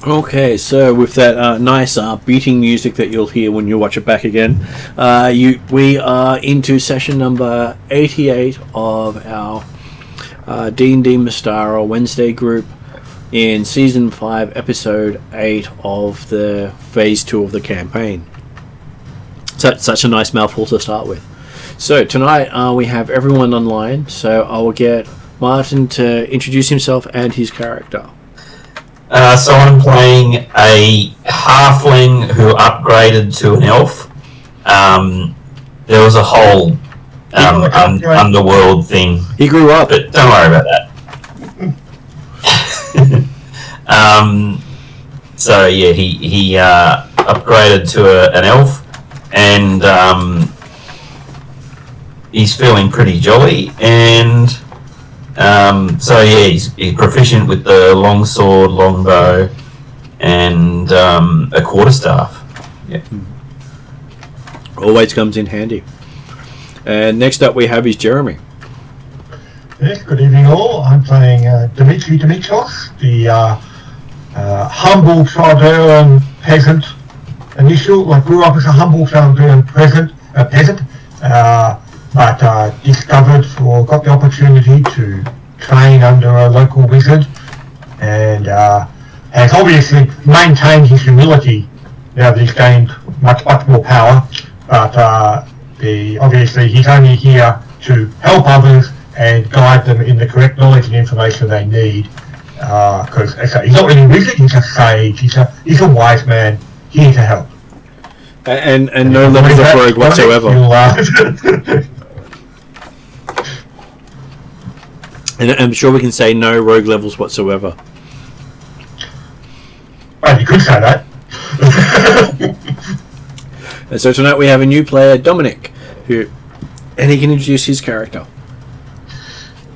Okay, so with that nice beating music that you'll hear when you watch it back again, we are into session number 88 of our D&D Mystara Wednesday group in Season 5, Episode 8 of the Phase 2 of the campaign. So, such a nice mouthful to start with. So tonight we have everyone online, so I will get Martin to introduce himself and his character. So I'm playing a halfling who upgraded to an elf. There was a whole underworld thing. He grew up. But don't worry about that. So yeah, he upgraded to an elf, and he's feeling pretty jolly, and so yeah, he's proficient with the long sword, long bow, and a quarterstaff. Yeah, always comes in handy. And next up we have is Jeremy. Yes, good evening all. I'm playing Karameikos, the humble Tribarian peasant. I grew up as a humble Tribarian peasant, but discovered or got the opportunity to train under a local wizard, and has obviously maintained his humility now that he's gained much more power. But obviously he's only here to help others and guide them in the correct knowledge and information they need. Because he's not really a wizard; he's a sage. He's a wise man here to help. And no levels of rogue whatsoever. And I'm sure we can say no rogue levels whatsoever. Well, you could say that. And so tonight we have a new player, Dominic, and he can introduce his character.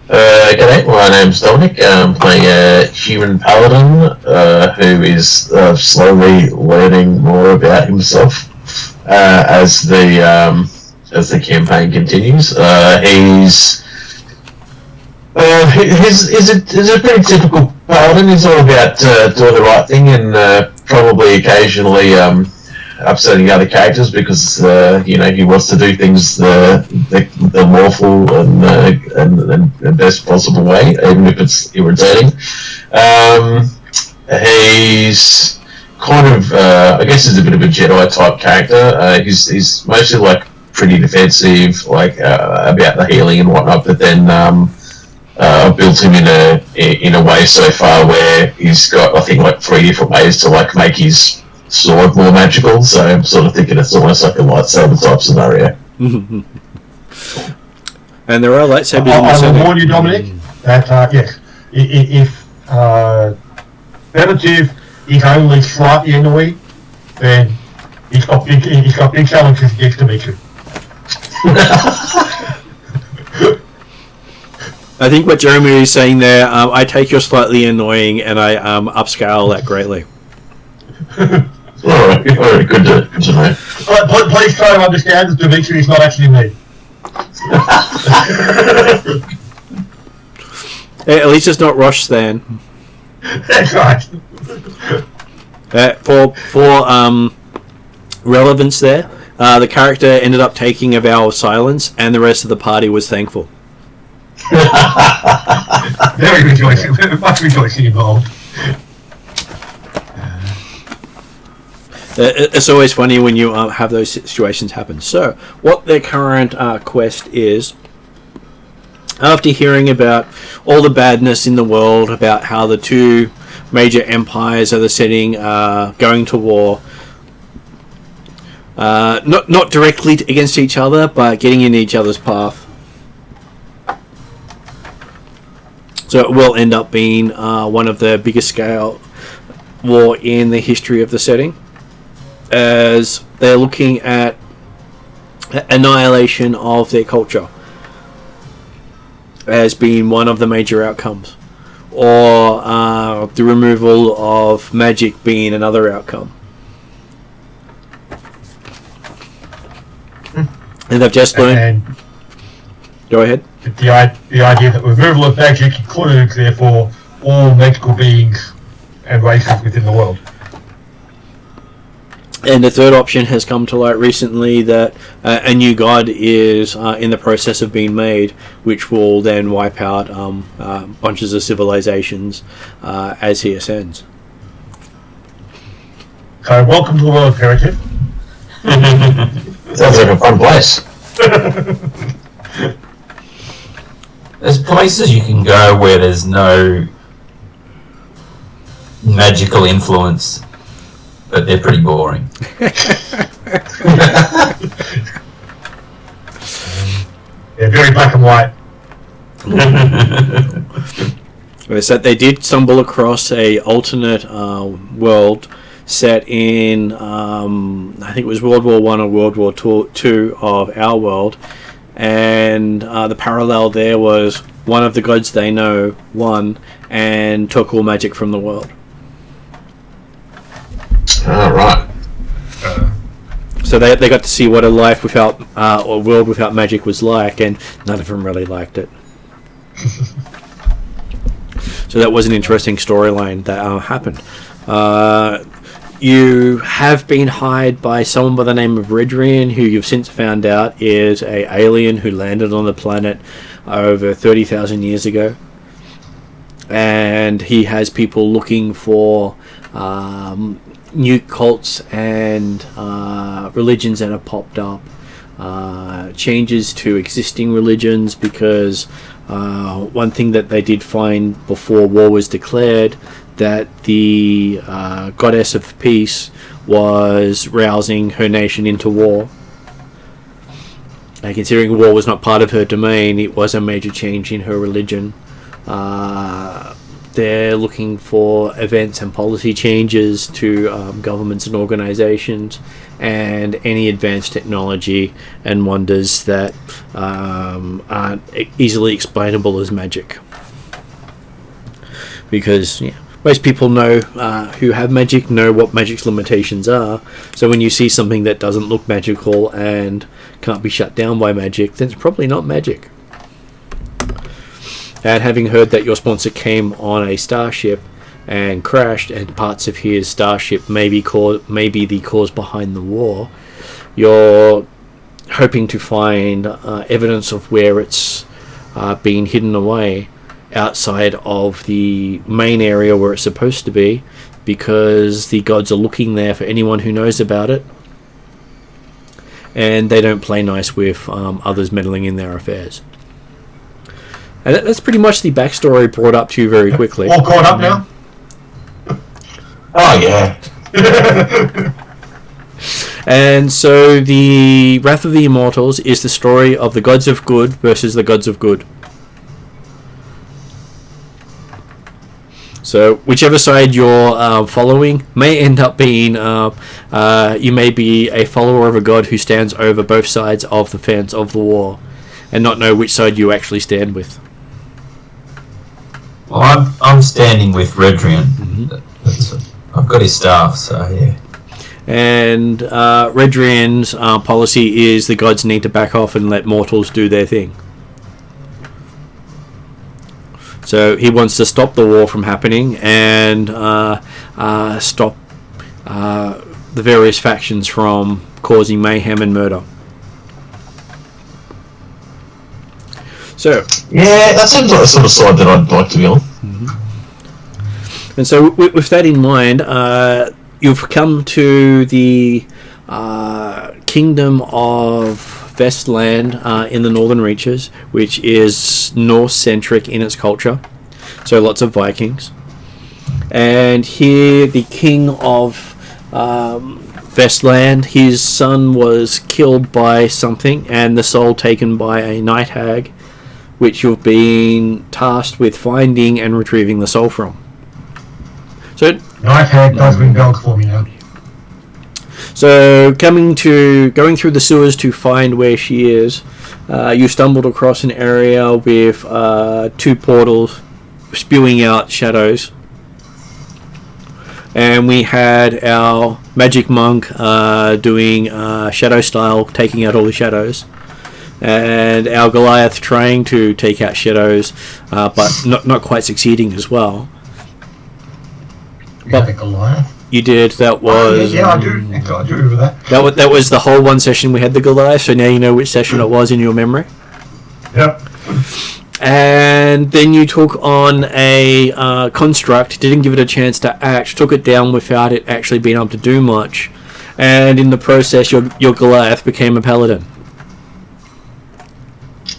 G'day, my name's Dominic. I'm playing a human paladin who is slowly learning more about himself as the campaign continues. He's a pretty typical paladin. He's all about doing the right thing and probably occasionally upsetting other characters because he wants to do things the lawful and best possible way, even if it's irritating. He's kind of I guess he's a bit of a Jedi type character. He's mostly like pretty defensive, like about the healing and whatnot, but then I've built him in a way so far where he's got, I think, like 3 different ways to like make his sword more magical. So I'm sort of thinking it's almost like a lightsaber type scenario. And there are lightsabers. I will warn you, Dominic, that yes, if Relative is only slightly annoying, then he's got big challenges against Dimitri. I think what Jeremy is saying there, I take your slightly annoying and I upscale that greatly. Alright, good to know. Please try to understand that Dimitri is not actually me. At least it's not Rosh then. That's right. For relevance there, the character ended up taking a vow of silence and the rest of the party was thankful. Very rejoicing. Much rejoicing involved. It's always funny when you have those situations happen. So, what their current quest is, after hearing about all the badness in the world, about how the two major empires of the setting are going to war, not directly against each other, but getting in each other's path. So it will end up being one of the biggest scale war in the history of the setting, as they're looking at annihilation of their culture as being one of the major outcomes, or the removal of magic being another outcome. And they've just learned... Go ahead. The idea that removal of magic includes, therefore, all magical beings and races within the world. And the third option has come to light recently, that a new god is in the process of being made, which will then wipe out bunches of civilizations as he ascends. So welcome to the world, Heritage. Sounds like a fun place. There's places you can go where there's no magical influence, but they're pretty boring. They're very black and white. So they did stumble across a alternate world set in, I think it was World War One or World War Two of our world, and the parallel there was one of the gods they know won and took all magic from the world. All right. So they got to see what a life without or world without magic was like, and none of them really liked it. So that was an interesting storyline that happened. You have been hired by someone by the name of Rheddrian, who you've since found out is a alien who landed on the planet over 30,000 years ago. And he has people looking for new cults and religions that have popped up, changes to existing religions, because one thing that they did find before war was declared, that the goddess of peace was rousing her nation into war. And considering war was not part of her domain, it was a major change in her religion. They're looking for events and policy changes to governments and organizations, and any advanced technology and wonders that aren't easily explainable as magic. Because most people know who have magic know what magic's limitations are. So when you see something that doesn't look magical and can't be shut down by magic, then it's probably not magic. And having heard that your sponsor came on a starship and crashed, and parts of his starship may be the cause behind the war, you're hoping to find evidence of where it's been hidden away outside of the main area where it's supposed to be, because the gods are looking there for anyone who knows about it, and they don't play nice with others meddling in their affairs. And that's pretty much the backstory brought up to you very quickly. All caught up now? Oh yeah. And so the Wrath of the Immortals is the story of the gods of good versus the gods of good. So whichever side you're following may end up being, you may be a follower of a god who stands over both sides of the fence of the war, and not know which side you actually stand with. Well, I'm standing with Rheddrian. I've got his staff, so yeah. And Rheddrian's policy is the gods need to back off and let mortals do their thing. So he wants to stop the war from happening and stop the various factions from causing mayhem and murder. So Yeah, that seems like the sort of side that I'd like to be on. And so with that in mind, you've come to the kingdom of Vestland in the Northern Reaches, which is Norse-centric in its culture. So lots of Vikings. And here the king of Vestland, his son was killed by something, and the soul taken by a night hag, which you've been tasked with finding and retrieving the soul from. So Night hag does ring bells for me now. So going through the sewers to find where she is, you stumbled across an area with two portals spewing out shadows. And we had our magic monk doing shadow style, taking out all the shadows. And our Goliath trying to take out shadows, but not quite succeeding as well. We had a Goliath. You did. That was. Yeah, I do. I do remember that. That was the whole one session we had the Goliath. So now you know which session it was in your memory. Yep. And then you took on a construct, didn't give it a chance to act, took it down without it actually being able to do much, and in the process your Goliath became a paladin.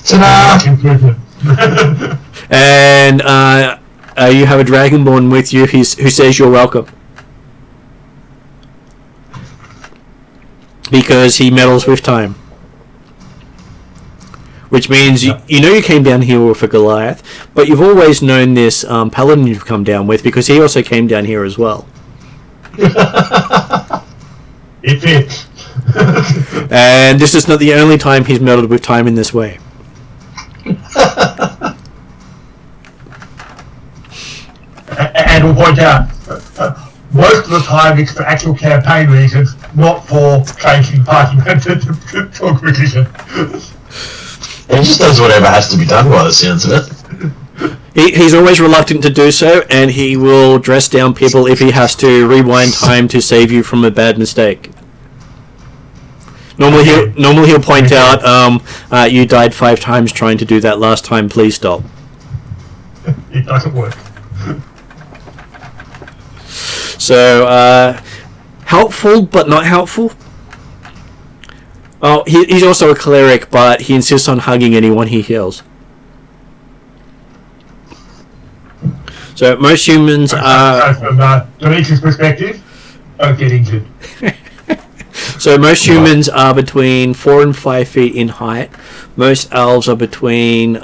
Ta-da! And you have a dragonborn with you who says you're welcome. Because he meddles with time. Which means you know you came down here with a Goliath, but you've always known this paladin you've come down with because he also came down here as well. It fits. And this is not the only time he's meddled with time in this way. And we'll point out, most of the time it's for actual campaign reasons, not for changing party members to talk position. He just does whatever has to be done by the sounds of it. He's always reluctant to do so, and he will dress down people if he has to rewind time to save you from a bad mistake. Normally he'll point out, you died 5 times trying to do that last time, please stop. It doesn't work. So, helpful but not helpful. Oh, he's also a cleric, but he insists on hugging anyone he heals. So most humans are... From Denise's perspective, don't get injured. So most humans are between 4 and 5 feet in height. Most elves are between 6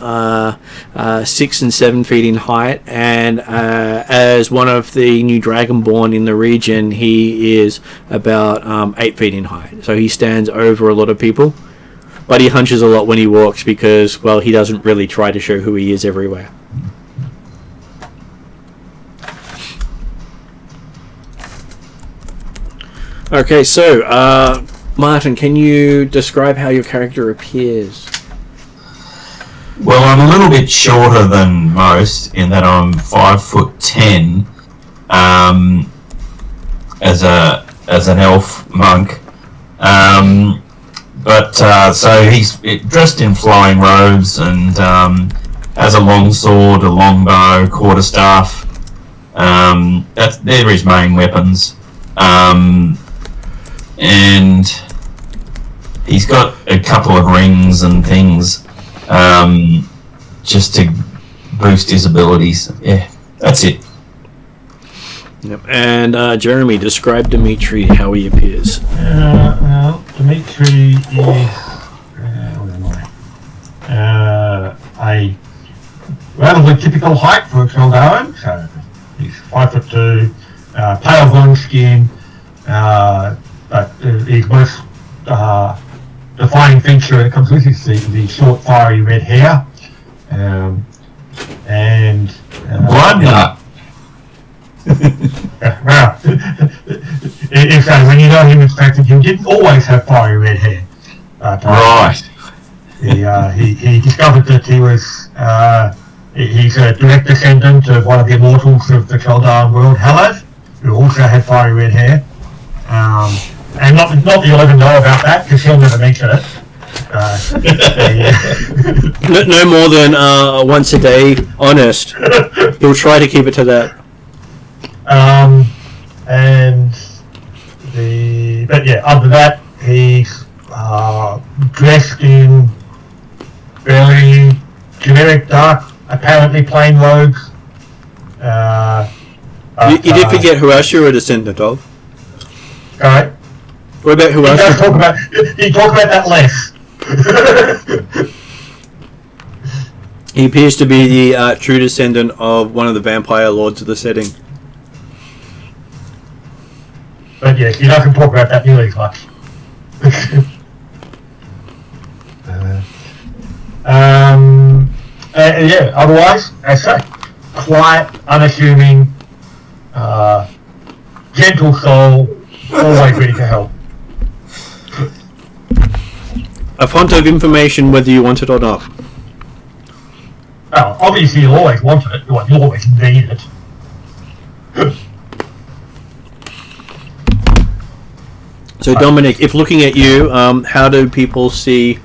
and 7 feet in height. And as one of the new Dragonborn in the region, he is about 8 feet in height. So he stands over a lot of people. But he hunches a lot when he walks because, well, he doesn't really try to show who he is everywhere. Okay, so, Martin, can you describe how your character appears? Well, I'm a little bit shorter than most in that I'm 5'10", as an elf monk. So he's dressed in flowing robes and has a long sword, a long bow, quarterstaff. They're his main weapons. And he's got a couple of rings and things, just to boost his abilities. Yeah, that's it. Yep. And Jeremy, describe Dimitri, how he appears. Well, Dimitri is a relatively typical height for a Keldaran. So he's 5'2", pale blonde skin. But his most defining feature when it comes with is the short, fiery red hair, and Blood nut. Well, if when you know him, in fact, he didn't always have fiery red hair. Right. He discovered that he's a direct descendant of one of the Immortals of the Keldaran world, Halav, who also had fiery red hair. And not that you'll ever know about that, because he'll never mention it. No more than once a day, honest. He'll try to keep it to that. But yeah, other than that, he's dressed in very generic, dark, apparently plain robes. You did forget who else you're a descendant of. Alright. What about who else? He talk about that less. He appears to be the true descendant of one of the vampire lords of the setting. But yes, he doesn't talk about that nearly as much. Yeah, otherwise, as I say, quiet, unassuming, gentle soul, always ready to help. A font of information whether you want it or not. Well, obviously you always want it, you always need it. So Dominic, if looking at you, how do people see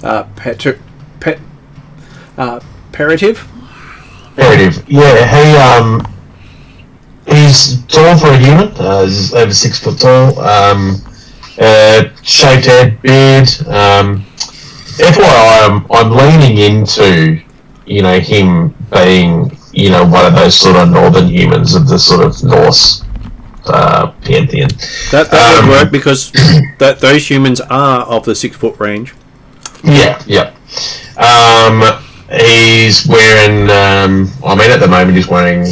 Perative? Imperative. Yeah, he's tall for a human. He's over 6 foot tall. Shaved head, beard. FYI, I'm leaning into, him being, one of those sort of northern humans of the sort of Norse pantheon. That would work because those humans are of the 6 foot range. Yeah. He's wearing. At the moment he's wearing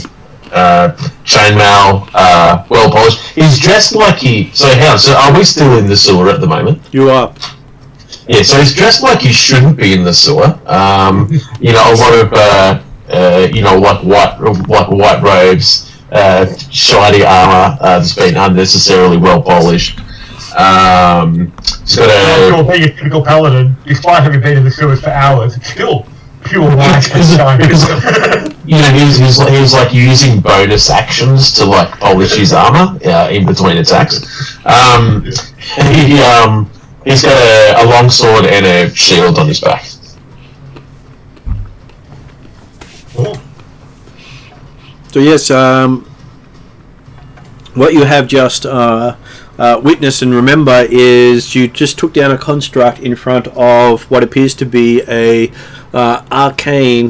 chainmail, well polished. He's dressed like he. So are we still in the sewer at the moment? You are. Yeah. So he's dressed like he shouldn't be in the sewer. A lot of white robes, shiny armor that's been unnecessarily well polished. He's got a. Being a typical paladin, despite having been in the sewers for hours, it's still pure white and shiny. He's like using bonus actions to like polish his armor in between attacks. He's got a long sword and a shield on his back. So yes, what you have just witnessed and remember is you just took down a construct in front of what appears to be a arcane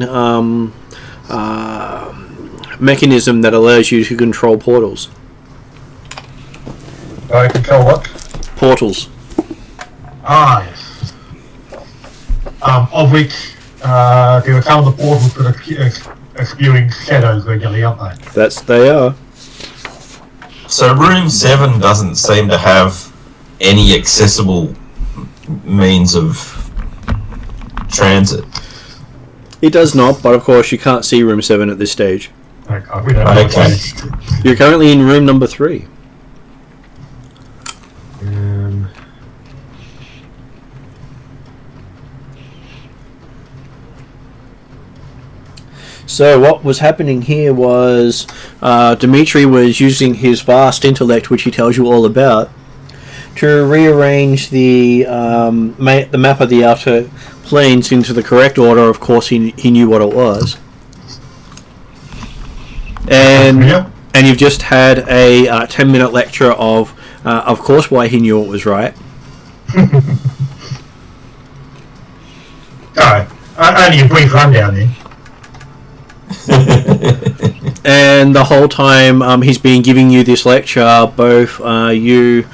mechanism that allows you to control portals. Control what? Portals. Ah, yes. Of which there are some of the portals that are spewing shadows regularly, aren't they? They are. So room 7 doesn't seem to have any accessible means of transit. It does not, but of course you can't see room 7 at this stage. We don't know. Okay. You're currently in room number 3. So what was happening here was Dimitri was using his vast intellect, which he tells you all about, to rearrange the map of the outer planes into the correct order. Of course, he knew what it was. And you've just had a 10-minute lecture of course, why he knew it was right. Alright, only a brief rundown then. And the whole time he's been giving you this lecture, both you,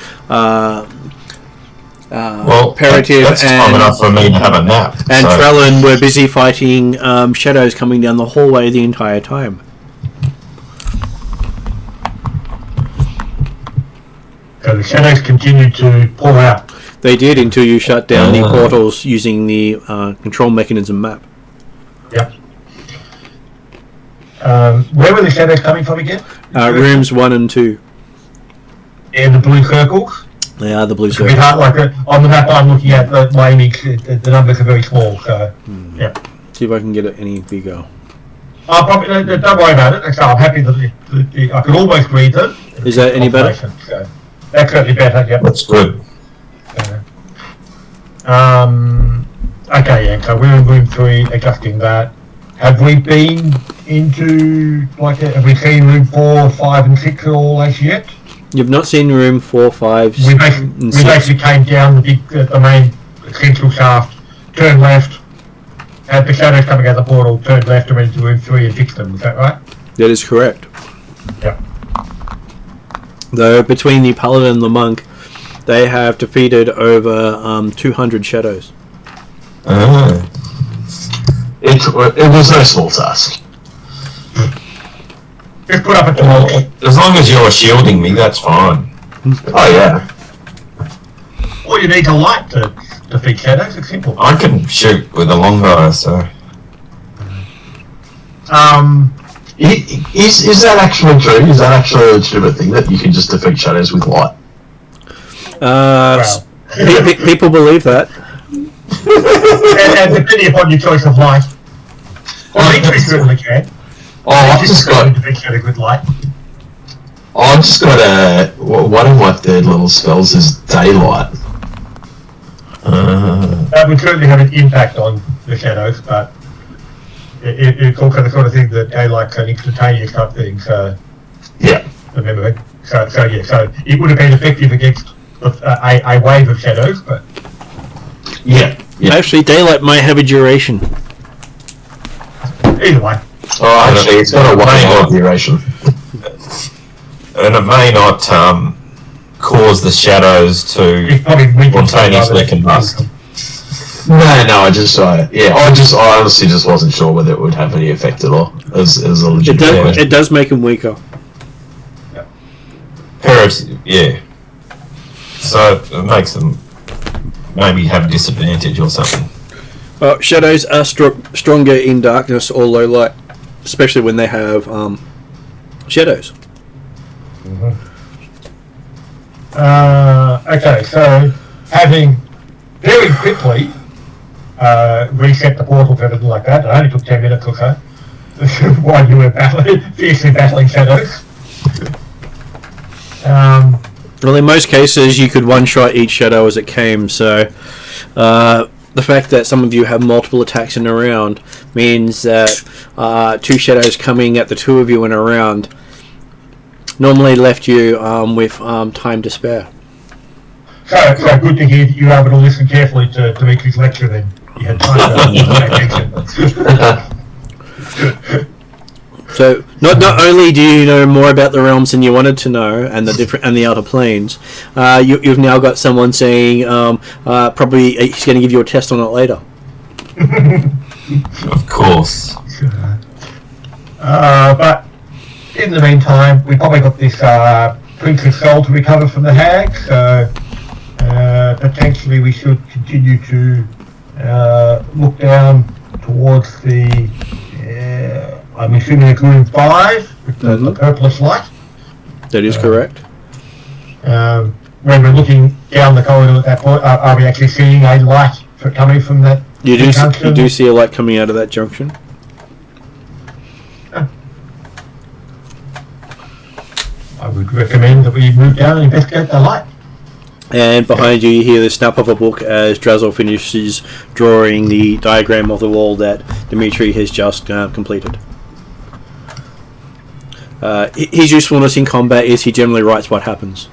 Perative, that's time enough for me to have a nap. And so. Trellin were busy fighting shadows coming down the hallway the entire time. So the shadows continued to pour out. They did until you shut down the portals using the control mechanism map. Yep. Where were the shadows coming from again? Rooms 1 and 2. And the blue circles? They are the blue circles. It's hard, on the map I'm looking at, my image, the numbers are very small, so, yeah. See if I can get it any bigger. Probably, don't worry about it. So I'm happy that I can almost read them. Is that any better? So that's certainly better, yep. That's good. Okay, yeah, so we're in room 3, adjusting that. Have we been into, have we seen room 4, 5 and 6 at all as yet? You've not seen room 4, 5, we and 6. basically came down the main central shaft, turned left, had the shadows coming out of the portal, turned left and went into room 3 and fixed them, is that right? That is correct. Yeah. Though between the paladin and the monk, they have defeated over 200 shadows. It was no small task. Just put up a torch. As long as you're shielding me, that's fine. Oh yeah. All you need is a light to defeat shadows, it's simple. I can shoot with a longbow, so... Is that actually true? Is that actually a legitimate thing that you can just defeat shadows with light? People believe that. and depending upon your choice of light. Well, each certainly can. I've just got... defeat shadows with light. I've just got one of my third level spells is daylight. That would certainly have an impact on the shadows, but it's also the sort of thing that daylight's an instantaneous type thing, so... Yeah. Remember, so it would have been effective against a wave of shadows, but... Yeah. Actually, daylight might have a duration. Either way. Oh, actually, it's got a 1 hour duration. And it may not cause the shadows to It's probably weakened spontaneously rather than- combust. No, I honestly just wasn't sure whether it would have any effect at all. As a legitimate question. It does make him weaker. Yeah. So it makes them maybe have a disadvantage or something. Shadows are stronger in darkness or low light, especially when they have shadows. Okay, so having very quickly reset the portals and everything like that, it only took 10 minutes or so while you were fiercely battling shadows. Well, in most cases, you could one-shot each shadow as it came, so the fact that some of you have multiple attacks in a round means that 2 shadows coming at the 2 of you in a round normally left you with time to spare. So good to hear that you were able to listen carefully to Dimitri's lecture then. You had time to pay attention. So not only do you know more about the realms than you wanted to know, and the outer planes, you've now got someone saying probably he's going to give you a test on it later. Of course. But in the meantime, we probably got this Prince's soul to recover from the hag, so potentially we should continue to look down towards the, I'm assuming it's room 5, with the purplish light. That is correct. When we're looking down the corridor at that point, are we actually seeing a light coming from that? You do see a light coming out of that junction. I would recommend that we move down and investigate the light. And behind you hear the snap of a book as Drazzle finishes drawing the diagram of the wall that Dimitri has just completed. His usefulness in combat is he generally writes what happens.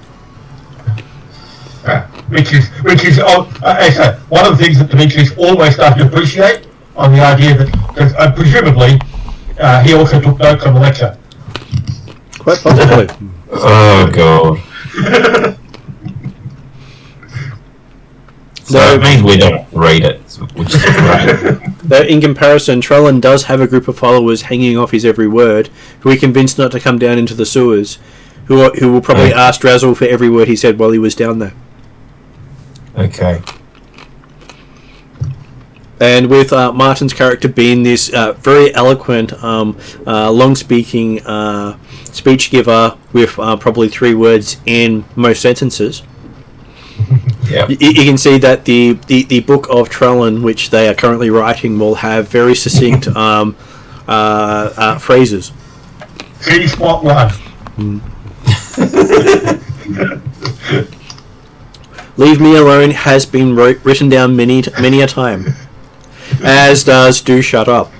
Which is one of the things that Dimitri's always started to appreciate, on the idea that presumably he also took notes on the lecture. Quite possibly. Oh god. So it means we don't read it, which is great. Though in comparison, Trellin does have a group of followers hanging off his every word, who he convinced not to come down into the sewers, who will probably ask Drazzle for every word he said while he was down there. Okay. And with Martin's character being this very eloquent, long-speaking speech giver with probably 3 words in most sentences, Yeah. you can see that the book of Trellin, which they are currently writing, will have very succinct phrases. See spot 1. Leave me alone has been written down many a time, as does do shut up.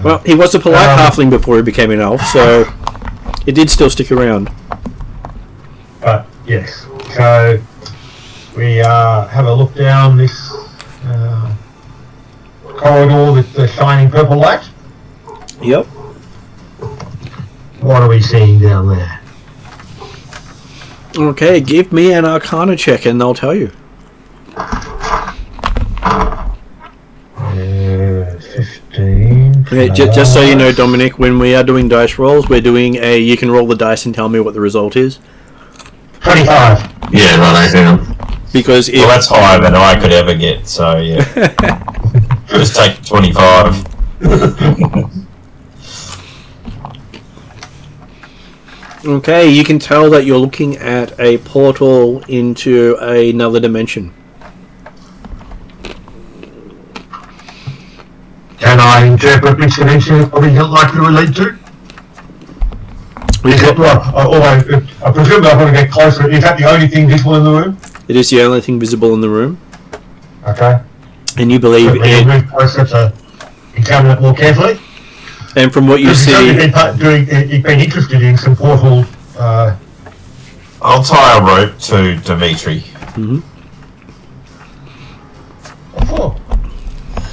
Well, he was a polite halfling before he became an elf, so it did still stick around. But yes, so we have a look down this corridor with the shining purple light. Yep. What are we seeing down there? Okay, give me an Arcana check and they'll tell you. 15. Okay, just so you know, Dominic, when we are doing dice rolls, we're doing you can roll the dice and tell me what the result is. 25. Yeah, right, hang on. Because Well, that's higher than I could ever get, so yeah. Just take 25. okay, you can tell that you're looking at a portal into another dimension. Can I interpret which dimension it probably likely relate to? Although I presume I'm going to get closer. Is that the only thing visible in the room? It is the only thing visible in the room. Okay. And you believe So we'll move closer to examine it more carefully. And from what you see, you've been interested in some portal. I'll tie a rope to Dimitri. Mm-hmm. Oh,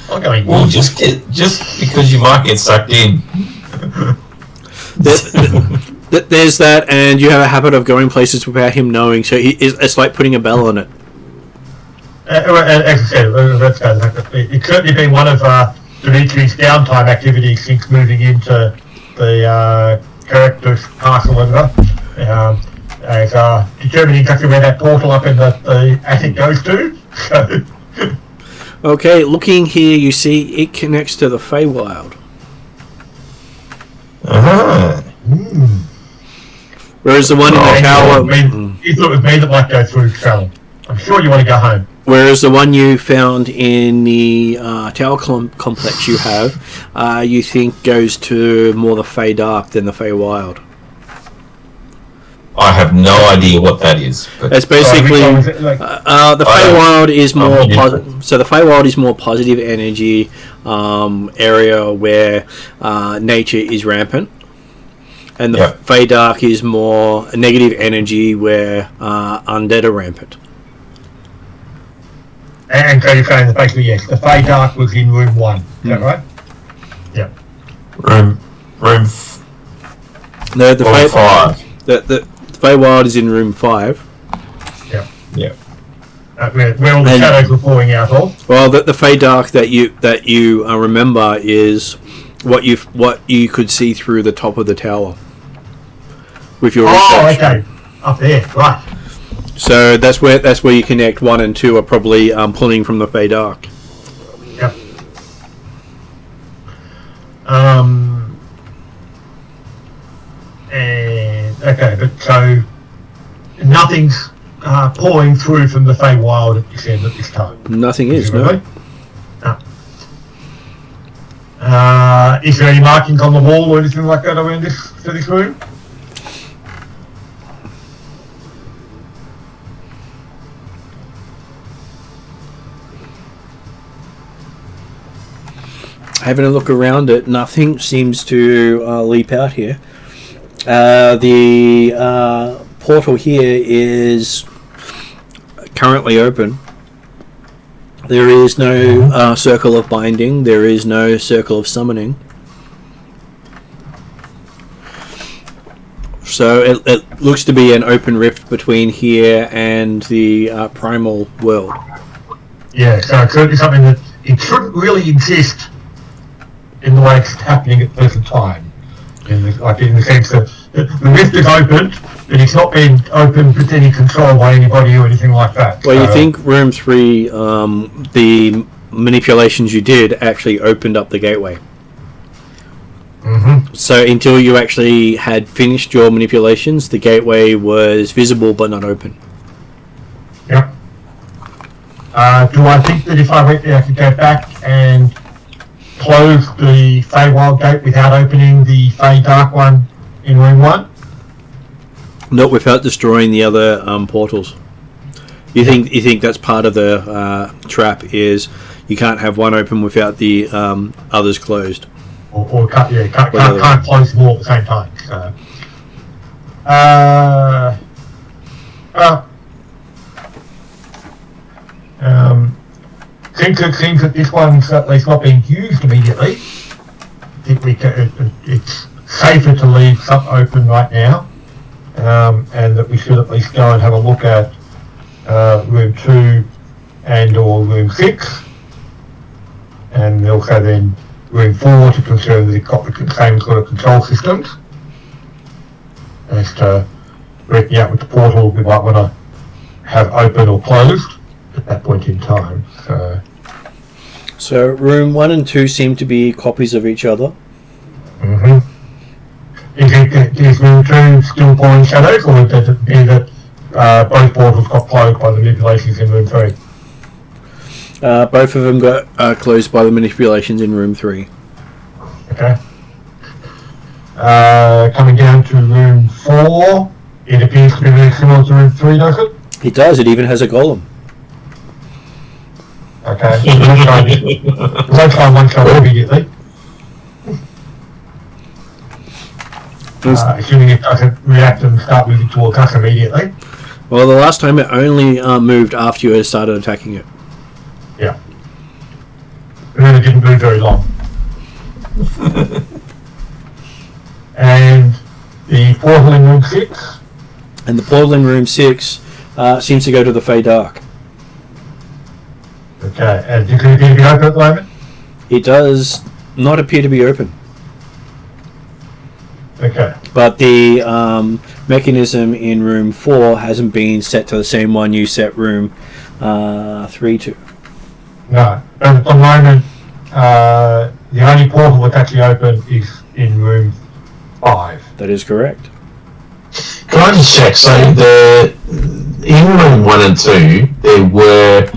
I'm going. Well, just because you might get sucked in. There's that, and you have a habit of going places without him knowing. So it's like putting a bell on it. As I said, it's certainly been one of Dimitri's downtime activities since moving into the character's castle as determining exactly where that portal up in the attic goes to. So. Okay, looking here, you see it connects to the Feywild. Uh-huh. Whereas the one in the tower... You thought it was me that might go through travel. I'm sure you want to go home. Whereas the one you found in the tower complex you have, you think goes to more the Fey Dark than the Fey Wild. I have no idea what that is. But it's basically the Fey Wild is more so the Fey Wild is more positive energy area where nature is rampant, and the Fey Dark is more negative energy where undead are rampant. And so you're saying that basically, yes, the Fey Dark was in room 1. Is that right? Yeah. Room No, the Fey 5. The Feywild is in room 5. Yeah. Where all the shadows were pouring out of. Well, the Fey Dark that you remember is what you could see through the top of the tower with your research. Oh, okay, up there, right. So that's where you connect 1 and 2 are probably pulling from the Fey Dark. Yep. Okay, but so nothing's pouring through from the Feywild at this end at this time. Nothing is, no. No. Is there any markings on the wall or anything like that around this room? Having a look around it, nothing seems to leap out here. The portal here is currently open. There is no circle of binding. There is no circle of summoning. So it looks to be an open rift between here and the primal world. Yeah, so it's certainly something that it shouldn't really exist in the way it's happening at the present time. In the sense that the rift is opened, but it's not been opened with any control by anybody or anything like that. Well, you think room 3, the manipulations you did actually opened up the gateway. Mm-hmm. So until you actually had finished your manipulations, the gateway was visible but not open. Yep. Do I think that if I went there I could go back and close the Feywild gate without opening the Fey Dark one in room 1? Not without destroying the other portals. You think that's part of the trap is you can't have one open without the others closed. Or can't close them all at the same time. So. Seems that this one's at least not being used immediately. I think it's safer to leave some open right now, and that we should at least go and have a look at room 2 and or room 6, and also then room 4 to confirm that it's got the same sort of control systems. As to working out with the portal we might want to have open or closed at that point in time. So room 1 and 2 seem to be copies of each other. Mm-hmm. Is room 2 still pouring shadows, or does it mean that both portals got closed by the manipulations in room 3? Both of them got closed by the manipulations in room 3. Okay. Coming down to room 4, it appears to be very similar to room 3, does it? It does. It even has a golem. Okay. Let's try one shot immediately. Assuming it doesn't react and start moving towards us immediately. Well, the last time it only moved after you had started attacking it. Yeah. And then it didn't move very long. And the portal in room 6? And the portal in room 6 seems to go to the Fey Dark. Okay, and does it appear to be open at the moment? It does not appear to be open. Okay. But the mechanism in room 4 hasn't been set to the same one you set room 3 to. No, but at the moment, the only portal that's actually open is in room 5. That is correct. Can I just check? So in room 1 and 2, there were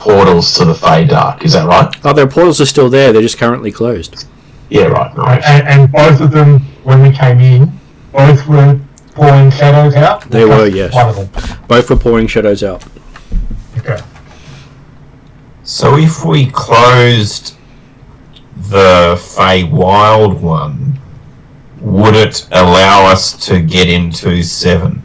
portals to the Fey Dark. Is that right? Oh, their portals are still there. They're just currently closed. Yeah, right. Nice. And both of them, when we came in, both were pouring shadows out? They were, yes. One of them. Both were pouring shadows out. Okay. So if we closed the Fey Wild one, would it allow us to get into 7?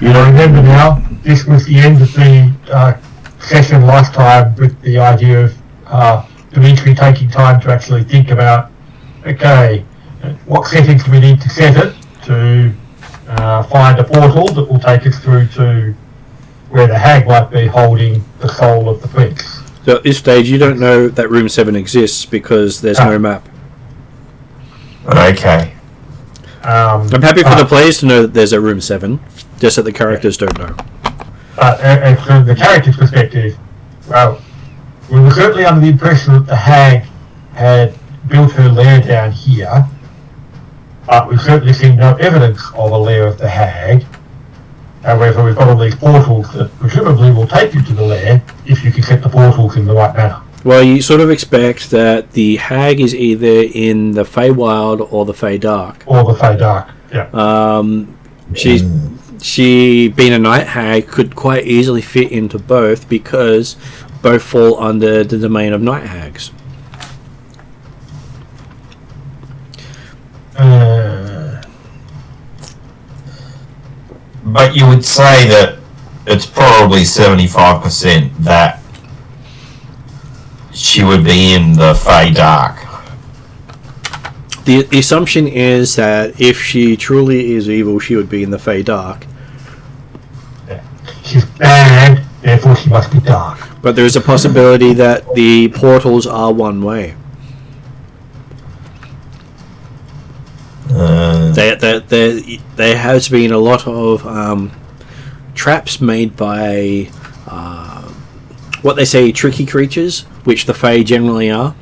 You remember now, this was the end of the session last time with the idea of Dimitri taking time to actually think about, okay, what settings do we need to set it to find a portal that will take us through to where the hag might be holding the soul of the prince. So at this stage, you don't know that room 7 exists because there's no map. Okay. I'm happy for the players to know that there's a room 7, just that the characters don't know. And from the character's perspective, well, we were certainly under the impression that the hag had built her lair down here, but we've certainly seen no evidence of a lair of the hag. However, we've got all these portals that presumably will take you to the lair if you can set the portals in the right manner. Well, you sort of expect that the hag is either in the Feywild or the Fey Dark. Or the Fey Dark, yeah. She, being a night hag, could quite easily fit into both because both fall under the domain of night hags. But you would say that it's probably 75% that she would be in the Fey Dark. The assumption is that if she truly is evil, she would be in the Fey Dark. She's bad, therefore she must be dark. But there is a possibility that the portals are one way. There has been a lot of traps made by what they say tricky creatures, which the Fae generally are.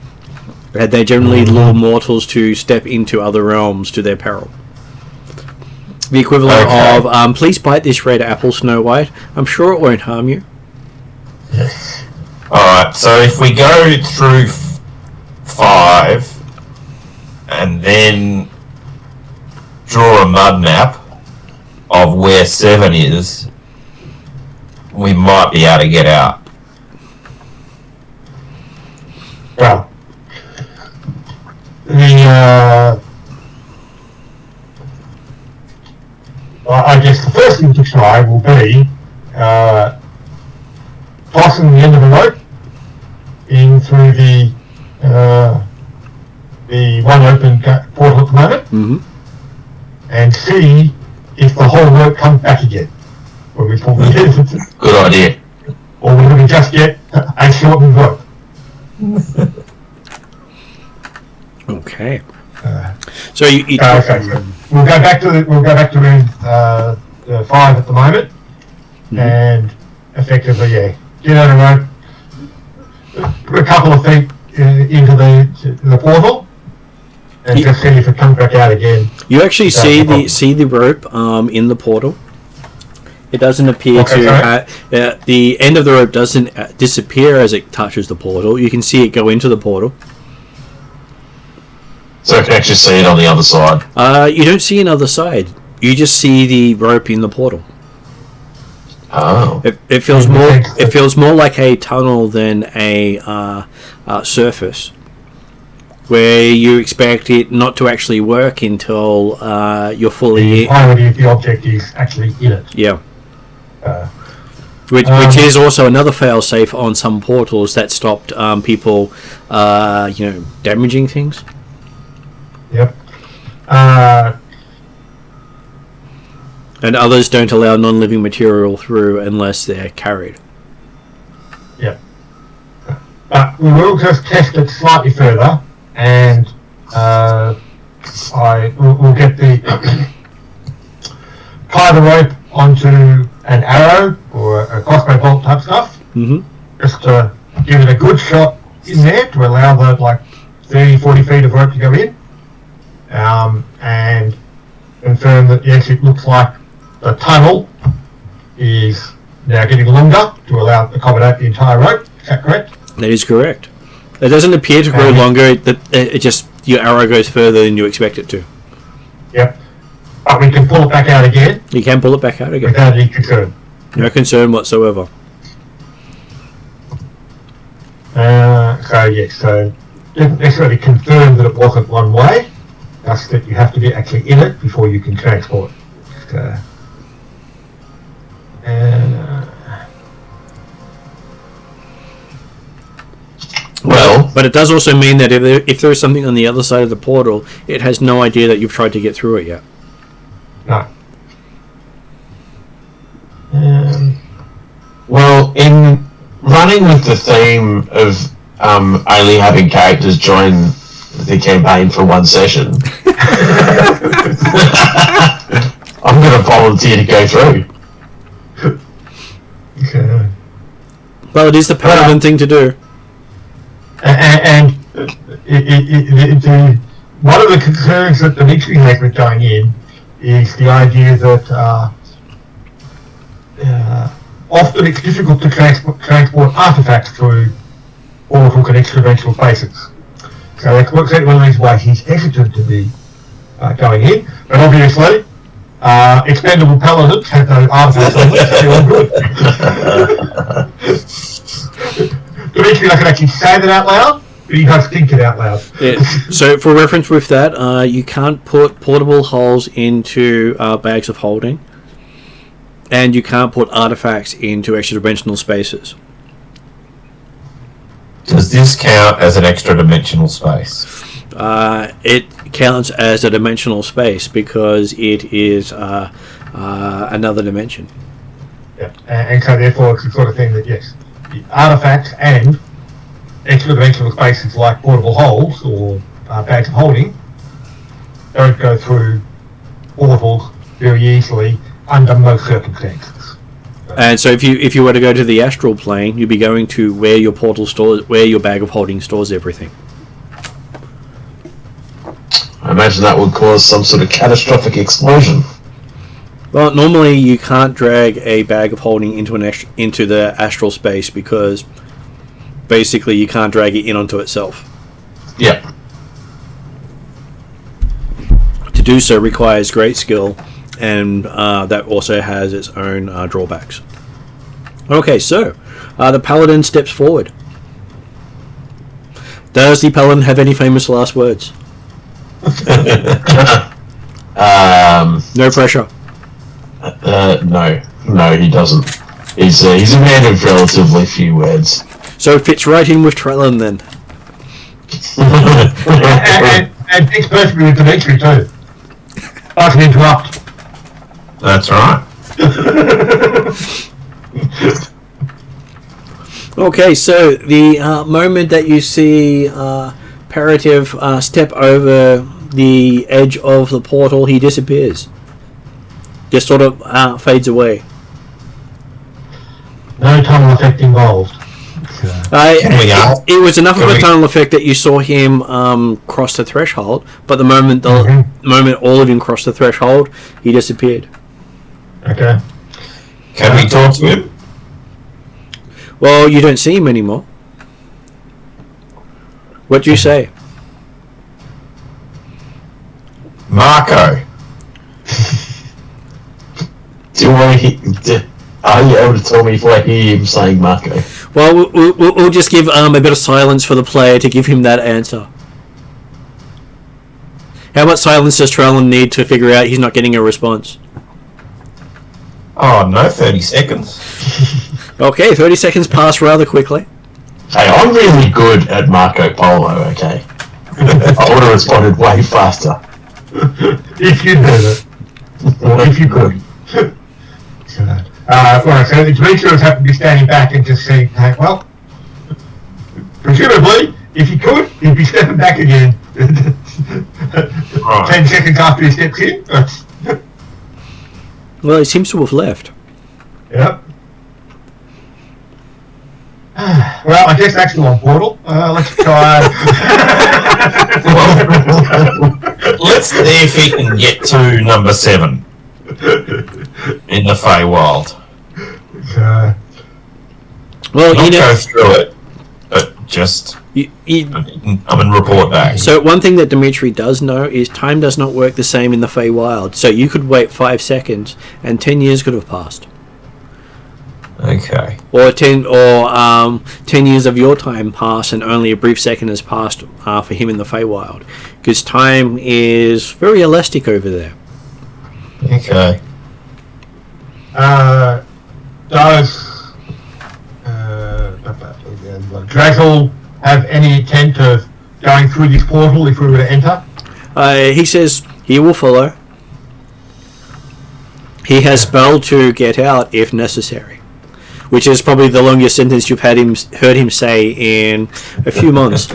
They generally lure mortals to step into other realms to their peril. The equivalent of, please bite this red apple, Snow White. I'm sure it won't harm you. Alright, so if we go through 5 and then draw a mud map of where 7 is, we might be able to get out. Well, I guess the first thing to try will be tossing the end of the rope in through the one open portal at the moment, and see if the whole rope comes back again when we pull the end. Good idea. Or will we just get a shortened rope? Okay. So you okay. So we'll go back to room 5 at the moment, and effectively, get on a rope, put a couple of feet into the portal, and just see if it comes back out again. You actually see the rope in the portal. It doesn't appear the end of the rope doesn't disappear as it touches the portal. You can see it go into the portal. So I can actually see it on the other side. You don't see another side. You just see the rope in the portal. Oh. It feels more. It feels more like a tunnel than a surface, where you expect it not to actually work until you're fully. The entirety of the object is actually in it. Yeah. Which is also another fail-safe on some portals that stopped people, damaging things. Yep. And others don't allow non-living material through unless they're carried. Yep. But we will just test it slightly further, and we'll get the tie the rope onto an arrow or a crossbow bolt type stuff, just to give it a good shot in there to allow the 30-40 feet of rope to go in, and confirm that yes, it looks like the tunnel is now getting longer to accommodate the entire rope. Is that correct? That is correct. It doesn't appear to grow longer. It just your arrow goes further than you expect it to. Yep. But we can pull it back out again. You can pull it back out again without any concern. No concern whatsoever. So didn't necessarily confirm that it wasn't one way, just that you have to be actually in it before you can transport. But it does also mean that if there is something on the other side of the portal, it has no idea that you've tried to get through it yet. No. Well, in running with the theme of only having characters join the campaign for one session, I'm going to volunteer to go through. Okay. Well, it is the paladin thing to do. And one of the concerns that Dimitri has with going in is the idea that often it's difficult to transport artifacts through orbital and extra-dimensional spaces. So that's one of the reasons why he's hesitant to be going in. But obviously, expendable paladins have no artifacts on which they're all good. Dimitri, I can actually say that out loud, but you guys think it out loud. Yeah. So, for reference with that, you can't put portable hulls into bags of holding, and you can't put artifacts into extra-dimensional spaces. Does this count as an extra-dimensional space? It counts as a dimensional space because it is another dimension. Yeah, and so therefore it's the sort of thing that, yes, the artifacts and extra-dimensional spaces like portable holes or bags of holding don't go through portals very easily under most circumstances. And so if you were to go to the astral plane, you'd be going to where your portal stores, where your bag of holding stores everything. I imagine that would cause some sort of catastrophic explosion. Well, normally you can't drag a bag of holding into into the astral space because basically you can't drag it in onto itself. Yeah. To do so requires great skill, and that also has its own drawbacks. Okay, so the paladin steps forward. Does the paladin have any famous last words? No pressure. No, he doesn't. He's a man of relatively few words. So it fits right in with Trellin then. and fits perfectly with Dimitri too. I can interrupt. That's right. Okay, so the moment that you see Parative step over the edge of the portal, he disappears. Just sort of fades away. No tunnel effect involved. It was enough of a tunnel effect that you saw him cross the threshold, but the moment moment all of him crossed the threshold, he disappeared. Okay. Can we talk to him? Well, you don't see him anymore. What do you say? Marco. Are you able to tell me if I hear him saying Marco? Well, we'll just give a bit of silence for the player to give him that answer. How much silence does Trellin need to figure out he's not getting a response? Oh, no, 30 seconds. Okay, 30 seconds pass rather quickly. Hey, I'm really good at Marco Polo, okay? I would have responded way faster. If you did it. Or if you could. Right, so Demetrius have to be standing back and just saying, hey, well, presumably, if he could, he'd be stepping back again. 10 seconds after he steps in. Well, he seems to have left. Yep. Well, I guess that's the one portal. Let's try. Let's see if he can get to number 7 in the Feywild. Well, Not you know, go through it, but just I'm in report back. so one thing that Dimitri does know is time does not work the same in the Feywild. So you could wait 5 seconds, and 10 years could have passed. Okay. Or 10 years of your time pass, and only a brief second has passed for him in the Feywild, because time is very elastic over there. Okay. Does Drazzle have any intent of going through this portal if we were to enter? He says he will follow. He has spell to get out if necessary, which is probably the longest sentence you've heard him say in a few months.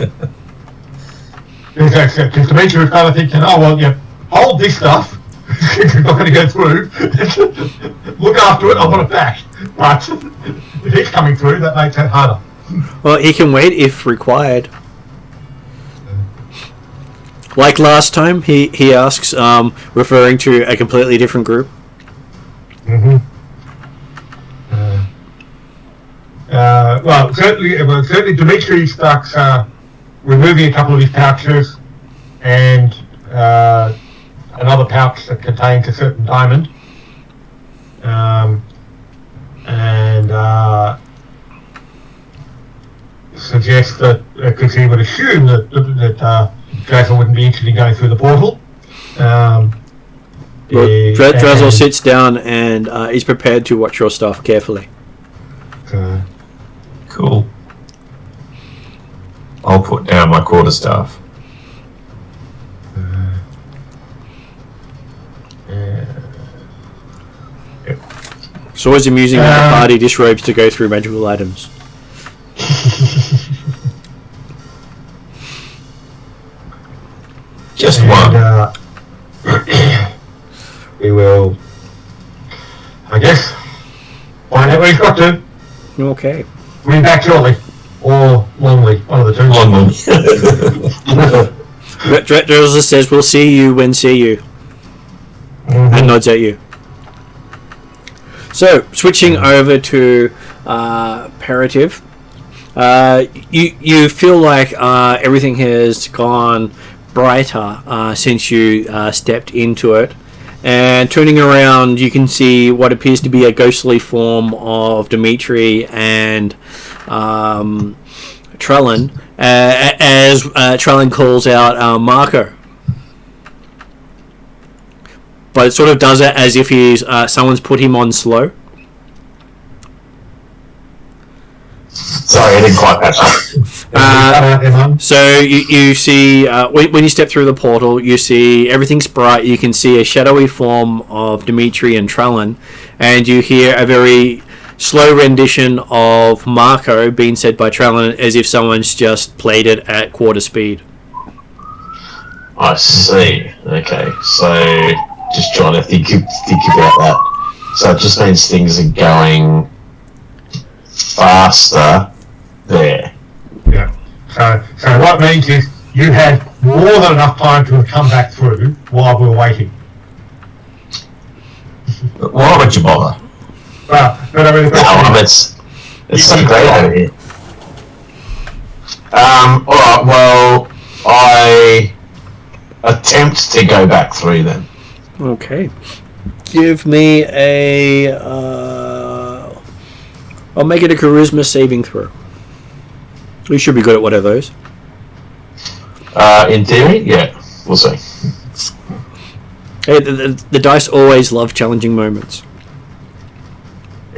Because Demetrius kind of thinking, oh well, yeah, hold this stuff. You're not going to go through. Look after it. I want it back. But if he's coming through, that makes it harder. Well, he can wait if required. Like last time, he asks, referring to a completely different group. Well, certainly Dimitri starts removing a couple of his pouches and another pouch that contains a certain diamond. And suggests that, because he would assume that Drazzle wouldn't be interested in going through the portal. Drazzle sits down and is prepared to watch your stuff carefully. Cool. I'll put down my quarterstaff. It's always amusing when the party disrobes to go through magical items. Just one. We will, I guess, find out what he's got to. Okay. We'll be back shortly. Or Longley, one of the two. Longley. Drazzle says, we'll see you when see you. And nods at you. So, switching over to Parative. You feel like everything has gone brighter since you stepped into it. And turning around, you can see what appears to be a ghostly form of Dimitri and Trellin, as Trellin calls out Marco. But it sort of does it as if he's someone's put him on slow. Sorry, I didn't quite catch that. So you see, when you step through the portal, you see everything's bright. You can see a shadowy form of Dimitri and Trellin, and you hear a very slow rendition of Marco being said by Trellin as if someone's just played it at quarter speed. I see. Okay, so just trying to think about that. So it just means things are going faster there. Yeah. So what it means is you had more than enough time to have come back through while we were waiting. Why would you bother? Well, but I mean, It's so great over here. Alright, well, attempt to go back through then. Okay. Give me a... I'll make it a charisma saving throw. You should be good at one of those. In theory, yeah. We'll see. Hey, the dice always love challenging moments.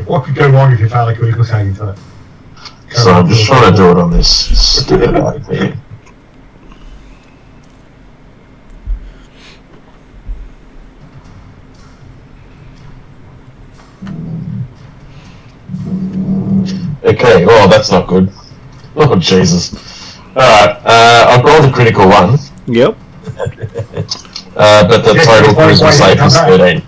What could go wrong if you fail a charisma saving throw? So I'm just trying to do it on this stupid idea. Okay, well that's not good. Oh Jesus. Alright, I've rolled a critical one. Yep. But the total charisma save is 13.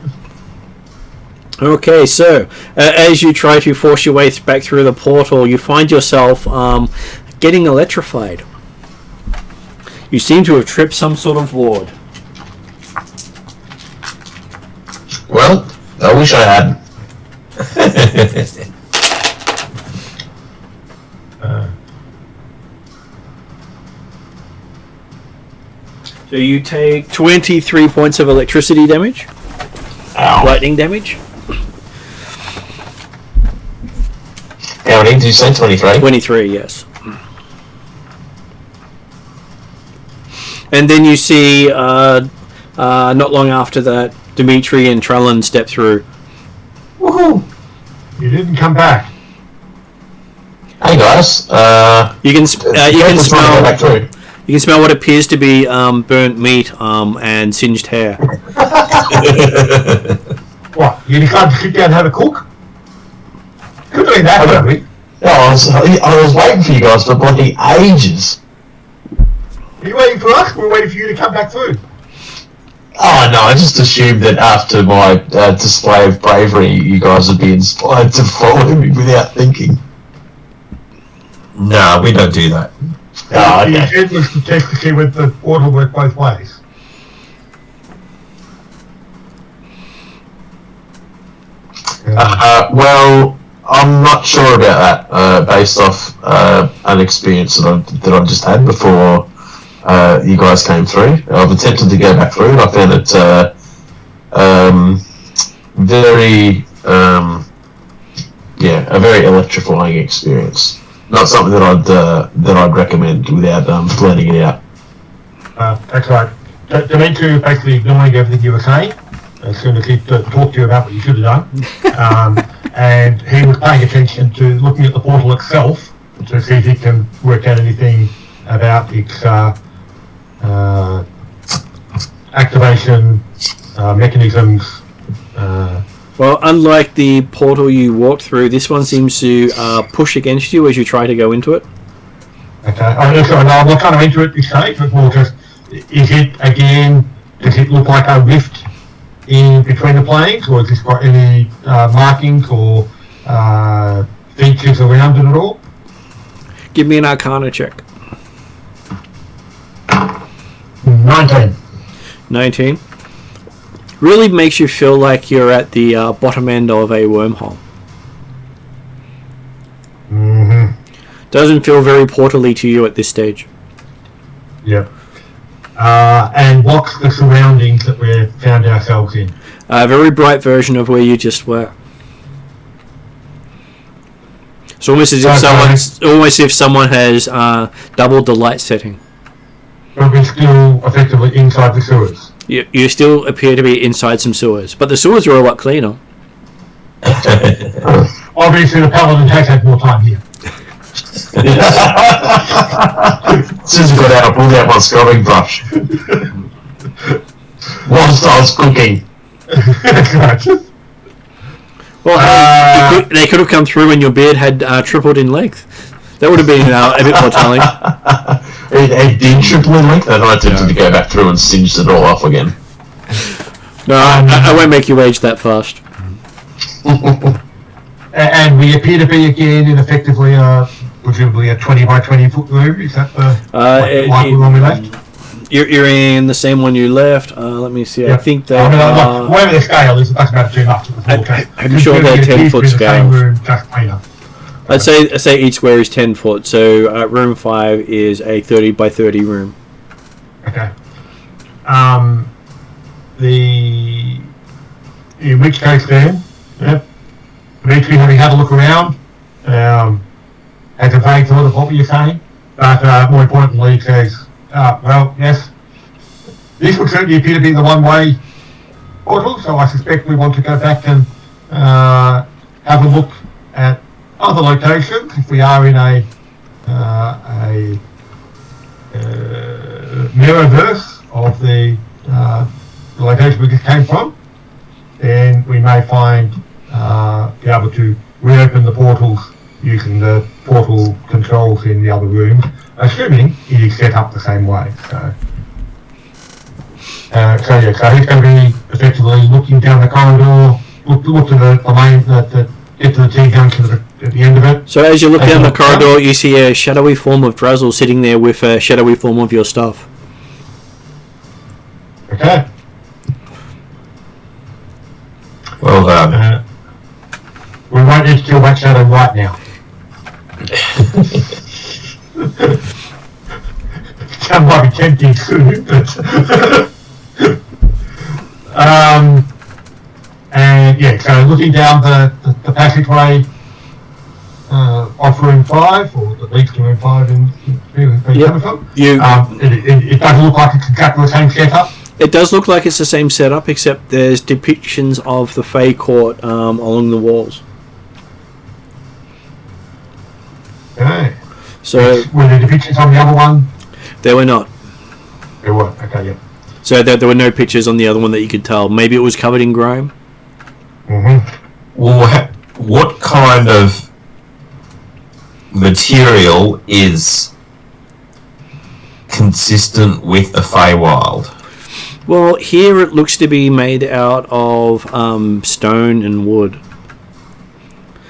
Okay, so as you try to force your way back through the portal, you find yourself getting electrified. You seem to have tripped some sort of ward. Well, I wish I hadn't. So you take 23 points of electricity damage. Ow. Lightning damage. How many did you say? 23? 23, yes. And then you see, not long after that, Dimitri and Trellin step through. Woohoo! You didn't come back. Hey guys, You can smell. back through. You can smell what appears to be burnt meat and singed hair. What? You decided to sit down and have a cook? Could have been that, Okay. haven't we? No, I was waiting for you guys for bloody ages. Are you waiting for us? We're waiting for you to come back through. Oh no, I just assumed that after my display of bravery, you guys would be inspired to follow me without thinking. No, we don't do that. Oh, The okay. intent was to test to see whether the portal worked both ways. Well, I'm not sure about that, based off an experience that I just had before you guys came through. I've attempted to go back through, and I found it very, a very electrifying experience. Not something that I'd recommend without blending it out. That's right. Dimitri was basically ignoring everything you were saying. As soon as he talked to you about what you should have done. And he was paying attention to looking at the portal itself to see if he can work out anything about its activation mechanisms. Well, unlike the portal you walked through, this one seems to push against you as you try to go into it. Okay. I'm not kind of into it this stage, but more just, is it, again, does it look like a rift in between the planes, or has this got any markings or features around it at all? Give me an Arcana check. 19. 19. Really makes you feel like you're at the bottom end of a wormhole. Mm-hmm. Doesn't feel very portally to you at this stage. Yep. And what's the surroundings that we've found ourselves in? A very bright version of where you just were. It's almost as if someone has doubled the light setting. But we're still effectively inside the sewers. You still appear to be inside some sewers, but the sewers are a lot cleaner. Obviously, the paladin has had more time here. As soon as I got out, I pulled out my scrubbing brush. Whilst I was cooking. Well, they could have come through when your beard had tripled in length. That would have been a bit more telling. It did triple in length, and I attempted to go back through and singed it all off again. No, I won't make you age that fast. And we appear to be again in effectively presumably a 20 by 20 foot room. Is that the one we left? You're in the same one you left. Let me see. Yep. I think that. Whatever the scale is, it doesn't matter too much. I'm sure they're 10-foot scales. Just cleaner. I'd say each square is 10 foot. So room 5 is a 30 by 30 room. Okay. In which case then, eventually having had a look around, has a vague thought of what you're saying, but more importantly says, well, yes, this would certainly appear to be the one-way portal, so I suspect we want to go back and have a look at other locations if we are in a mirrorverse of the location we just came from. Then we may be able to reopen the portals using the portal controls in the other rooms, assuming it is set up the same way. So he's going to be effectively looking down the corridor, look to the main, get to the T-junction at the end of it. So as you look down the corridor, you see a shadowy form of Drazzle sitting there with a shadowy form of your stuff. Okay. Well done. We won't need to kill that shadow right now. That might be tempting soon, but and yeah, so looking down the passageway off room 5, or the leads to room 5 in coming from. It doesn't look like it's exactly the same setup. It does look like it's the same setup, except there's depictions of the Fey Court along the walls. Okay. So were there depictions on the other one? There were not. There were. Okay, yeah. So there were no pictures on the other one that you could tell. Maybe it was covered in grime. Mm-hmm. Well, what kind of material is consistent with the Feywild? Well, here it looks to be made out of stone and wood.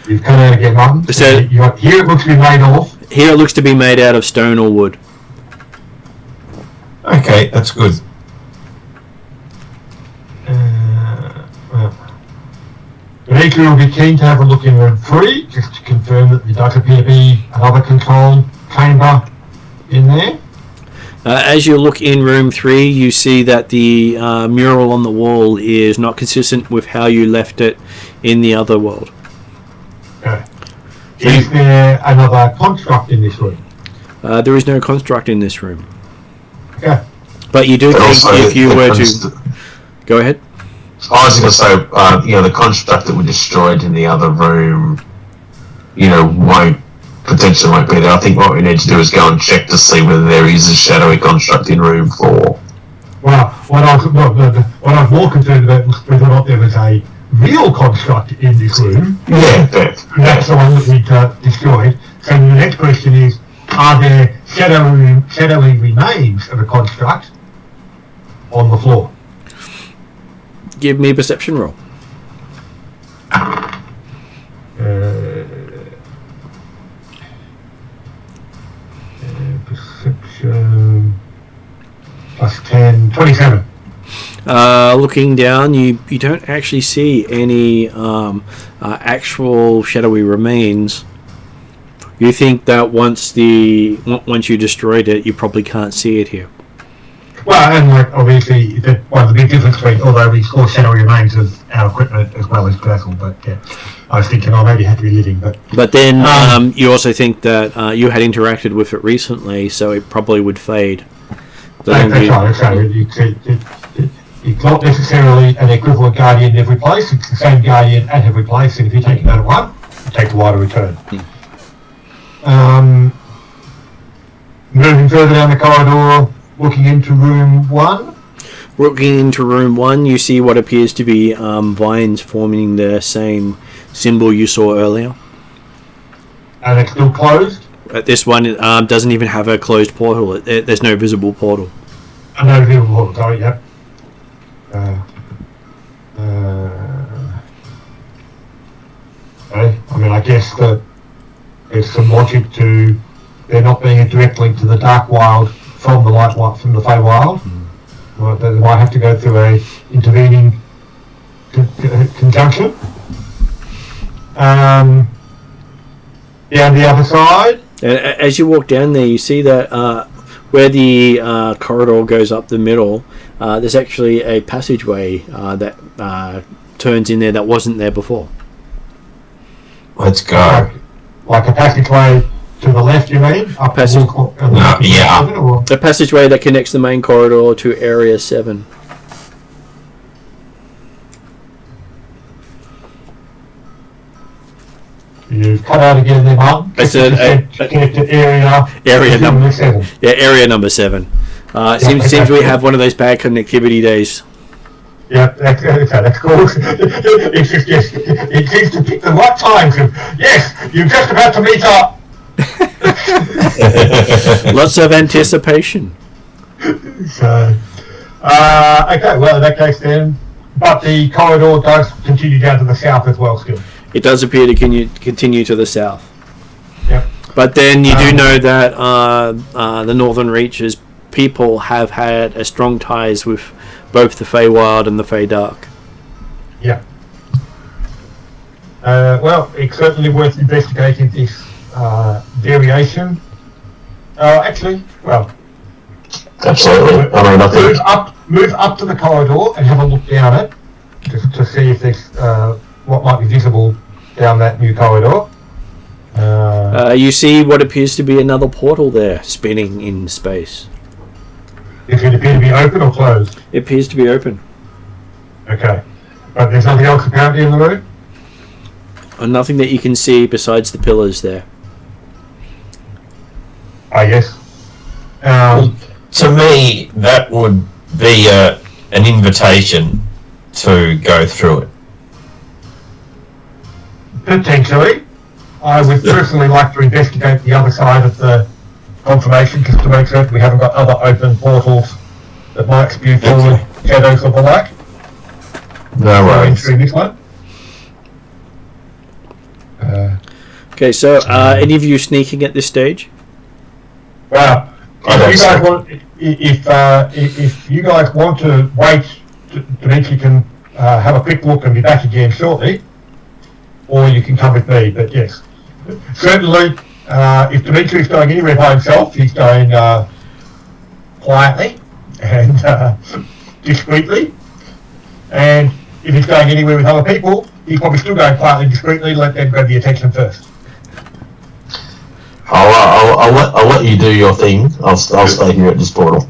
You've come out again, Martin. So here it looks to be made of. Here it looks to be made out of stone or wood. Okay, that's good. Benita will be keen to have a look in room 3, just to confirm that there does appear to be another control chamber in there. As you look in room 3, you see that the mural on the wall is not consistent with how you left it in the other world. Okay. Is there another construct in this room? There is no construct in this room. Okay. But you do think if you were to... Go ahead. I was going to say, the construct that we destroyed in the other room, potentially won't be there. I think what we need to do is go and check to see whether there is a shadowy construct in room 4. Well, what I was more concerned about was whether or not there was a real construct in this room. Yeah, that's the one that we destroyed. So the next question is, are there shadowy remains of a construct on the floor? Give me a perception roll. Perception plus 10, 27. Looking down, you don't actually see any actual shadowy remains. You think that once you destroyed it, you probably can't see it here. Well, and obviously, one of the big difference between, although we saw shadowy remains of our equipment as well as Drazzle, but yeah, I was thinking, maybe it had to be living, but then you also think that you had interacted with it recently, so it probably would fade. That's right. It's not necessarily an equivalent guardian in every place. It's the same guardian at every place, and if you take it out of one, it takes a while to return. Moving further down the corridor, looking into room 1. Looking into room 1, you see what appears to be vines forming the same symbol you saw earlier. And it's still closed? This one doesn't even have a closed portal. There's no visible portal. No visible portal, sorry, yep. Okay. I mean, I guess that there's some logic to there not being a direct link to the Dark Wild from the Feywild. Well, they might have to go through a intervening conjunction. Down the other side. As you walk down there, you see that where the corridor goes up the middle, there's actually a passageway that turns in there that wasn't there before. Let's go. Like a passageway to the left, you mean? Up Passage- yeah. The passageway that connects the main corridor to Area 7. You've cut out again there, Martin. I said area number 7. Yeah, area number 7. Seems we have one of those bad connectivity days. Yeah, that's cool. It seems to pick the right time. Yes, you're just about to meet up. Lots of anticipation. So, okay, well, in that case then, but the corridor does continue down to the south as well still. It does appear to continue to the south. Yep. But then you do know that the Northern Reaches people have had a strong ties with both the Feywild and the Feydark. Yeah. Well, it's certainly worth investigating this variation. Actually, well, Absolutely. I mean, I think move up to the corridor and have a look down it to see if there's what might be visible down that new corridor. You see what appears to be another portal there, spinning in space. Does it appear to be open or closed? It appears to be open. Okay. But there's nothing else apparently in the room? And nothing that you can see besides the pillars there. Yes. To me, that would be an invitation to go through it. Potentially. I would personally like to investigate the other side of the confirmation just to make certain we haven't got other open portals that might spew forward shadows of the like. No worries. Through this one. Okay, so any of you sneaking at this stage? Well, if you guys want to wait, Dimitri can have a quick look and be back again shortly, or you can come with me. But yes, certainly, if Dimitri's going anywhere by himself, he's going quietly and discreetly. And if he's going anywhere with other people, he's probably still going quietly and discreetly. Let them grab the attention first. I'll let you do your thing. I'll stay here at this portal.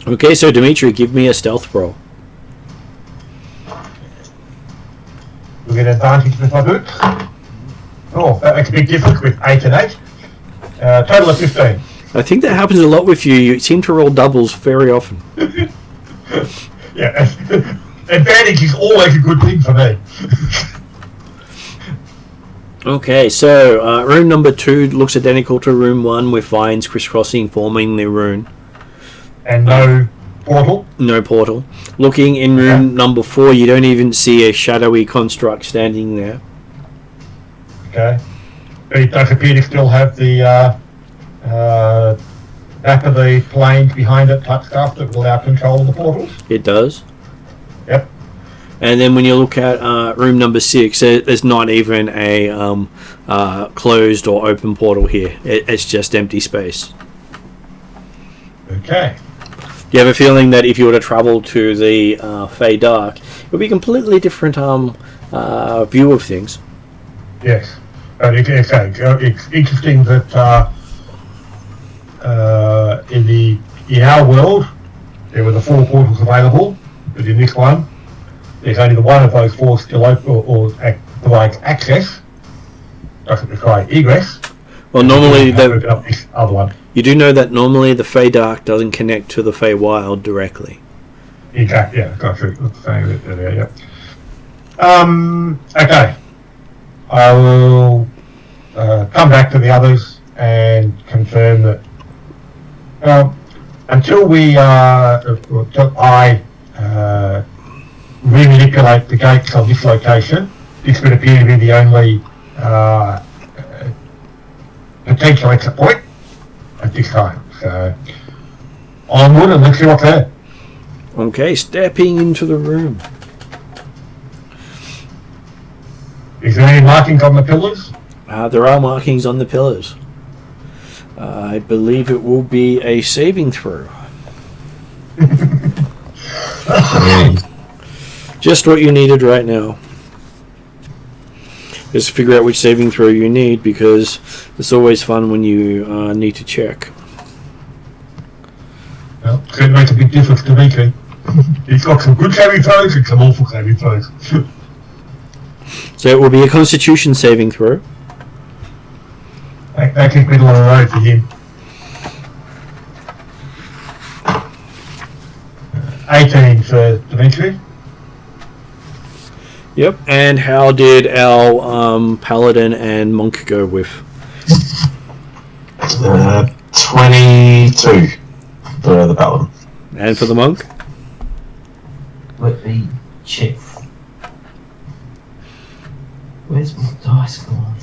Okay, so Dimitri, give me a stealth roll. You'll get advantage if I do it. Oh, that makes a big difference with 8 and 8. Total of 15. I think that happens a lot with you. You seem to roll doubles very often. Yeah, advantage is always a good thing for me. Okay, so room number 2 looks identical to room 1 with vines crisscrossing, forming the rune. And no portal? No portal. Looking in room number 4, you don't even see a shadowy construct standing there. Okay. But it does appear to still have the back of the planes behind it type stuff that will allow control of the portals? It does. Yep. And then when you look at room number 6, there's not even a closed or open portal here. It's just empty space. Okay. You have a feeling that if you were to travel to the Fey Dark, it would be a completely different view of things. Yes. But it's interesting that in our world, there were the 4 portals available, but in this one, there's only the one of those 4 still open or provides access, doesn't require egress. Well, normally open up this other one. you do know that normally the Fey Dark doesn't connect to the Fey Wild directly. Exactly. Yeah, got through. Saying that there. Yeah. Okay. I will come back to the others and confirm that. Until I remanipulate the gates of this location, this would appear to be the only potential exit point at this time. So onward and let's see what's there. Okay, stepping into the room. Is there any markings on the pillars? There are markings on the pillars. I believe it will be a saving throw. Just what you needed right now. Just figure out which saving throw you need, because it's always fun when you need to check. Well, it's going to make a big difference to Dimitri. He's got some good saving throws and some awful saving throws. So it will be a Constitution saving throw. That is middle of the road for him. 18 for Dimitri. Yep. And how did our Paladin and Monk go with? 22 for the Paladin. And for the Monk? Let me check. Where's my dice gone?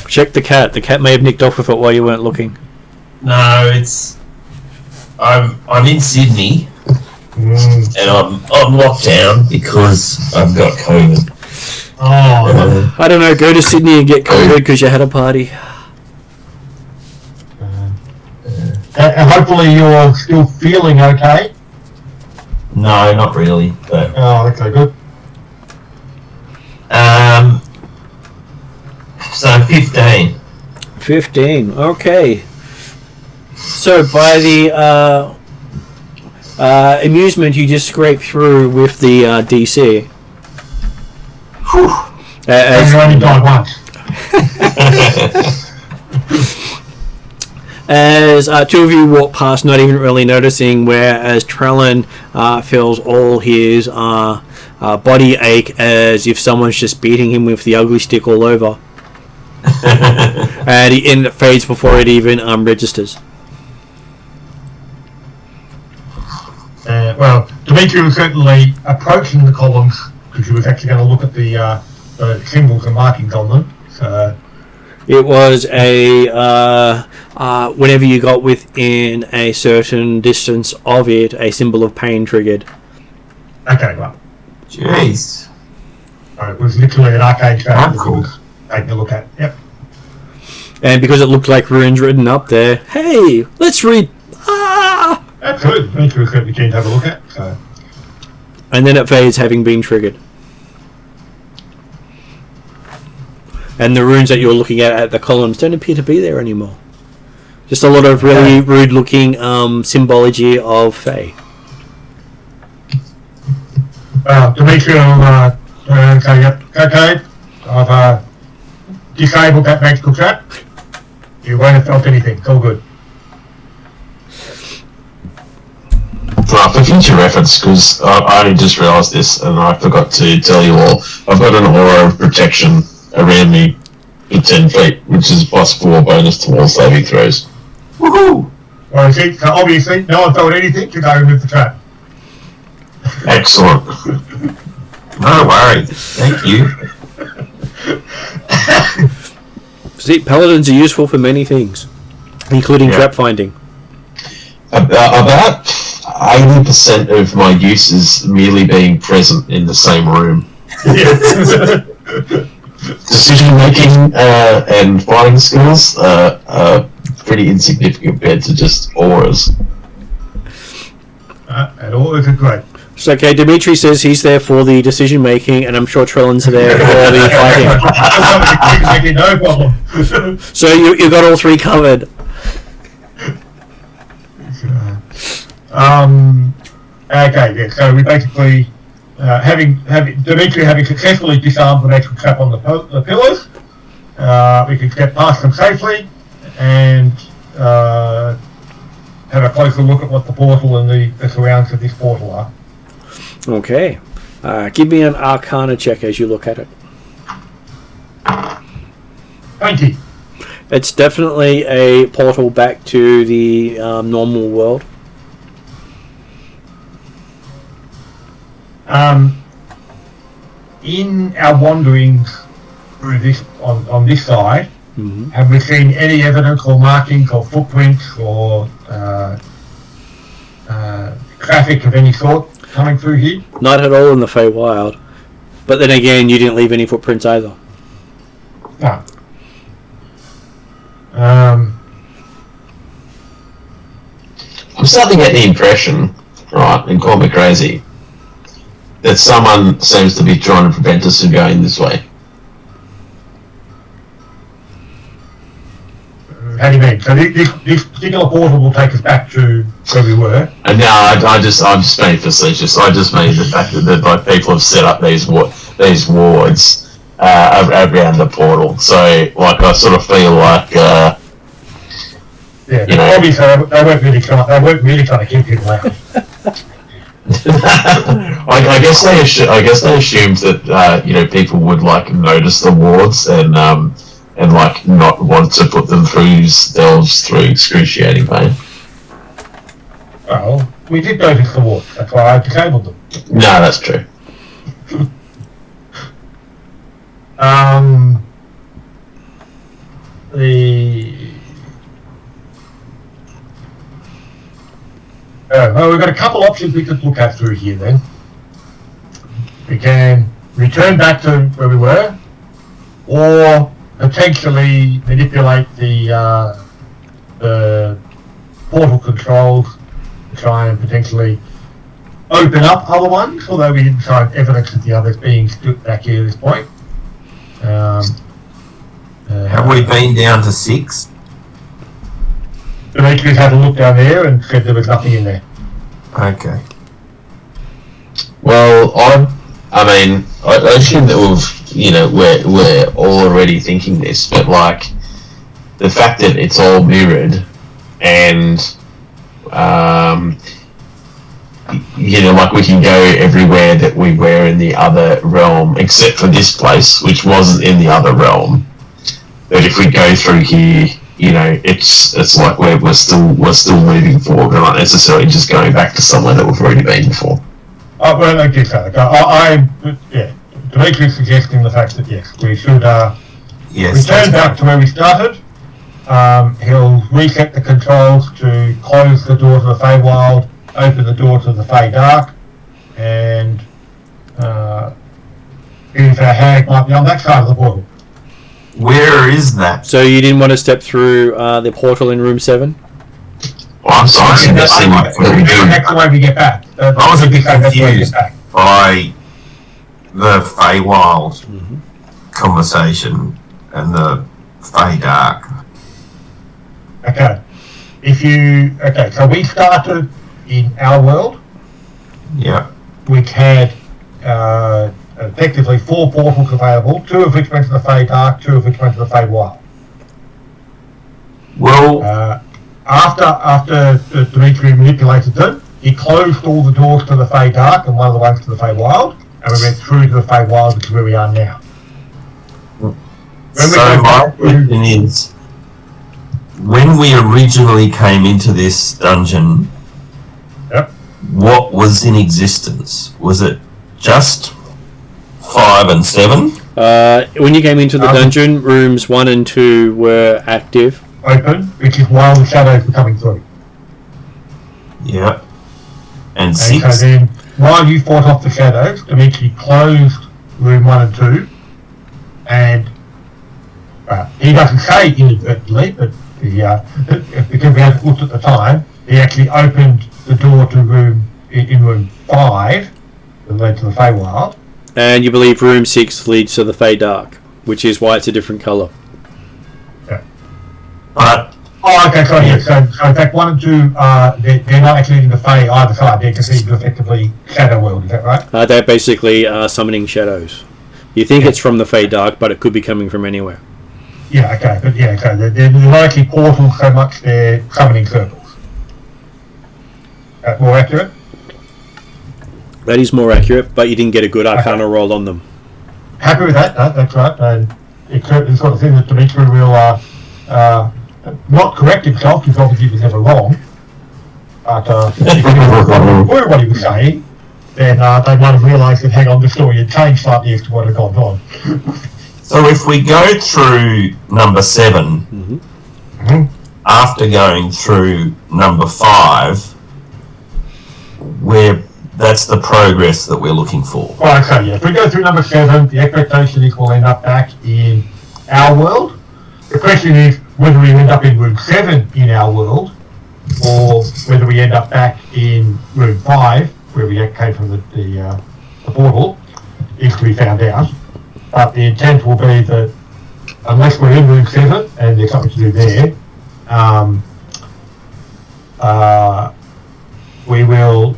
Check the cat. The cat may have nicked off with it while you weren't looking. No, it's. I'm in Sydney, and I'm locked down because I've got COVID. Oh, I don't know. Go to Sydney and get COVID because you had a party. and hopefully you're still feeling okay. No, not really. But Oh, okay, good. so 15. 15. Okay. So by the amusement, you just scrape through with the DC. Whew. And you only died once. As two of you walk past, not even really noticing, whereas Trellin feels all his body ache as if someone's just beating him with the ugly stick all over. And it fades before it even registers. Well, Dimitri was certainly approaching the columns because he was actually going to look at the symbols and markings on them. So It was a whenever you got within a certain distance of it, a symbol of pain triggered. okay, well, Jeez. it was literally an arcade strategy Cool. that was taking a look at. Yep. And because it looked like runes written up there, hey, let's read. Ah! That's good. Dimitri was certainly keen to have a look at. So And then it fades, having been triggered. And the runes that you're looking at the columns don't appear to be there anymore. Just a lot of really rude-looking symbology of Fae. Dimitri will say, yep, okay, I've disabled that magical trap. You won't have felt anything. It's all good. For future reference, because I only just realised this and I forgot to tell you all, I've got an aura of protection around me for 10 feet, which is +4 bonus to all saving throws. Woohoo! Well, so obviously, no one felt anything to go remove the trap. Excellent. No worries. Thank you. See, paladins are useful for many things, including trap finding. About 80% of my use is merely being present in the same room. Decision making and fighting skills are pretty insignificant compared to just auras. And all is great. So, okay, Dimitri says he's there for the decision making, and I'm sure Trellin's there for the fighting. No problem. So you got all three covered. Okay, yeah. So we basically having Dimitri having successfully disarmed the magical trap on the pillars, we can get past them safely and have a closer look at what the portal and the surrounds of this portal are. Okay. Give me an Arcana check as you look at it. 20. It's definitely a portal back to the normal world. In our wanderings through this on this side, Mm-hmm. have we seen any evidence or markings or footprints or traffic of any sort coming through here? Not at all in the Feywild. But then again, you didn't leave any footprints either. No. starting to get the impression, right, and call me crazy, that someone seems to be trying to prevent us from going this way. How do you mean? So this particular portal will take us back to where we were? And no, I'm just being facetious. I just mean the fact that like people have set up these wards around the portal. So like I sort of feel like yeah, you know, obviously they weren't really trying to keep people out. I guess they assumed that people would like notice the wards and like not want to put themselves through excruciating pain. Well, we did notice the wards. That's why I disabled them. No, that's true. Well, we've got a couple options we could look at through here then. We can return back to where we were, or potentially manipulate the portal controls to try and potentially open up other ones, although we didn't find evidence of the others being stood back here at this point. Have we been down to 6? Demetrius had a look down there and said there was nothing in there. Okay. Well, I assume that we're already thinking this, but like the fact that it's all mirrored and like we can go everywhere that we were in the other realm, except for this place, which wasn't in the other realm. But if we go through here, it's like we're still moving forward. We're not necessarily just going back to somewhere that we've already been before. Well, I guess so. Demetrius suggesting the fact that yes, we should return back to where we started. He'll reset the controls to close the door to the Feywild, open the door to the Fey Dark, and if our hag might be on that side of the portal. Where is that? So you didn't want to step through the portal in room 7? Well, I'm sorry, That's the way we get back. I was a bit confused by the Feywild conversation and the Fey Dark. Okay. So we started in our world, Yeah. which had effectively 4 portals available, 2 of which went to the Fey Dark, 2 of which went to the Fey Wild. Well, After Dimitri manipulated them, he closed all the doors to the Fey Dark and one of the ones to the Fey Wild, and we went through to the Fey Wild, which is where we are now. so my question is, when we originally came into this dungeon, Yep. what was in existence? Was it just 5 and 7? When you came into the dungeon, rooms 1 and 2 were active. Open, which is while the shadows were coming through. Yeah. And And 6? so then, while you fought off the shadows, Dimitri closed room 1 and 2, and he doesn't say inadvertently, but because we hadn't looked at the time, he actually opened the door to room 5 that led to the Feywild. And you believe room 6 leads to the Fey Dark, which is why it's a different colour. But Okay, sorry, yeah. So in fact, 1 and 2, they're not actually in the Fey either side, they're considered effectively Shadow World, is that right? They're basically summoning shadows. You think it's from the Fey Dark, but it could be coming from anywhere. Yeah, okay, but so they're not actually portals so much, they're summoning circles. More accurate? That is more accurate, but you didn't get a good Arcana roll on them. Happy with that, that's right, and it's the sort of thing that Dimitri will not correct himself, because obviously he was never wrong, but if what he was saying, then they might have realised that, hang on, the story had changed slightly as to what had gone on. so if we go through number 7, after going through number 5, that's the progress that we're looking for. Right, so yeah, if we go through number 7, the expectation is we'll end up back in our world. The question is whether we end up in room 7 in our world, or whether we end up back in room 5, where we came from the portal, is to be found out. But the intent will be that unless we're in room 7 and there's something to do there, we will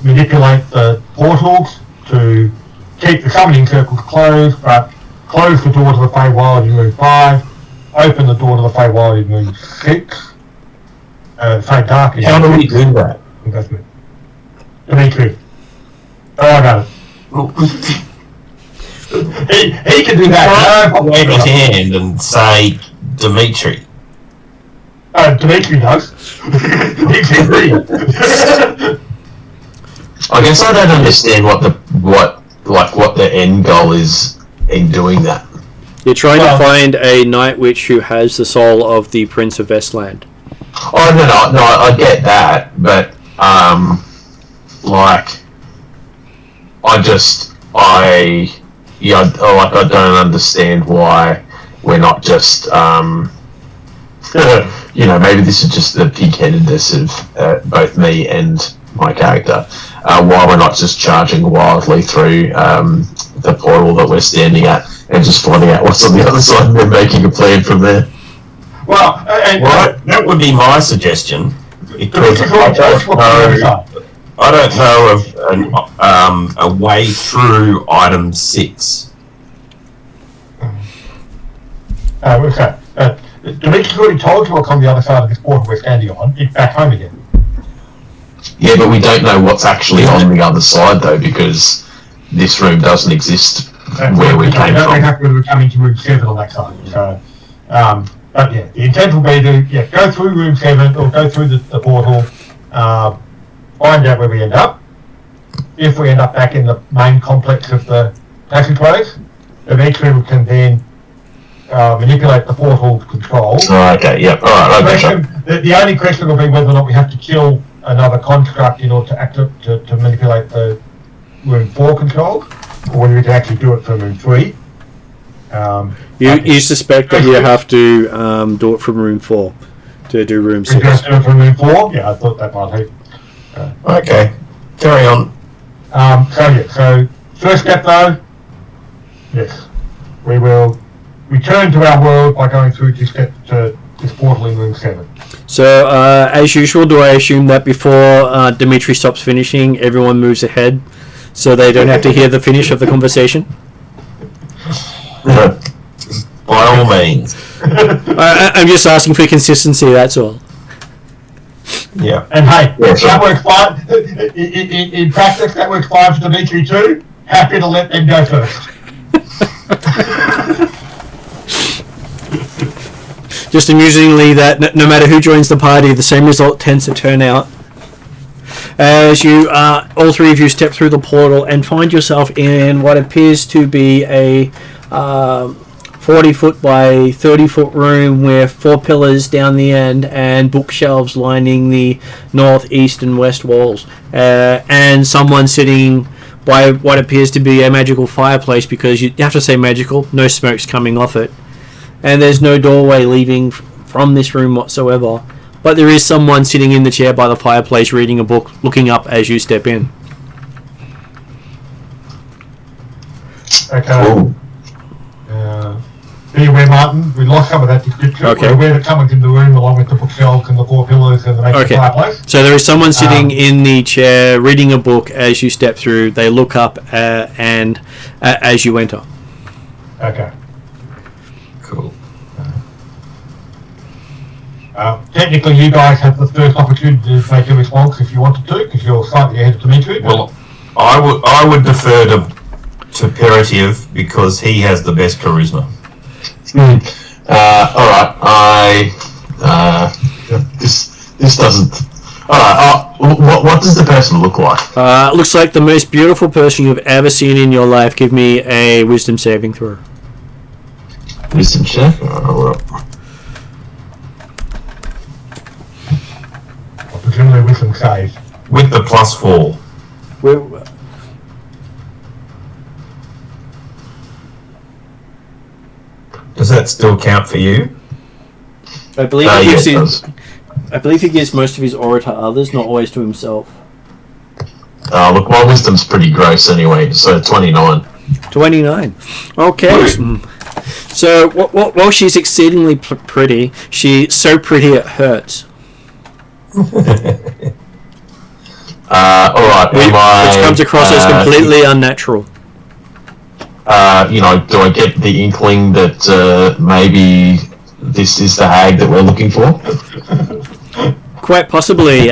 manipulate the portals to keep the summoning circles closed, but close the door to the Feywild in room 5, open the door to the Feywild in room 6, Dark. How do we do that? Investment. Dimitri. Oh, I got it. he can do that. No, wave a hand and say Dimitri. Dimitri does. He's brilliant. I guess I don't understand what the end goal is in doing that. You're trying to find a Night Witch who has the soul of the Prince of Vestland. Oh no, I get that, but I don't understand why we're not just maybe this is just the pig-headedness of both me and my character. Why we're not just charging wildly through the portal that we're standing at and just finding out what's on the other side and then making a plan from there. Well, that would be my suggestion, because I don't know of a way through item 6. Okay. Dimitri's already told you what's on the other side of this portal we're standing on. It's back home again. Yeah, but we don't know what's actually on the other side, though, because this room doesn't exist where we came from. We have to come into room 7 on that side. So, but yeah, the intent will be to go through room 7 or go through the portal, find out where we end up. If we end up back in the main complex of the passageways, Dimitri can then manipulate the portal control. Oh, okay, yep, alright, the only question will be whether or not we have to kill another construct in order to manipulate the room 4 controls, or whether we can actually do it from room 3. You suspect that you have to do it from room 4 to do room 6. We just do it from room 4? Yeah, I thought that might help. Okay, carry on. So first step though, yes, we will return to our world by going through this portal in room 7. So, as usual, do I assume that before Dimitri stops finishing, everyone moves ahead so they don't have to hear the finish of the conversation? By all means. I'm just asking for consistency, that's all. Yeah. And hey, that works fine. In practice, that works fine for Dimitri too. Happy to let them go first. Just amusingly, that no matter who joins the party, the same result tends to turn out. As you, all three of you step through the portal and find yourself in what appears to be a 40-foot by 30-foot room with 4 pillars down the end and bookshelves lining the north, east, and west walls, and someone sitting by what appears to be a magical fireplace, because you have to say magical, no smoke's coming off it. And there's no doorway leaving from this room whatsoever. But there is someone sitting in the chair by the fireplace reading a book, looking up as you step in. Okay. Be aware, Martin, we lost some of that description. Okay. We're aware that someone's in the room along with the bookshelves and the 4 pillars and the magical fireplace. So there is someone sitting in the chair reading a book as you step through. They look up and as you enter. Okay. Cool. Technically, you guys have the first opportunity to make a response if you wanted to, because you're slightly ahead of Dimitri. Well, I would defer to Perative because he has the best charisma. Alright, this doesn't... Alright, what does the person look like? Looks like the most beautiful person you've ever seen in your life. Give me a wisdom saving throw. Wisdom check? Presumably wisdom save. With the +4. Does that still count for you? I believe Yes, it does. I believe he gives most of his aura to others, not always to himself. Look, my wisdom's pretty gross anyway, so 29. 29. Okay. So, while she's exceedingly pretty, she's so pretty it hurts. Alright, Which comes across as completely unnatural. Do I get the inkling that maybe this is the hag that we're looking for? Quite possibly.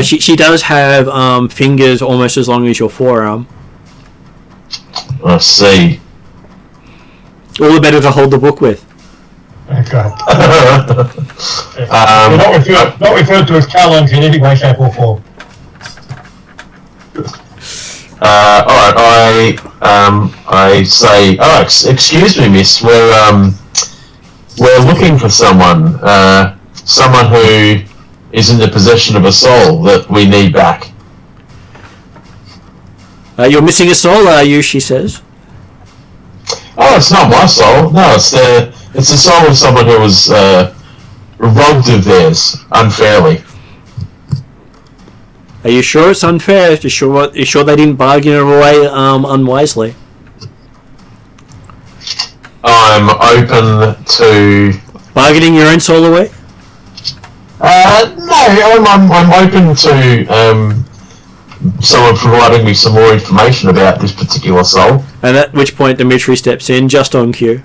She does have fingers almost as long as your forearm. I see. All the better to hold the book with. Okay. Not referred to as talons in any way, shape, or form. Alright, I say, excuse me, miss, we're looking for someone who is in the possession of a soul that we need back. You're missing a soul, are you? She says. Oh, it's not my soul. No, it's the soul of someone who was robbed of theirs unfairly. Are you sure it's unfair? You sure they didn't bargain it away unwisely? I'm open to bargaining your own soul away. No, I'm open to someone providing me some more information about this particular soul. And at which point Dimitri steps in, just on cue.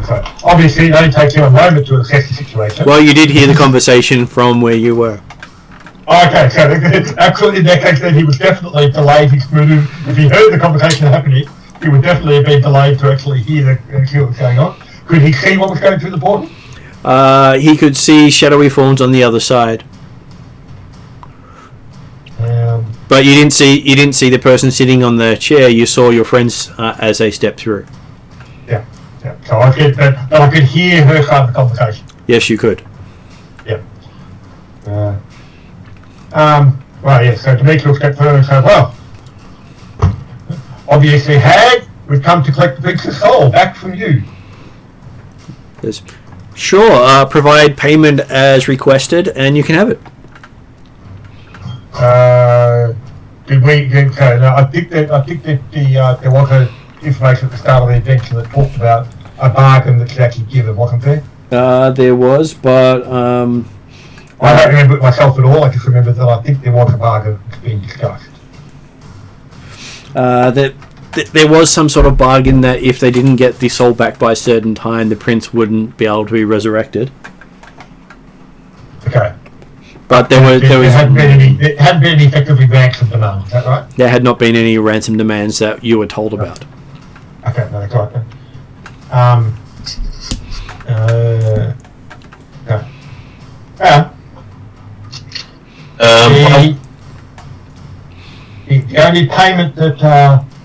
So obviously, it only takes you a moment to assess the situation. Well, you did hear the conversation from where you were. Okay, so absolutely in that case, then he was definitely delayed his move. If he heard the conversation happening, he would definitely have been delayed to actually hear what was going on. Could he see what was going through the portal? He could see shadowy forms on the other side. But you didn't see the person sitting on the chair. You saw your friends as they stepped through. Yeah. So I could hear her start the conversation. Yes, you could. Yeah. Well, yeah. So Dimitri will step further and say, "Well, obviously, hag, we've come to collect the princess soul back from you." Yes. Sure. Provide payment as requested, and you can have it. Did we? No, I think that there was information at the start of the adventure that talked about a bargain that could actually give it, wasn't there? There was, but I don't remember it myself at all. I just remember that I think there was a bargain that's being discussed. There was some sort of bargain that if they didn't get the soul back by a certain time, the prince wouldn't be able to be resurrected. Okay. But there hadn't been any effectively ransom demands. Is that right? There had not been any ransom demands that you were told about. Okay, no, that's right. The only payment that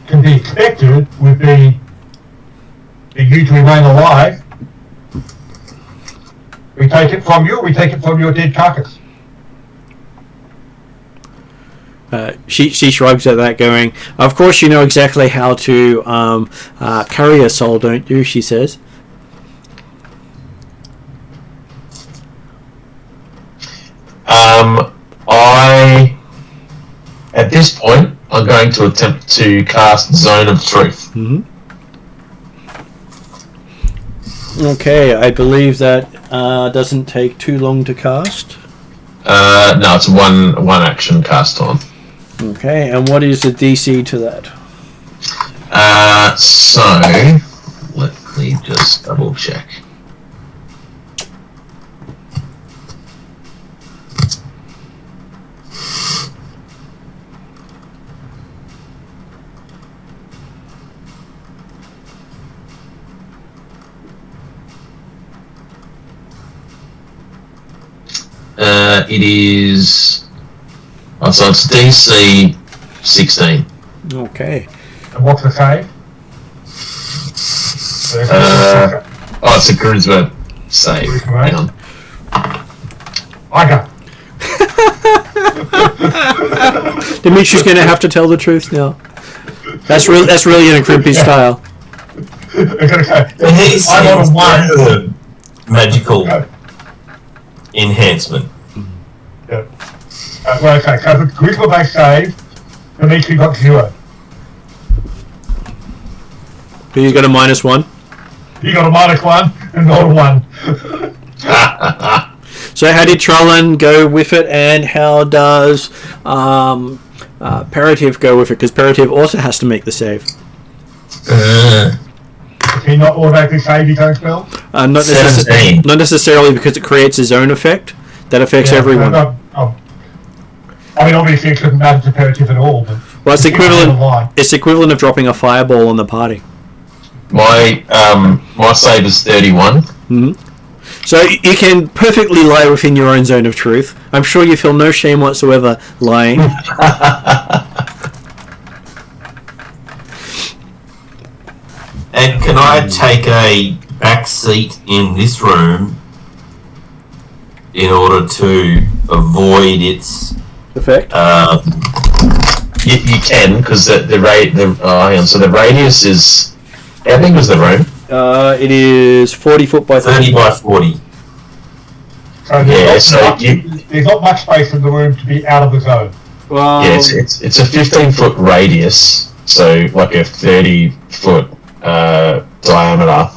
can be expected would be for you to remain alive. We take it from you, or we take it from your dead carcass. She shrugs at that, going, "Of course you know exactly how to carry a soul, don't you?" she says. At this point, I'm going to attempt to cast Zone of Truth. Mm-hmm. Okay, I believe that doesn't take too long to cast. No, it's one action cast on. Okay, and what is the DC to that? So let me just double check. It is. Oh, so it's DC 16. Okay. And what's the save? It's a charisma save. Hang on. I got. Dimitri's going to have to tell the truth now. That's really in a Crimpy style. He's I'm on a 1. Magical enhancement. Yeah. Well, okay, so the charisma based save, Dimitri got 0. So you got a -1. You got a -1 and not a 1. So how did Trollan go with it, and how does Parative go with it? Because Parative also has to make the save. Does he not automatically save his own spell? Not necessarily, because it creates a zone effect that affects everyone. I mean, obviously it shouldn't matter to Parative at all. But Well, it's equivalent. It's equivalent of dropping a fireball on the party. My save is 31. Mm-hmm. So you can perfectly lie within your own zone of truth. I'm sure you feel no shame whatsoever lying. And can I take a back seat in this room in order to avoid its Effect? You can, because the radius is, how big was the room? It is 40 foot by 30 by 40. So there's not much space in the room to be out of the zone. Well, Yeah, it's a 15-foot radius, so like a 30-foot diameter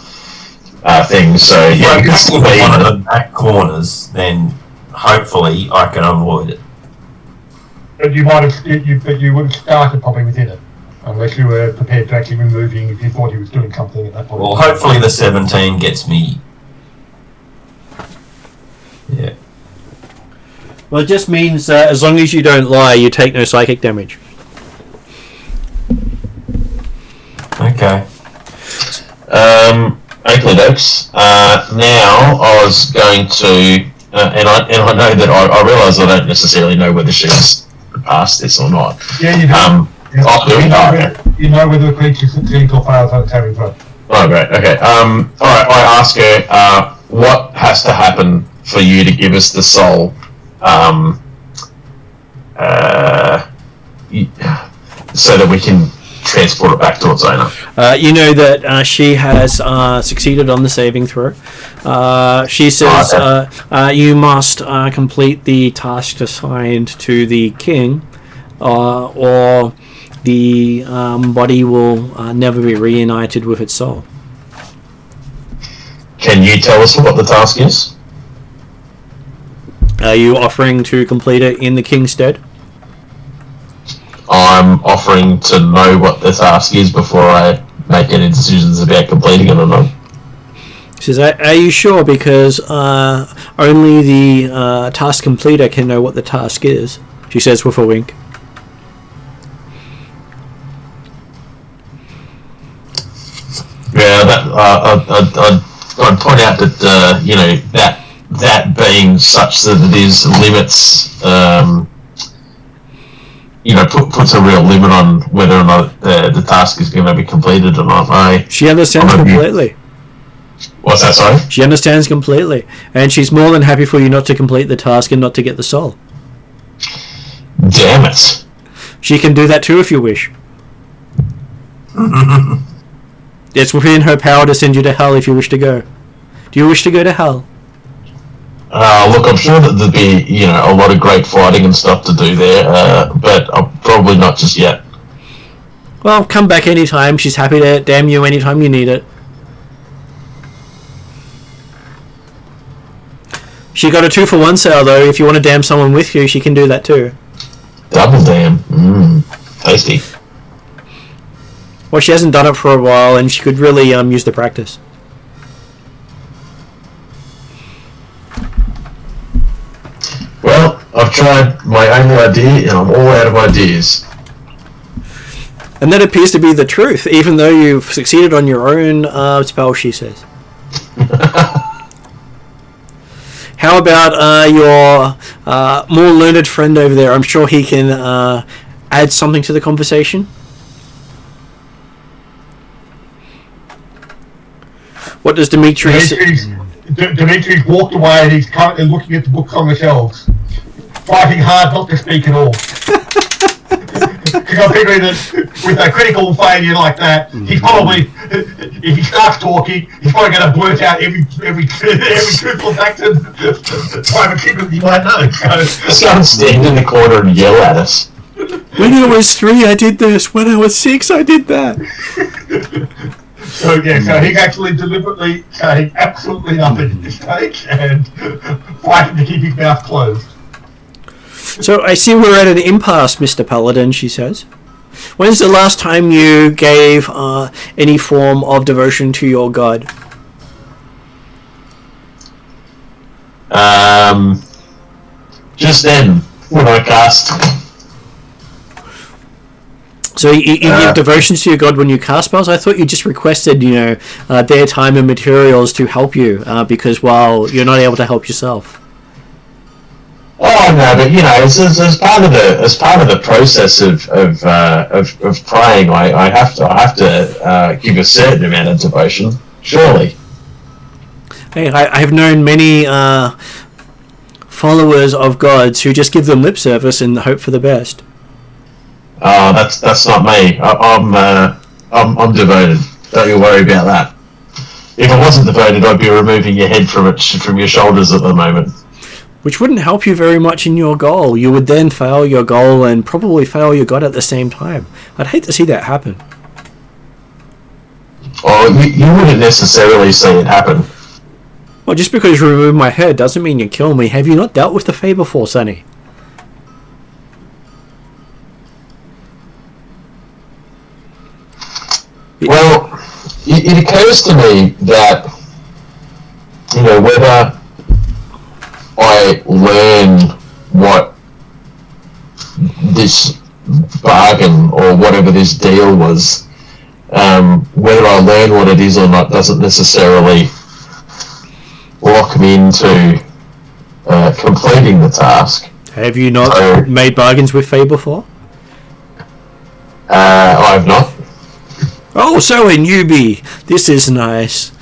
thing. So If yeah, I you can go still to be one in of it. the back corners, then hopefully I can avoid it. But you might have, but you would have started probably within it, unless you were prepared to actually remove him if you thought he was doing something at that point. Well, hopefully the 17 gets me. Yeah. well, it just means as long as you don't lie, you take no psychic damage. Okay. Oakley Dokes. Now I was going to, and I know that I realise I don't necessarily know whether she's passed this or not. Yeah, you do. You know whether the creature succeeds or fails on its saving throw. Oh, great. Okay. All right. I ask her, what has to happen for you to give us the soul? So that we can transport it back to its owner. You know that she has succeeded on the saving throw. She says you must complete the task assigned to the king, or the body will never be reunited with its soul. Can you tell us what the task is? Are you offering to complete it in the king's stead? I'm offering to know what the task is before I make any decisions about completing it or not. She says, are you sure? Because only the task completer can know what the task is. She says with a wink. Yeah, I'd point out that that being such that it is limits, puts a real limit on whether or not the task is going to be completed or not. She understands completely. What's that, sorry? She understands completely, and she's more than happy for you not to complete the task and not to get the soul. Damn it. She can do that too if you wish. It's within her power to send you to hell if you wish to go. Do you wish to go to hell? Look, I'm sure that there'd be, a lot of great fighting and stuff to do there, but probably not just yet. Well, come back anytime. She's happy to damn you anytime you need it. She got a 2-for-1 sale though. If you want to damn someone with you, she can do that too. Double damn. Tasty. Well, she hasn't done it for a while, and she could really use the practice. Well, I've tried my only idea, and I'm all out of ideas. And that appears to be the truth, even though you've succeeded on your own spell, she says. How about your more learned friend over there? I'm sure he can add something to the conversation. What does Dimitri say? Dimitri's walked away and he's currently looking at the books on the shelves. Fighting hard not to speak at all. I'm figuring that with a critical failure like that, he's probably, if he starts talking, he's probably going to blurt out every truthful fact and private secret he might know. Just go and stand in the corner and yell at us. When I was 3, I did this. When I was 6, I did that. So he's actually deliberately saying absolutely nothing at this stage and fighting to keep his mouth closed. So I see we're at an impasse, Mr. Paladin, she says. When's the last time you gave any form of devotion to your god? Just then, when I cast. So you give devotions to your god when you cast spells? I thought you just requested, their time and materials to help you, because, well, you're not able to help yourself. Oh no, but as part of the process of praying, I have to give a certain amount of devotion, surely. Hey, I have known many followers of gods who just give them lip service and hope for the best. Oh, that's not me. I'm devoted. Don't you worry about that. If I wasn't devoted, I'd be removing your head from your shoulders at the moment. Which wouldn't help you very much in your goal. You would then fail your goal and probably fail your god at the same time. I'd hate to see that happen. Oh, you wouldn't necessarily see it happen. Well, just because you remove my head doesn't mean you kill me. Have you not dealt with the Fae before, Sonny? Well, it occurs to me that, whether I learn what this bargain or whatever this deal was, whether I learn what it is or not doesn't necessarily lock me into completing the task. Have you not made bargains with Fae before? I have not. Oh, so a newbie. This is nice.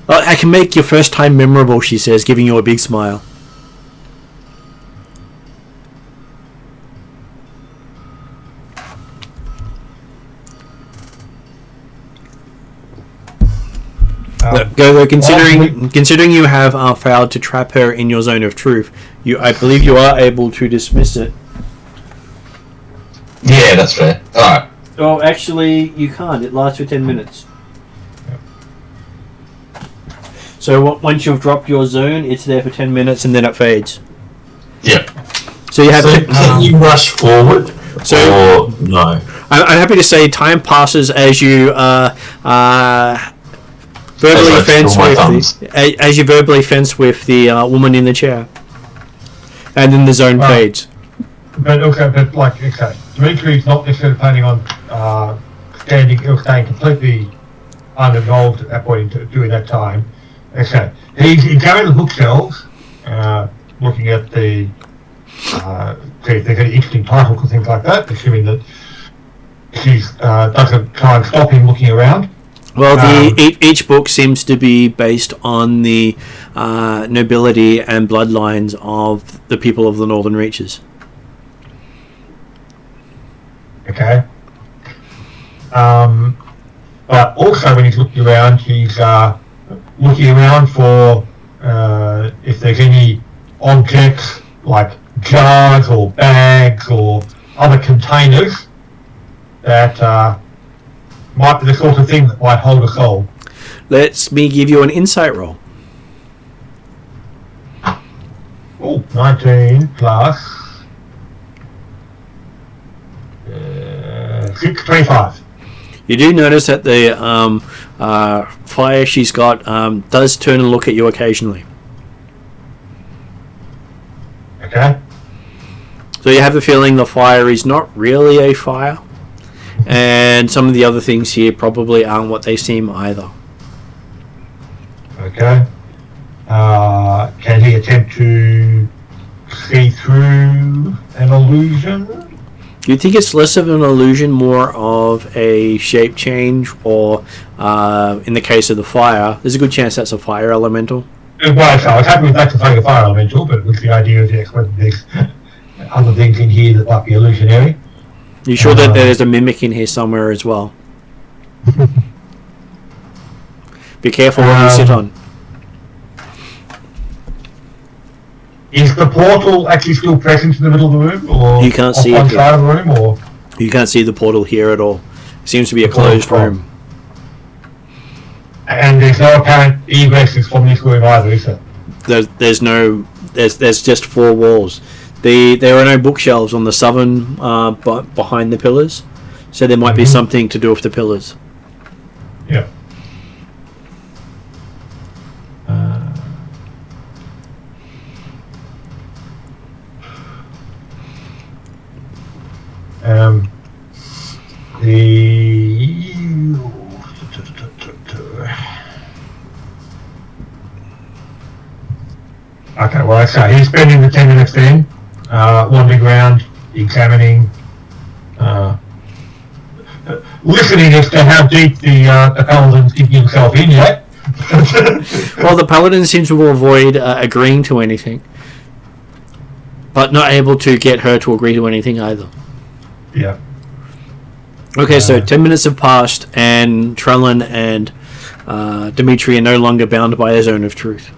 I can make your first time memorable, she says, giving you a big smile. Considering you have failed to trap her in your zone of truth, I believe you are able to dismiss it. Yeah, that's fair. Alright. Oh, actually, you can't. It lasts for 10 minutes. So once you've dropped your zone, it's there for 10 minutes and then it fades. Yep. So you have can you rush forward? So or no? I'm happy to say time passes as you verbally fence with the woman in the chair, and then the zone fades. But Dimitri's not necessarily planning on staying completely uninvolved at that point during that time. Okay, he's going to the bookshelves, looking at the see if there's any interesting titles and things like that, assuming that she doesn't try and stop him looking around. Well, each book seems to be based on the nobility and bloodlines of the people of the Northern Reaches. Okay. But also when he's looking around, he's looking around for if there's any objects like jars or bags or other containers that might be the sort of thing that might hold a soul. Let me give you an insight roll. Oh, 19 plus 25. You do notice that the fire she's got does turn and look at you occasionally. Okay. So you have the feeling the fire is not really a fire, and some of the other things here probably aren't what they seem either. Okay. Can he attempt to see through an illusion? Do you think it's less of an illusion, more of a shape change, or in the case of the fire, there's a good chance that's a fire elemental? Well, so I was happy with that to say a fire elemental, but with the idea of whether there's other things in here that might be illusionary. You sure that there's a mimic in here somewhere as well? Be careful what you sit on. Is the portal actually still present in the middle of the room, or You can't see it one here. side of the room, or You can't see the portal here at all. It seems to be a closed room. and there's no apparent egresses from this room either, is there? There's just four walls. There are no bookshelves on the southern behind the pillars, so there might be something to do with the pillars. Yeah. Okay, well, so he's spending the 10 minutes then, wandering around, examining, listening as to how deep the paladin's digging himself in yet. Well, the paladin seems to avoid agreeing to anything, but not able to get her to agree to anything either. Yeah. Okay, so 10 minutes have passed, and Trellin and Dimitri are no longer bound by a zone of truth.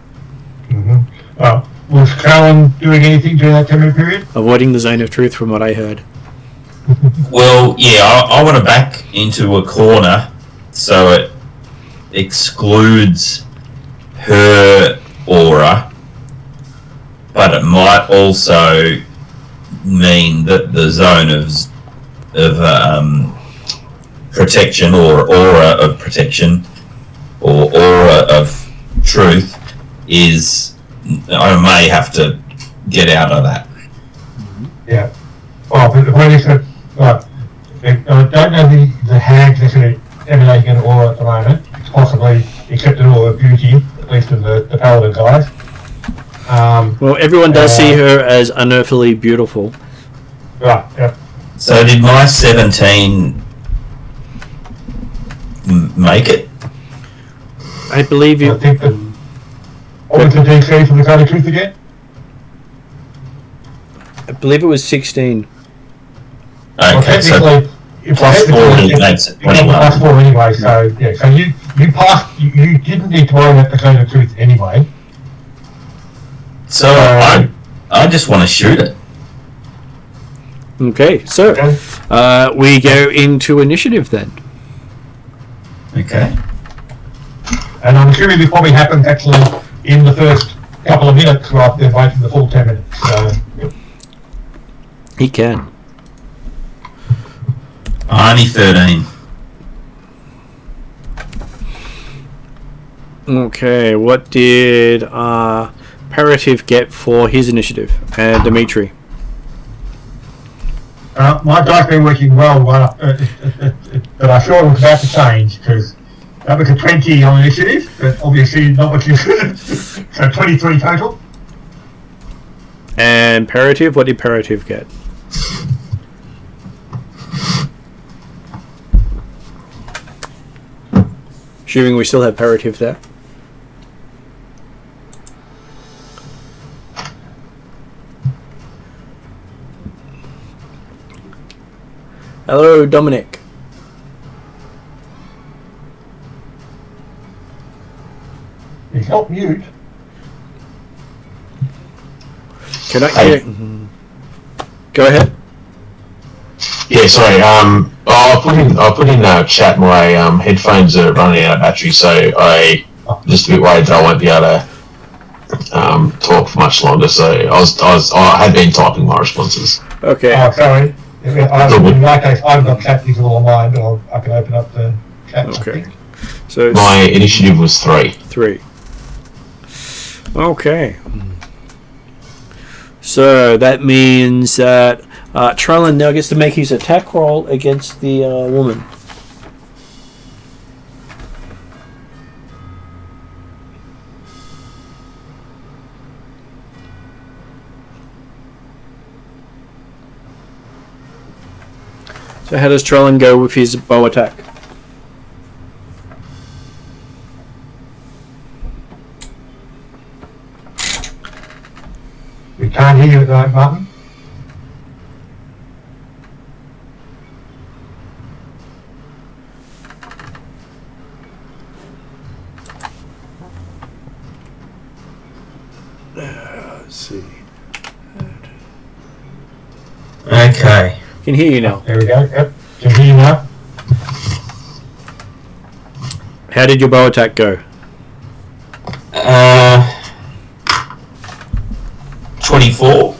Well, was Callan doing anything during that 10-minute period? Avoiding the zone of truth, from what I heard. Well, yeah, I want to back into a corner so it excludes her aura, but it might also mean that the zone of protection, or aura of protection, or aura of truth is... I may have to get out of that. Yeah. Well, but the point is that, right, I don't know the hag that's emanating an aura at the moment. It's possibly except an aura of beauty, at least in the paladin guys. Well, everyone does see her as unearthly beautiful. Right, yeah. So did my 17 make it? I believe you. I think that... What was the DC for the Code of Truth again? I believe it was 16. Okay, so technically, plus 4 makes it 21. Plus 4 anyway, so yeah. So you passed. You didn't need to worry about the Code of Truth anyway. So I just want to shoot it. Okay, so we go into initiative then. Okay. And I'm assuming this probably happens actually in the first couple of minutes rather than waiting the full 10 minutes. So, He can. Only 13. Okay, what did Parative get for his initiative? And Dimitri? my dice been working well, but I thought it was about to change because that was a 20 on initiative, but obviously not what you so 23 total. And Parative, what did Parative get? Assuming we still have Parative there. Hello, Dominic. He's not mute. Can I hear? Go ahead. Yeah, sorry. I'll put in chat. My headphones are running out of battery, so I'm just a bit worried that I won't be able to talk for much longer. So I had been typing my responses. Okay. Oh, sorry. In my case, I've got chat visual on mine, but I can open up the chat. Okay. So it's My initiative was 3. 3. Okay. So that means that Trellin now gets to make his attack roll against the woman. So how does Trellin go with his bow attack? We can't hear you at the moment, Martin. Let's see. Okay. Can hear you now. There we go. Yep. Can hear you now. How did your bow attack go? 24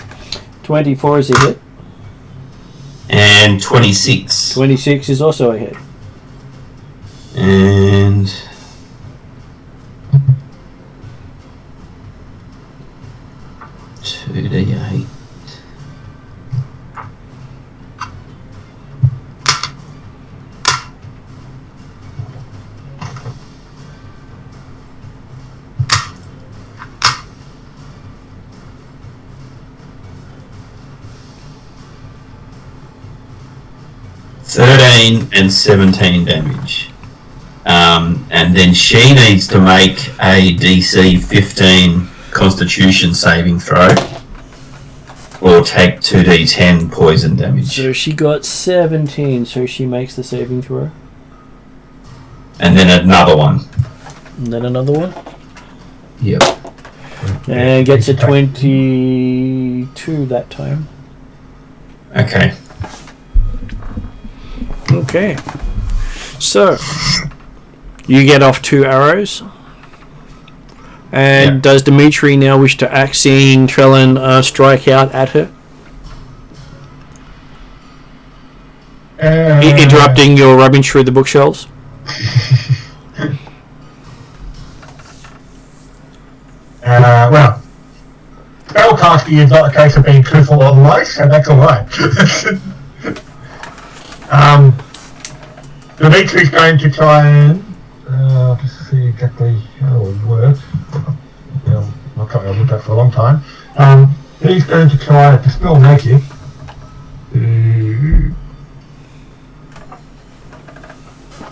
24 is a hit. and 26. 26 is also a hit. And 2d8. And 17 damage. And then she needs to make a DC 15 Constitution saving throw or take 2d10 poison damage. So she got 17, so she makes the saving throw. And then another one. And then another one. Yep. And gets a 22 that time. Okay. Okay. So, you get off 2 arrows. And does Dimitri now wish to act, seeing Trellin strike out at her? Interrupting your rummage through the bookshelves? Well, spellcasting is not a case of being truthful otherwise, so that's alright. Dimitri's going to try and just see exactly how it would work. I've looked at for a long time. He's going to try to dispel magic to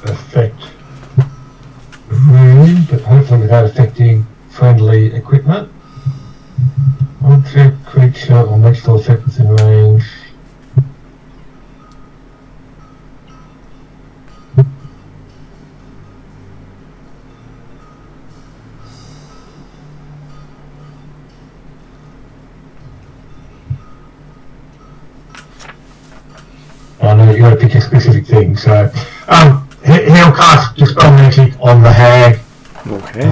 affect the room, but hopefully without affecting friendly equipment. Object, creature, or magical effect within range. I know you got to pick a specific thing, so he'll cast Dispel Magic on the hag. Okay.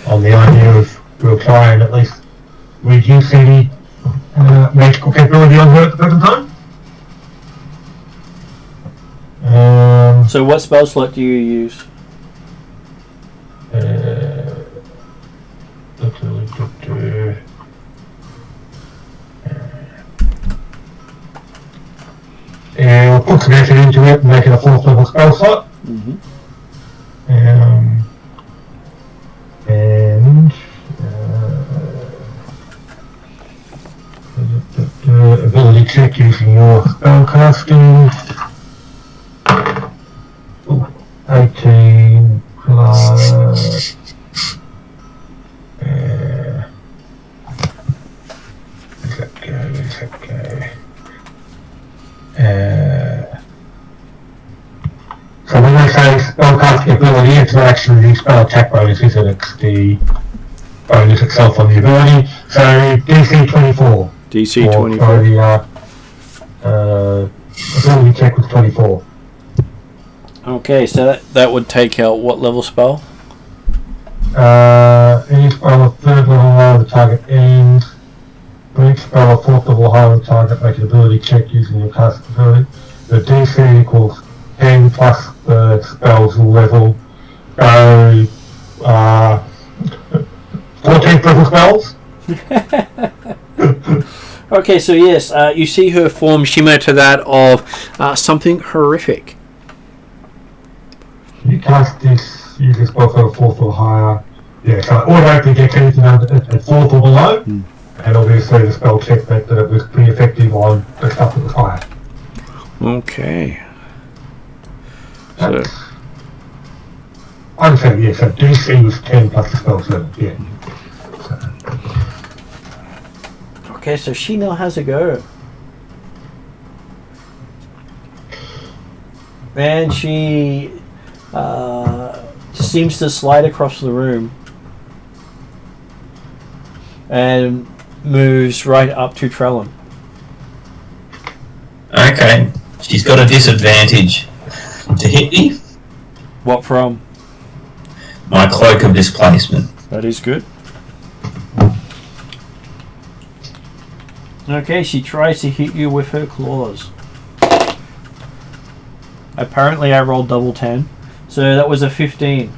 On the idea of we'll try and at least reduce any magical capability on her at the present time. So what spell slot do you use? We'll put some effort into it and make it a 4th level spell slot. Mm-hmm. And ability check using your spell casting. 18 plus. Where's that go? So when I say spellcasting ability, it's not actually the spell attack bonus, is it? It's the bonus itself on the ability. So DC 24. DC 24. The ability check was 24. Okay, so that would take out what level spell? Any spell of 3rd level higher the target ends. For each spell of 4th level higher the target, make an ability check using your cast ability. The DC equals 10 plus the spell's level. 14th level spells. Okay, so yes, you see her form shimmer to that of something horrific. You cast this, use this spell for 4th or higher. Yeah, so it automatically gets anything at 4th or below. And obviously the spell check meant that it was pretty effective on the stuff that was higher. Okay. So, I understand, yeah, so DC was 10 plus the spell's level, yeah. okay, so she now has a go. And she seems to slide across the room. and moves right up to Trellin. Okay. She's got a disadvantage to hit me. What from? My cloak of displacement. That is good. Okay, she tries to hit you with her claws. Apparently I rolled double 10. So that was a 15.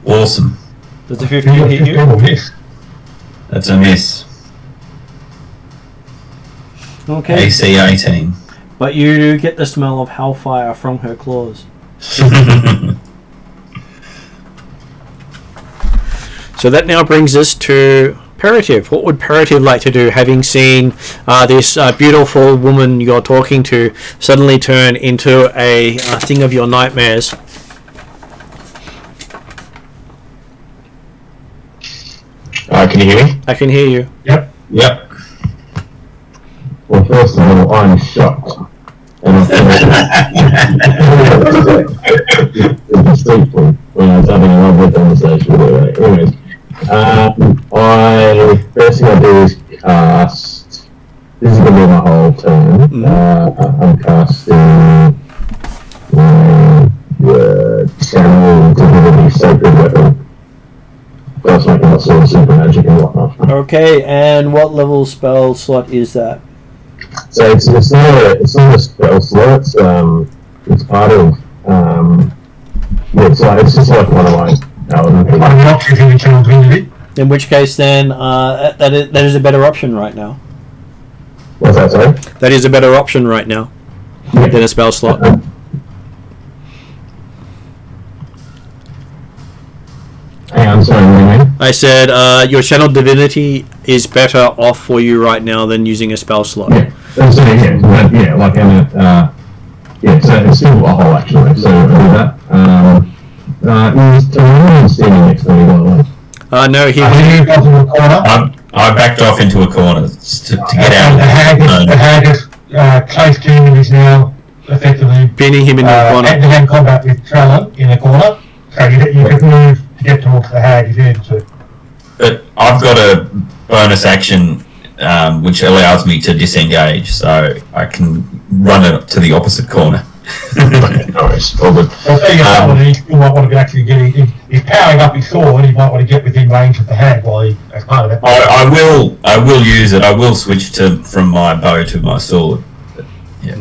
Awesome. Does the 15 hit you? That's a miss. Okay. AC 18. But you do get the smell of hellfire from her claws. So that now brings us to Peritiv. What would Peritiv like to do, having seen this beautiful woman you're talking to suddenly turn into a thing of your nightmares? Can you hear me? I can hear you. Yep. Yep. Well, first of all, I'm shocked. And distinctly when I was having a lovely conversation with her. Anyways, first thing I do is cast. This is going to be my whole turn. I'm casting the channel divinity sacred weapon. That's like a sort of super magic and whatnot. Okay, and what level spell slot is that? So it's not a spell slot. It's part of it's just like one of my In which case, then that is a better option right now. What's that, sorry? That is a better option right now than a spell slot. Hang on, sorry, what do you mean? I said your channel divinity is better off for you right now than using a spell slot. Yeah, so, so it's still a whole actually. So I'll do that. Is Tyrone standing next to me, by the way? No, he. I backed off into a corner to get out. The hag is close to him and is now effectively pinning him in the corner. Hand-to-hand combat with Trellin in the corner. So you can move to get towards the hag if you need to. But I've got a bonus action which allows me to disengage, so I can run it to the opposite corner. Okay, no worries. All good. Well, you might want to be actually getting. He's powering up his sword. He might want to get within range of the hag while he, as part of that. I will use it. I will switch from my bow to my sword. But, yeah.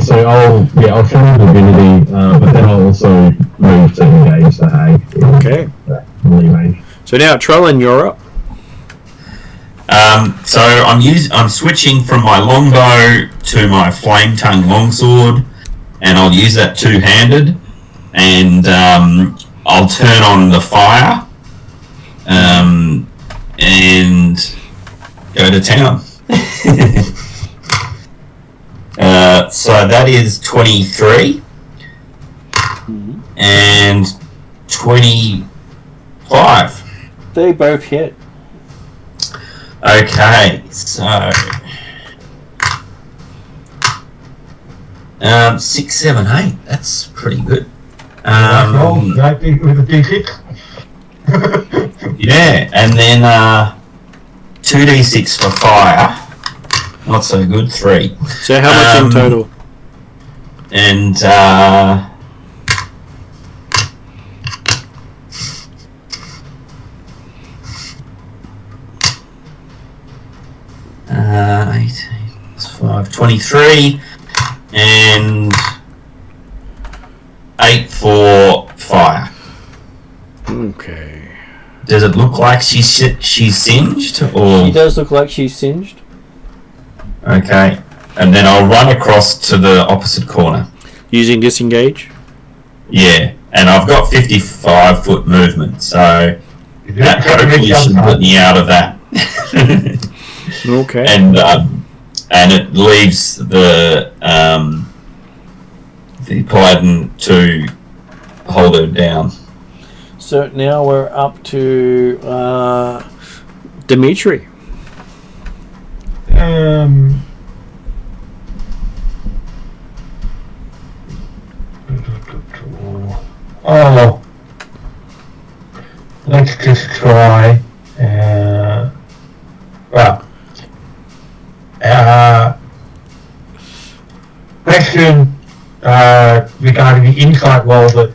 So I'll channel divinity, but then I'll also move to engage the hag. Okay. Melee range. So now, Trellin, you're up. So I'm switching from my longbow to my flame tongue longsword, and I'll use that two-handed, and I'll turn on the fire, and go to town. So that is 23 and 25. They both hit. Okay, so 6, 7, 8. That's pretty good. With a D6. Yeah, and then 2d6 for fire. Not so good. 3. So how much in total? And 18 plus 5, 23, and 8 for fire. Okay. Does it look like she's singed, or? She does look like she's singed. Okay, and then I'll run across to the opposite corner. Using disengage? Yeah, and I've got 55-foot movement, so that hopefully should put me out of that. Okay. And it leaves the paladin to hold her down. So now we're up to Dimitri. let's just try. Question regarding the insight roll that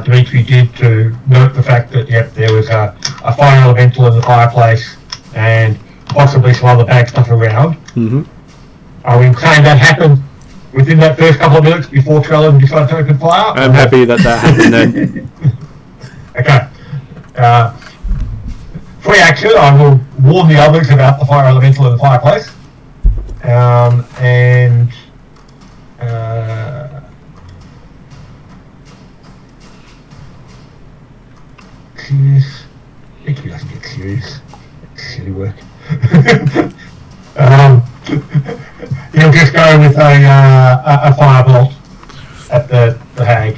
Dimitri did to note the fact that there was a fire elemental in the fireplace and possibly some other bad stuff around. Mm-hmm. Are we saying that happened within that first couple of minutes before Trellin decided to open fire? I'm happy that happened then. Okay. Free action, I will warn the others about the fire elemental in the fireplace. And serious. Thank you doesn't get serious. Silly work. He'll just go with a firebolt at the hag.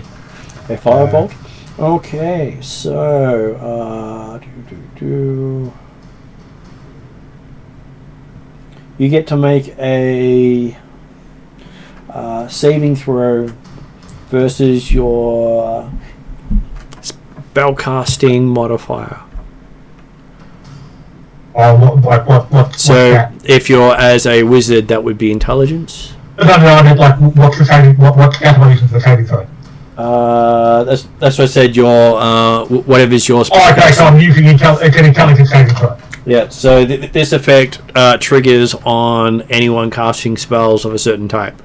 A firebolt? Okay, so you get to make a saving throw versus your spellcasting modifier. What? So if you're as a wizard, that would be intelligence. No, I mean, like, what's the saving? What's the reason for the saving throw? That's what I said. Your whatever's your. Oh, okay. So I'm using it's an intelligence saving throw. Yeah. So this effect triggers on anyone casting spells of a certain type,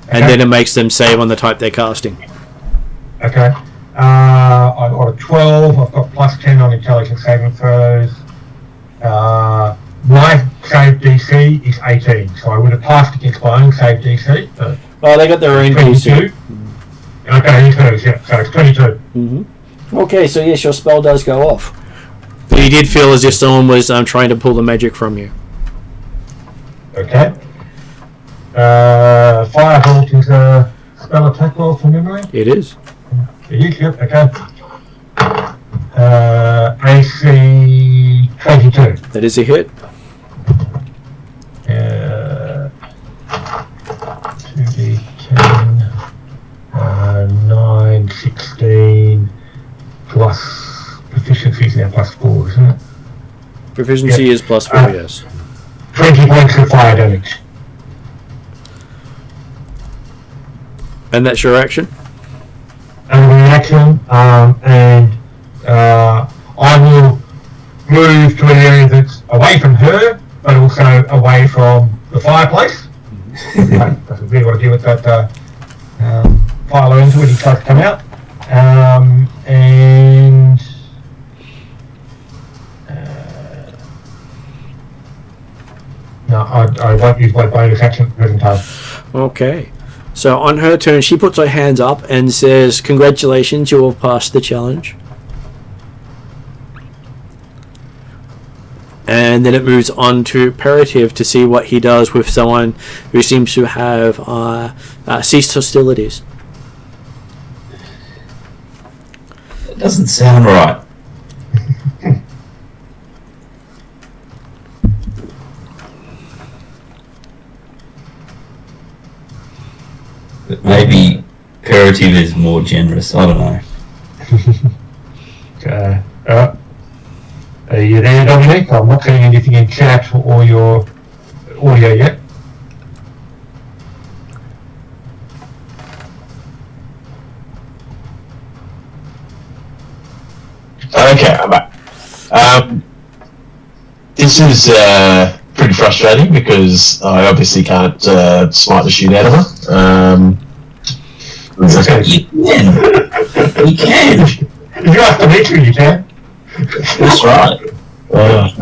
and then it makes them save on the type they're casting. Okay. I've got a 12. I've got plus 10 on intelligence saving throws. My save DC is 18, so I would have passed against my own save DC. But they got their own DC. Okay, yeah, so it's 22. Mm-hmm. Okay, so yes, your spell does go off. But you did feel as if someone was trying to pull the magic from you. Okay. Firebolt is a spell attack roll from memory? It is. It is, yep, okay. AC 22. That is a hit. 2d10. 9, 16, plus proficiency is now plus 4, isn't it? Proficiency is plus 4, yes. 20 points of fire damage. And that's your action? And reaction, and I will move to an area that's away from her, but also away from the fireplace. Doesn't really want to deal with that fire into when he tries to come out. And no, I won't use my bonus action at the present time. Okay. So on her turn, she puts her hands up and says, "Congratulations, you have passed the challenge." And then it moves on to Imperative to see what he does with someone who seems to have ceased hostilities. That doesn't sound right. But maybe Imperative is more generous, I don't know. Okay. Are you there, Dominic? I'm not seeing anything in chat or your audio yet. Okay, I'm back. This is pretty frustrating because I obviously can't smite the shit out of her. You can. You can. If you have to make sure you can. That's right. I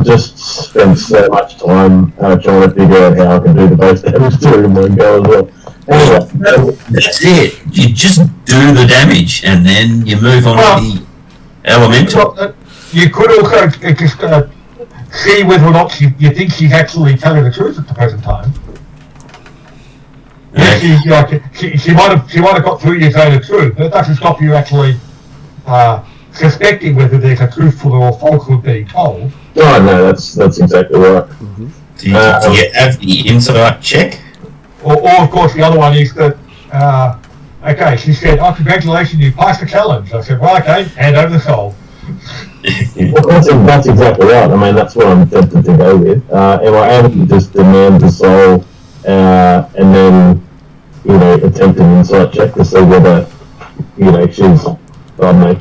just spent so much time trying to figure out how I can do the base damage to in one go as well. Anyway, that's it. You just do the damage and then you move on to the elemental. You could also just see whether or not you think she's actually telling the truth at the present time. She might have got through you saying the truth, but it doesn't stop you actually suspecting whether there's a truthful or falsehood being told. Oh no, that's exactly right. Mm-hmm. Do you have the insight check? Or of course the other one is that okay, she said, "Oh, congratulations, you passed the challenge." I said, "Well, okay, hand over the soul." That's exactly right. I mean, that's what I'm tempted to go with. Am I able to just demand the soul and then, attempt an insight check to see whether, she's, I don't know.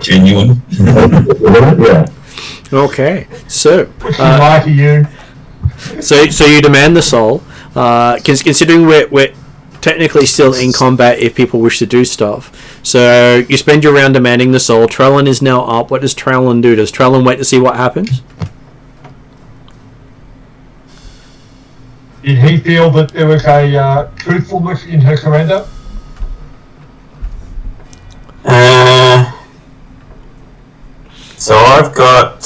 Genuine. Yeah. Okay, so What's lie to you? so you demand the soul. Considering we're technically still in combat if people wish to do stuff. So you spend your round demanding the soul. Trellin is now up. What does Trellin do? Does Trellin wait to see what happens? Did he feel that there was a truthfulness in her surrender? So I've got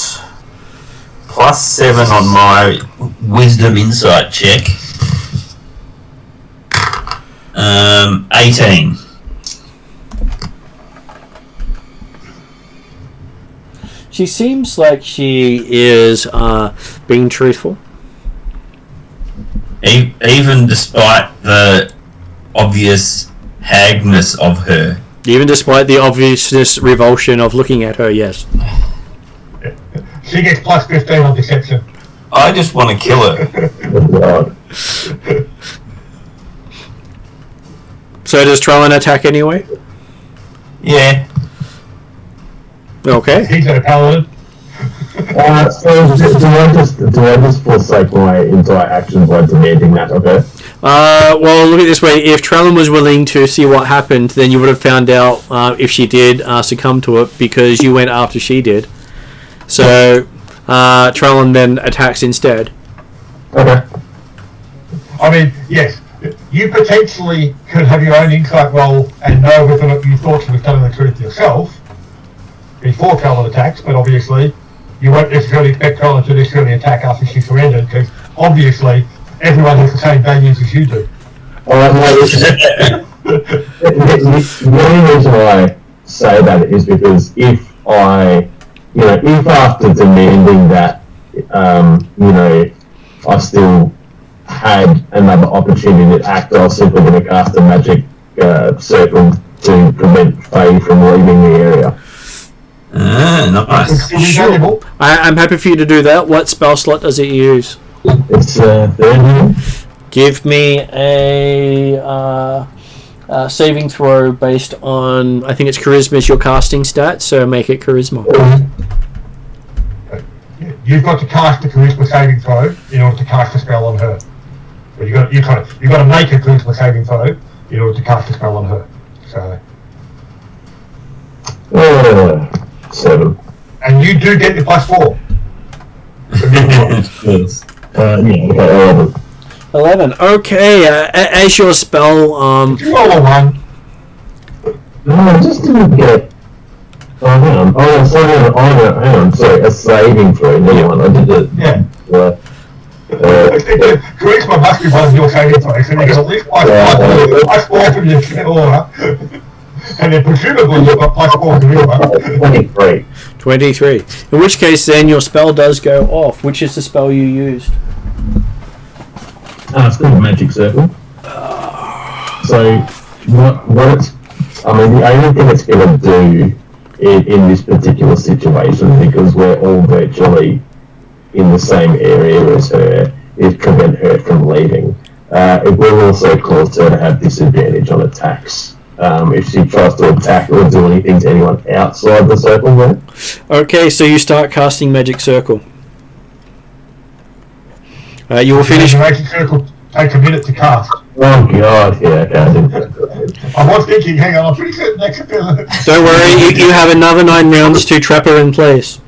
+7 on my wisdom insight check. 18. She seems like she is being truthful. Even despite the obvious hagness of her. Even despite the obvious revulsion of looking at her, yes. She gets +15 on deception. I just want to kill her. So does Trellin attack anyway? Yeah. Okay. He's a paladin. So do I just forsake my entire action by demanding that, okay? Well, look at it this way. If Trellin was willing to see what happened, then you would have found out if she did succumb to it because you went after she did. So Trellin then attacks instead. Okay. I mean, yes, you potentially could have your own insight roll and know whether or not you thought she was telling the truth yourself before Trellin attacks, but obviously you won't necessarily expect Trellin to necessarily attack after she surrendered, because obviously everyone has the same values as you do. The only reason I say that is because if after demanding that, I still had another opportunity to act, I was simply going to cast a magic circle to prevent Faye from leaving the area. Nice. Sure. I'm happy for you to do that. What spell slot does it use? It's 30. Give me a saving throw based on, I think it's charisma is your casting stat, so make it charisma. You've got to cast the charisma saving throw in order to cast a spell on her. But you've got to make a charisma saving throw in order to cast a spell on her. So. 7. And you do get the +4. Yes. Okay, 11. Okay, as your spell, Did you roll a 1? No, I just didn't get. Oh, hang on. Oh, sorry, hang on. Sorry, a saving throw. Hang on, I did it. Yeah. Charisma must be one of your saving throws, and you get at least +4 from your aura. And then presumably you've got +4 to the other. 23. 23. In which case, then your spell does go off. Which is the spell you used? It's called a magic circle. So, what it's... I mean, the only thing it's going to do in this particular situation, because we're all virtually in the same area as her, is prevent her from leaving. It will also cause her to have disadvantage on attacks. If she tries to attack or do anything to anyone outside the circle there. Okay, so you start casting Magic Circle. You will finish... The magic circle takes a minute to cast. Oh god, yeah, okay. I was thinking, hang on, I'm pretty certain that could be... Don't worry, you have another 9 rounds to trap her in place.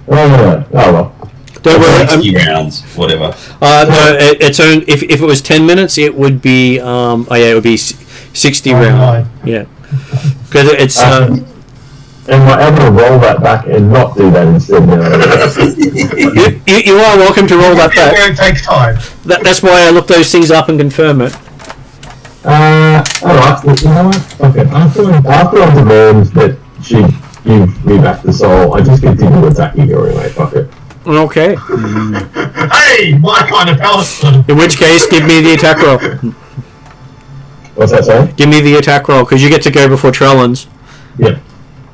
Oh well. Don't worry. 60 rounds, whatever. No, it's only, if it was 10 minutes, it would be it would be 60 rounds. Yeah, because it's. Am I able to roll that back and not do that instead now? You are welcome to roll that back. It takes time. That's why I look those things up and confirm it. Alright, you know what? Okay, after I demand that she give me back the soul, I just continue attacking her anyway, fuck it. Okay. Hey, my kind of paladin. In which case, give me the attack roll. What's that, sorry? Give me the attack roll, because you get to go before Trellins. Yep.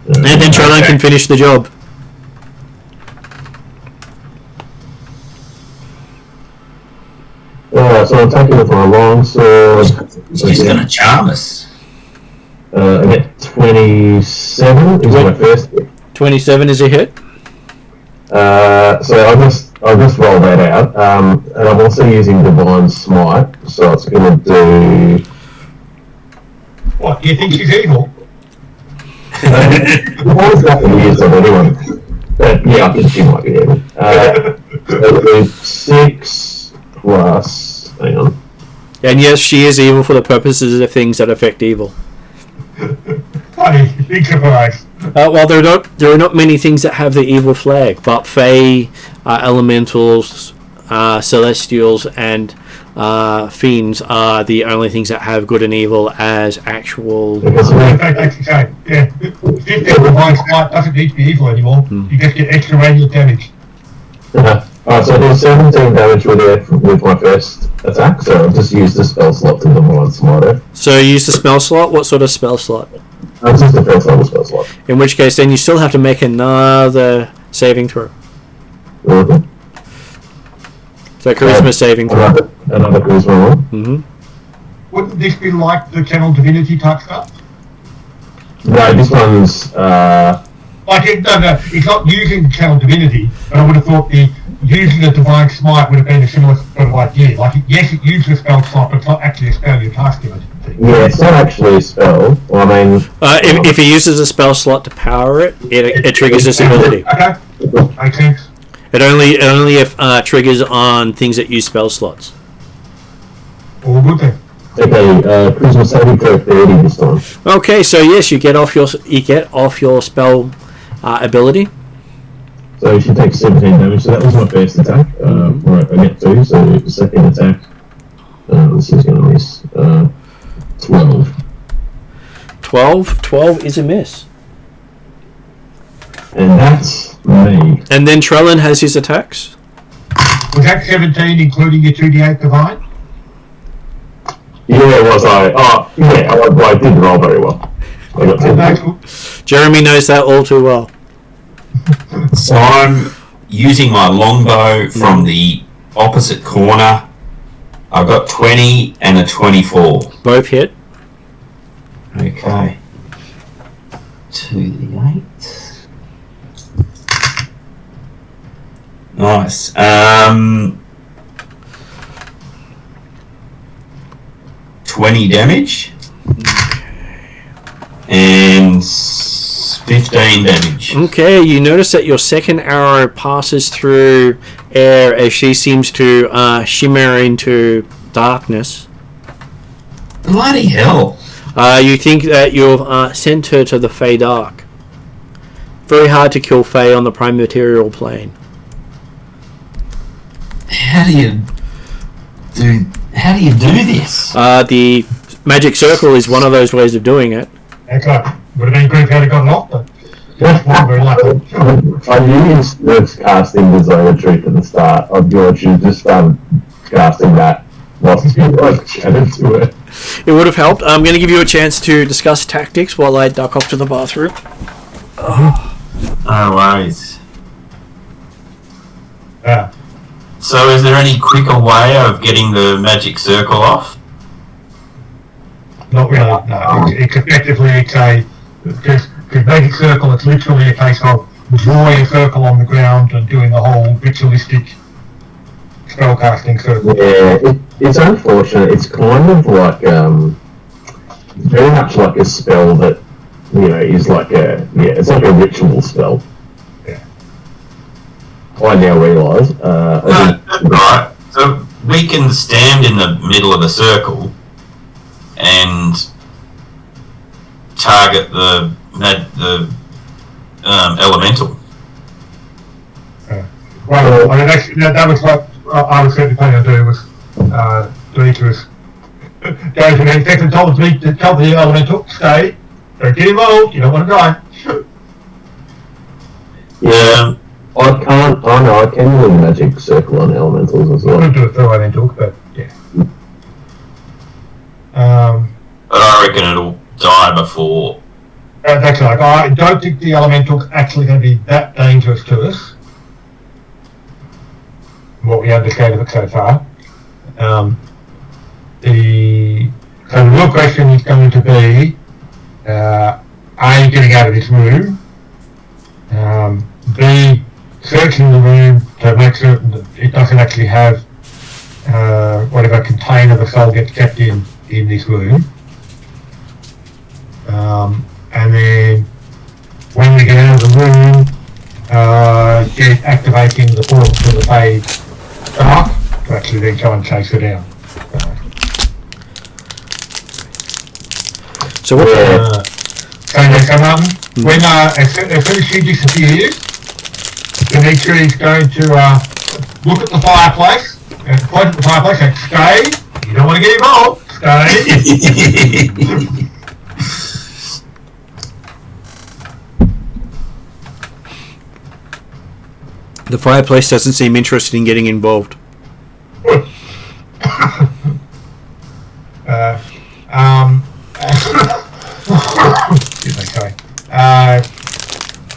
And then Trellin can finish the job. Alright, so I'm attacking with my longsword. She's going to charm us. I get 27 is my first hit. 27 is a hit. So I'll just roll that out. And I'm also using Divine Smite, so it's going to do... What, do you think she's evil? Divine's nothing to use on anyone. But yeah, I think she might be evil. It'll do 6 plus... Hang on. And yes, she is evil for the purposes of things that affect evil. Funny, big surprise. Well, there are not many things that have the evil flag, but Fae, Elementals, Celestials, and Fiends are the only things that have good and evil as actual. Yeah, 15 Divine Smite doesn't need to be evil anymore. You just get extra radiant damage. Alright, so I do 17 damage with my first attack, so I'll just use the spell slot to Divine Smite it. So you use the spell slot? What sort of spell slot? That's just the first level spell slot. In which case, then you still have to make another saving throw. Mm-hmm. So charisma saving throw. Another charisma roll. Mm-hmm. Wouldn't this be like the Channel Divinity type stuff? No, this one's... No, it's not using Channel Divinity, but I would have thought the using the Divine Smite would have been a similar sort of idea. Like, yes, it uses a spell slot, but it's not actually a spell you're casting it. Yeah, it's not actually a spell. Well, I mean... if he uses a spell slot to power it, it triggers this ability. Okay, makes sense. It only triggers on things that use spell slots. All good then. Okay, charisma saving throw 30 this time. Okay, so yes, you get off your spell ability. So you should take 17 damage, so that was my first attack. Right, I get 2, so the second attack, this is going to miss. 12. 12 is a miss. And that's me. And then Trellin has his attacks. Was that 17 including your 2d8 divine? Yeah, was I? Oh, yeah, I did roll very well. I got 10. That's good. Jeremy knows that all too well. So I'm using my longbow from the opposite corner. I've got 20 and a 24. Both hit. Okay. 2d8. Nice. 20 damage. And 15 damage. Okay, you notice that your second arrow passes through air as she seems to shimmer into darkness. Bloody hell. You think that you've sent her to the Fey Dark. Very hard to kill Fey on the prime material plane. How do you do this? The magic circle is one of those ways of doing it. Okay. Would have been good if you had gotten off, but just not very lucky. I used the casting the Zone of Truth at the start of George, and just started casting that whilst you chatted to it. It would have helped. I'm going to give you a chance to discuss tactics while I duck off to the bathroom. No worries. Yeah. So is there any quicker way of getting the magic circle off? Not really, no. It's effectively because magic circle, it's literally a case of drawing a circle on the ground and doing the whole ritualistic spellcasting circle. Yeah, it's unfortunate. It's kind of like very much like a spell that is like it's like a ritual spell. Yeah. I now realise. Right. So we can stand in the middle of the circle and target the elemental. Well, I mean, that was what I was certainly planning to do, was Demetrius goes and infect and told the elemental, stay, don't get involved, you don't want to die. Yeah, I can't. I know I can do magic circle on elementals as I well. could do it through elemental, but yeah. But I reckon it'll die before That's right. I don't think the elemental's actually going to be that dangerous to us. What we understand of it so far. So the real question is going to be, A, getting out of this room, B, searching the room to make certain that it doesn't actually have whatever container the soul gets kept in this room. And then when we get out of the room, get activating the portal to the page dark to actually then try and chase her down. So what? So Martin, when as soon as she disappears, Dimitri is going to look at the fireplace and point at the fireplace and stay. You don't want to get involved. Stay. The fireplace doesn't seem interested in getting involved. Excuse me, sorry.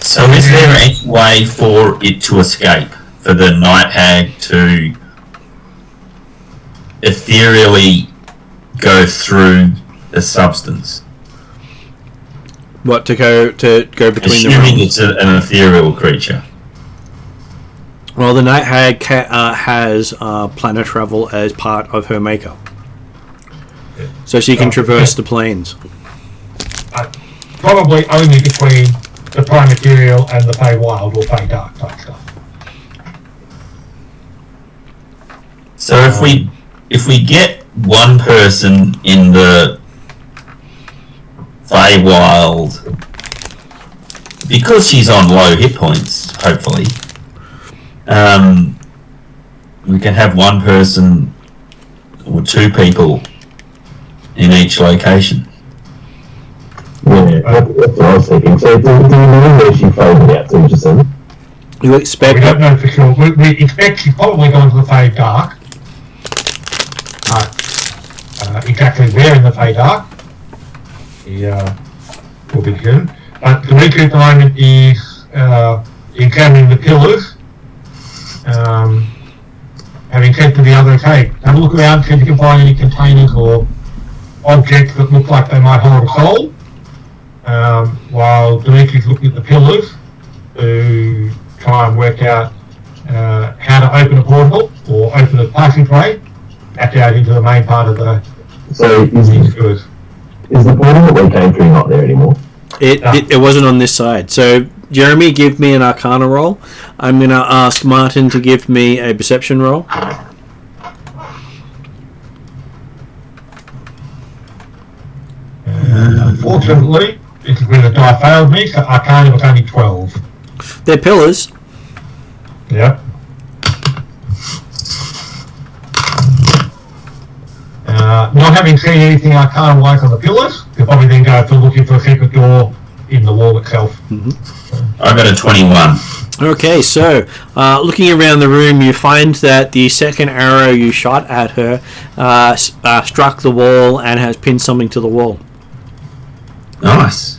So is there any way for it to escape? For the night hag to ethereally go through the substance? What, to go between Assuming the it's an ethereal creature. Well, the night hag has planet travel as part of her makeup, so she can traverse the planes. Probably only between the prime material and the pay wild or pay dark type stuff. So if we get one person in the Feywild, because she's on low hit points, hopefully, we can have one person or two people in each location. Yeah, that's what I was thinking. So do you know where she faded out to, just then? You expect? We don't know for sure. We expect she's probably gone to the Fey Dark. Exactly where in the Fey Dark, will be given. But Dimitri at the moment is examining the pillars. Having said to the others, hey, have a look around, see if you can find any containers or objects that look like they might hold a soul. While Dimitri's looking at the pillars to try and work out how to open a portal or open a passageway back out into the main part of the So is the portal that we came through not there anymore? It wasn't on this side. So Jeremy, give me an Arcana roll. I'm going to ask Martin to give me a Perception roll. Unfortunately, this is where the die failed me, so Arcana was only 12. They're pillars. Yep. Not having seen anything Arcana-wise on the pillars, you'll probably then go for looking for a secret door in the wall itself. I got a 21. Okay, so looking around the room, you find that the second arrow you shot at her struck the wall and has pinned something to the wall. Nice.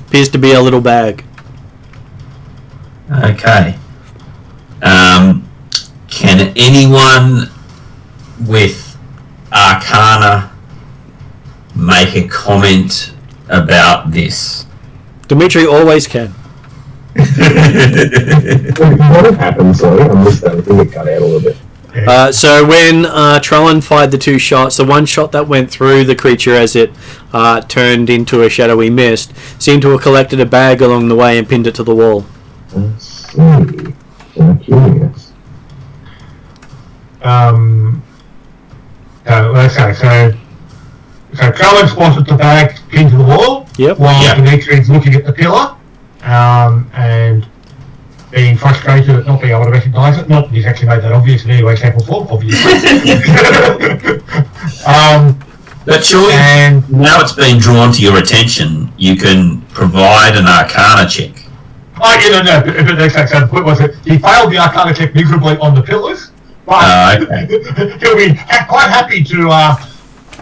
Appears to be a little bag. Okay. Can anyone with Arcana make a comment about this? Dimitri always can. What had happened? Sorry, I missed that. I think it cut out a little bit. So when Trellin fired the two shots, the one shot that went through the creature as it turned into a shadowy mist seemed to have collected a bag along the way and pinned it to the wall. I see. I'm curious. Okay, so Trellin spotted the bag pinned to the wall, Yep. while Dimitri's looking at the pillar, and being frustrated at not being able to recognise it. Not that he's actually made that obvious in any way, shape or form, obviously. But surely, and now it's been drawn to your attention, you can provide an Arcana check. but so the point was that he failed the Arcana check miserably on the pillars, but Okay. he'll be quite happy to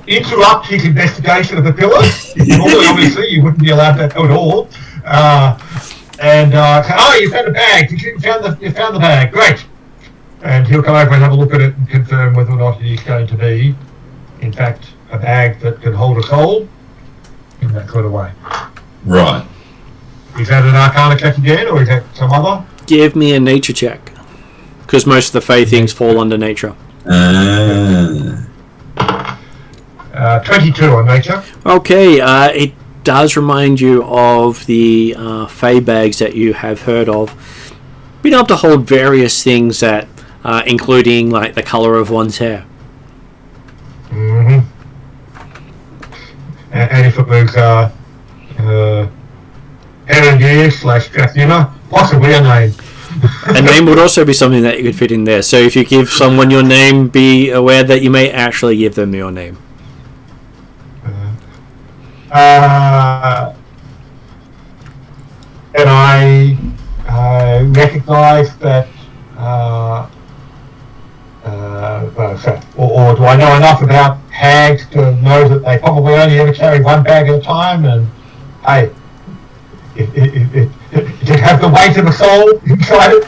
interrupt his investigation of the pillars. Normally, obviously, you wouldn't be allowed to at all. And say, oh, you found a bag. You found the bag. Great. And he'll come over and have a look at it and confirm whether or not it is going to be, in fact, a bag that can hold a soul in that sort of way. Right. Is that an Arcana check again, or is that some other? Give me a nature check, because most of the Fey things fall under nature. 22 on nature. Okay, it does remind you of the Fey bags that you have heard of. Being able to hold various things that, including like the colour of one's hair. Mm-hmm. And if it was Herendir/Dracula, possibly a name. A name would also be something that you could fit in there. So if you give someone your name, be aware that you may actually give them your name. And I recognise that, or do I know enough about hags to know that they probably only ever carry one bag at a time? And hey, it have the weight of a soul inside it.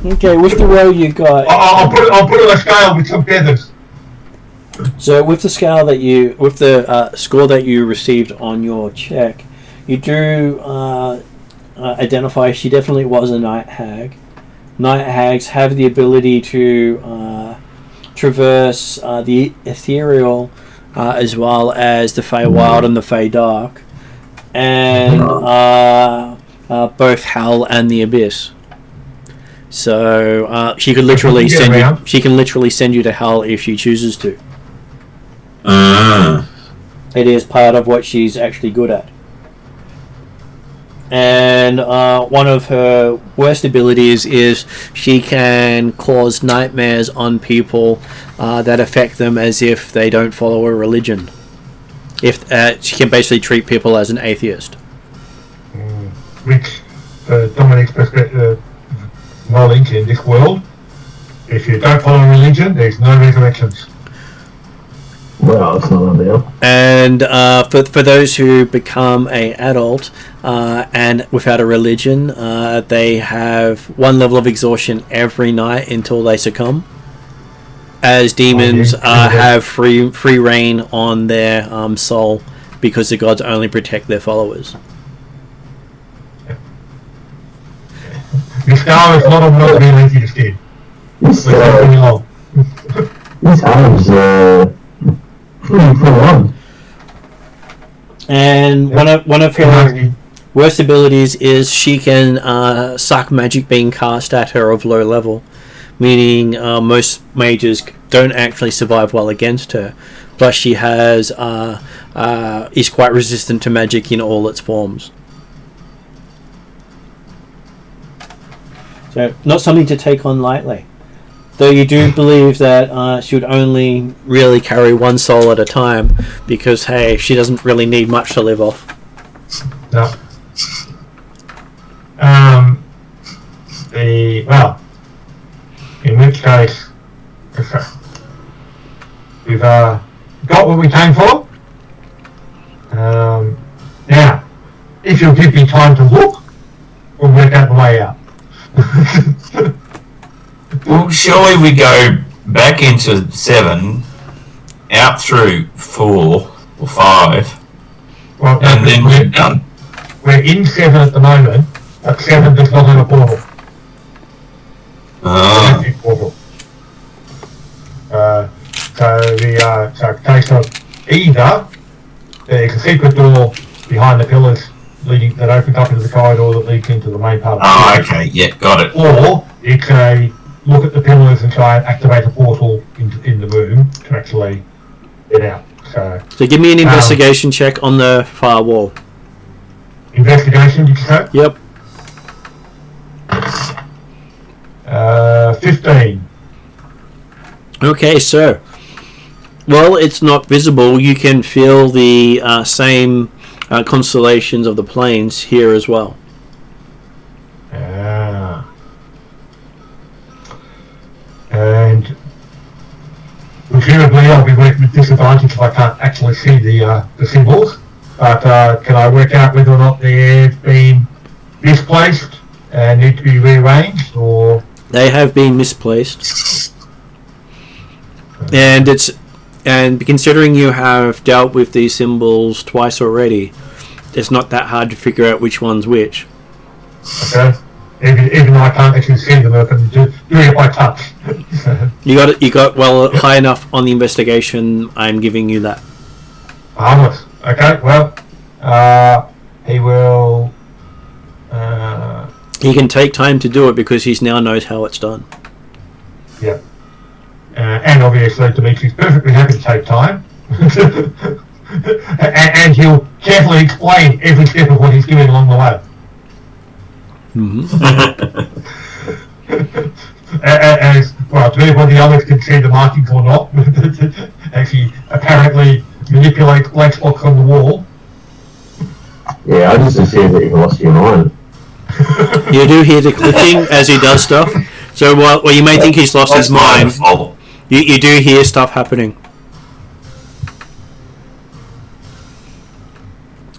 Okay, with the roll you got, I'll put it on a scale with some feathers. so with the scale that you, with the score that you received on your check, you do identify she definitely was a night hag. Night hags have the ability to traverse the ethereal as well as the Feywild and the Feydark, and both Hell and the Abyss. So she could literally send you. She can literally send you to Hell if she chooses to. It is part of what she's actually good at. And one of her worst abilities is she can cause nightmares on people that affect them as if they don't follow a religion. If she can basically treat people as an atheist. Which, Dominic's perspective, knowledge in this world, if you don't follow religion, there's no resurrections. Well, it's not ideal. And for those who become an adult and without a religion, they have one level of exhaustion every night until they succumb. As demons have free reign on their soul, because the gods only protect their followers. Mystara is not a really easy to steer. This arm's pretty full on. And one of her worst abilities is she can suck magic being cast at her of low level, meaning most mages don't actually survive well against her. Plus, she has is quite resistant to magic in all its forms. So, not something to take on lightly. Though you do believe that she would only really carry one soul at a time, because hey, she doesn't really need much to live off. No. Well, in which case, we've got what we came for. Now, if you'll give me time to look, we'll work out the way out. Well, surely we go back into 7, out through 4 or 5, Well, and then we're done. We're in 7 at the moment, but 7 does not have a portal. Magic portal. So the case of either there's a secret door behind the pillars leading that opens up into the corridor that leads into the main part of the Oh, okay, yeah, got it. Or it's a look at the pillars and try and activate a portal in the room to actually get out. So give me an investigation check on the far wall. Investigation, did you say? Yep. 15. Okay, so well, it's not visible. You can feel the same constellations of the planes here as well. And we presumably I'll be working with disadvantage if I can't actually see the symbols. But can I work out whether or not they've been misplaced and need to be rearranged, or They have been misplaced, and considering you have dealt with these symbols twice already, it's not that hard to figure out which one's which. okay? Even though I can't actually see them, I can do it by touch. You got it. You got well high enough on the investigation. I'm giving you that. Harmless. Okay, well, he will. He can take time to do it because he now knows how it's done. Yeah. And obviously, Dimitri's perfectly happy to take time. and he'll carefully explain every step of what he's doing along the way. As well, to whether the others can see the markings or not, actually apparently manipulate black spots on the wall. Yeah, I just assumed that you lost your mind. You do hear the clicking as he does stuff. So while you may think he's lost his mind, you do hear stuff happening.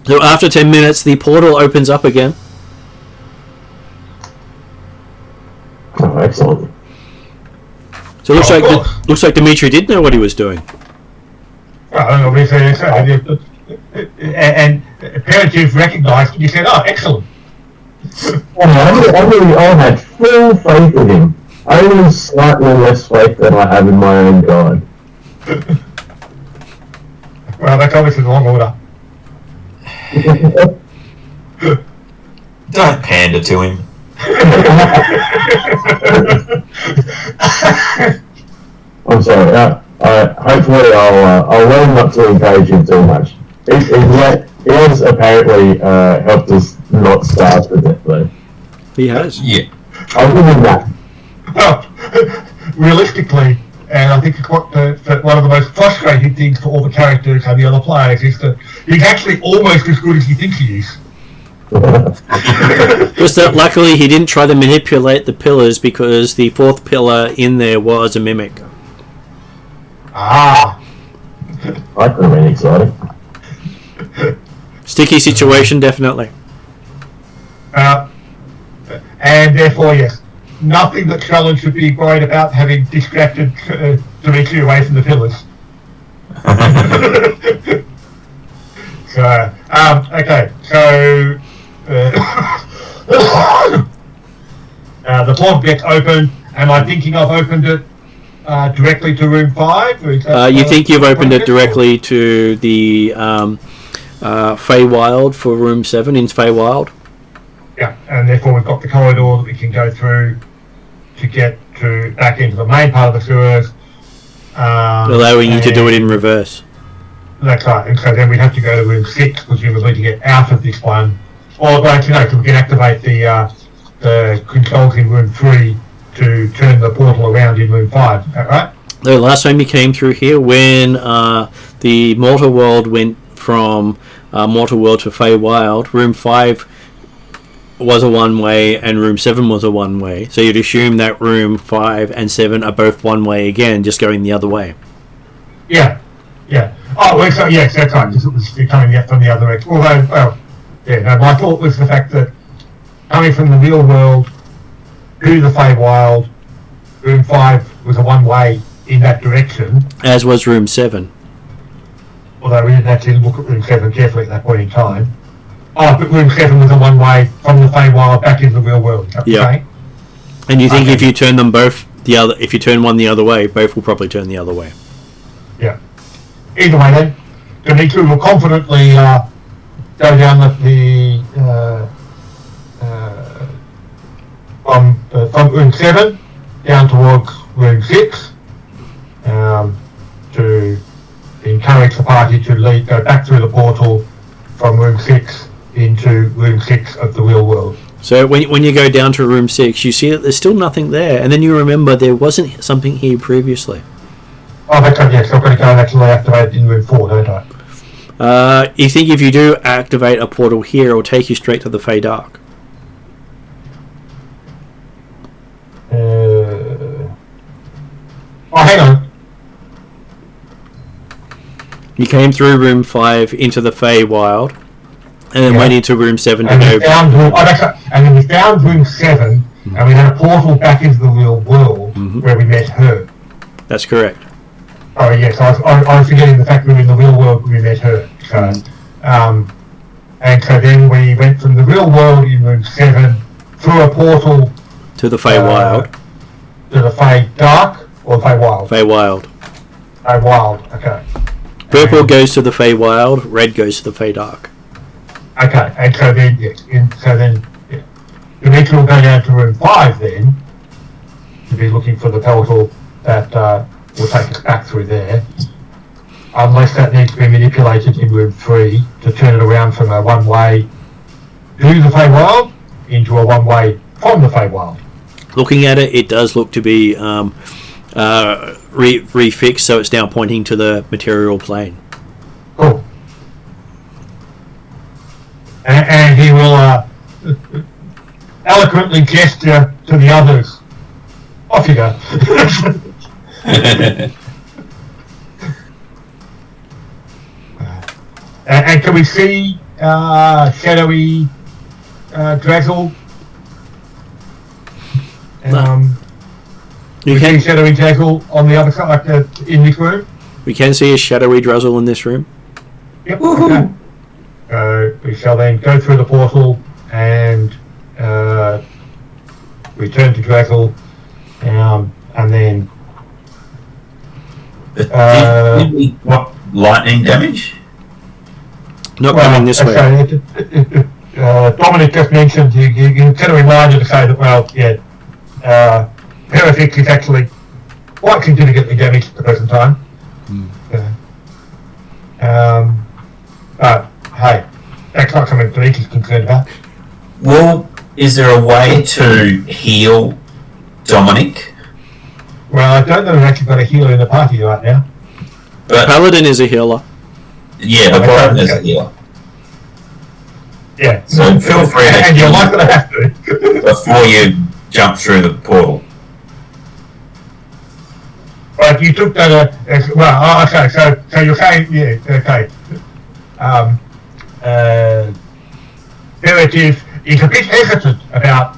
So after 10 minutes, the portal opens up again. Oh, excellent. So it looks like Dimitri did know what he was doing. Well, obviously, and apparently you've recognised and you said, "Oh, excellent." I had full faith in him. Only slightly less faith than I have in my own god. Well, that's obviously the wrong order. Don't pander to him. I'm sorry. Hopefully, I'll learn not to encourage him too much. He has apparently helped us not starve to death, though. He has. Yeah. I'll give him that. Well, realistically, and I think one of the most frustrating things for all the characters and the other players is that he's actually almost as good as he thinks he is. Just that luckily he didn't try to manipulate the pillars because the fourth pillar in there was a mimic. Ah. That could have been exciting. Sticky situation, definitely. And therefore, yes, nothing that Sheldon should be worried about having distracted Dimitri away from the pillars. So, okay, so the portal gets open. Am I thinking I've opened it directly to room 5? Or is that, You think you've opened it directly to the Feywild for room 7 in Feywild? Yeah, and therefore we've got the corridor that we can go through to get back into the main part of the sewers. Allowing you to do it in reverse. That's right, and so then we'd have to go to room 6, presumably, to get out of this one. Or, actually, no, so we can activate the controls in room 3 to turn the portal around in room 5. Is that right? The last time you came through here, when the Mortal World went from Mortal World to Feywild, room 5 was a one-way and room 7 was a one-way. So you'd assume that room 5 and 7 are both one-way again, just going the other way. Yeah. Oh, well, so yes, that's right, because it was coming from the other end. Although, well, yeah, no, my thought was the fact that coming from the real world to the Feywild, room 5 was a one-way in that direction. As was room 7. Although we didn't actually look at room 7 carefully at that point in time. Oh, but room 7 was a one-way from the Feywild back into the real world. Yeah. And you think if you turn them both if you turn one the other way, both will probably turn the other way. Yeah. Either way, then, Dimitri will confidently go down from room 7 down towards room 6 to encourage the party to go back through the portal from room 6 into room 6 of the real world. So when you go down to room 6, you see that there's still nothing there, and then you remember there wasn't something here previously. Oh, that's right, yes, I've got to go and actually activate it in room 4, don't I? You think if you do activate a portal here, it will take you straight to the Fey Dark. Oh, hang on. You came through room 5 into the Feywild, and then went into room 7 to and go. And then we found room 7, and we had a portal back into the real world where we met her. That's correct. Oh yes, I was forgetting the fact that we were in the real world when we met her. So, and so then we went from the real world in room 7 through a portal To the Feywild. to the Fey Dark or Feywild. Feywild. Feywild. Okay. Purple goes to the Feywild, red goes to the Feydark. Okay, and so then Dimitri will go down to room 5 then to be looking for the portal that will take us back through there. Unless that needs to be manipulated in room 3 to turn it around from a one-way to the Feywild into a one-way from the Feywild. Looking at it, it does look to be refixed, so it's now pointing to the material plane. Cool. And he will eloquently gesture to the others. Off you go. And can we see shadowy Drazzle? You see can shadowy Drazzle on the other side, like in this room? we can see a shadowy Druzzle in this room. Yep. Okay. We shall then go through the portal and return to Drazzle, and then. Did we what lightning damage? Not coming this way. Dominic just mentioned you kind of reminded to say that Heretics is actually quite significantly damaged at the present time. But hey, that's not something Dominic is concerned about. Well, is there a way to heal Dominic? Well, I don't know if we've actually got a healer in the party right now. But Paladin is a healer. yeah, the Paladin is a healer. Yeah. So feel free to and you're heal not going to have to. before you jump through the portal. But you took that okay, so you're saying, okay. Heritage is a bit hesitant about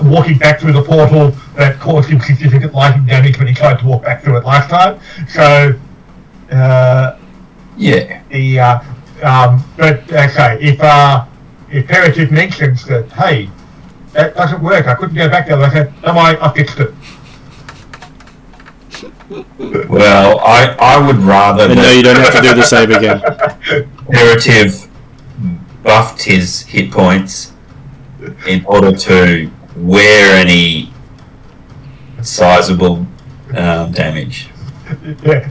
walking back through the portal that caused him significant lightning damage when he tried to walk back through it last time. So, but okay, if Heritage mentions that, hey, that doesn't work, I couldn't go back there, I said, don't worry, I fixed it. Well, I would rather And no, you don't have to do the same again. Imperative buffed his hit points in order to wear any sizable damage. Yeah.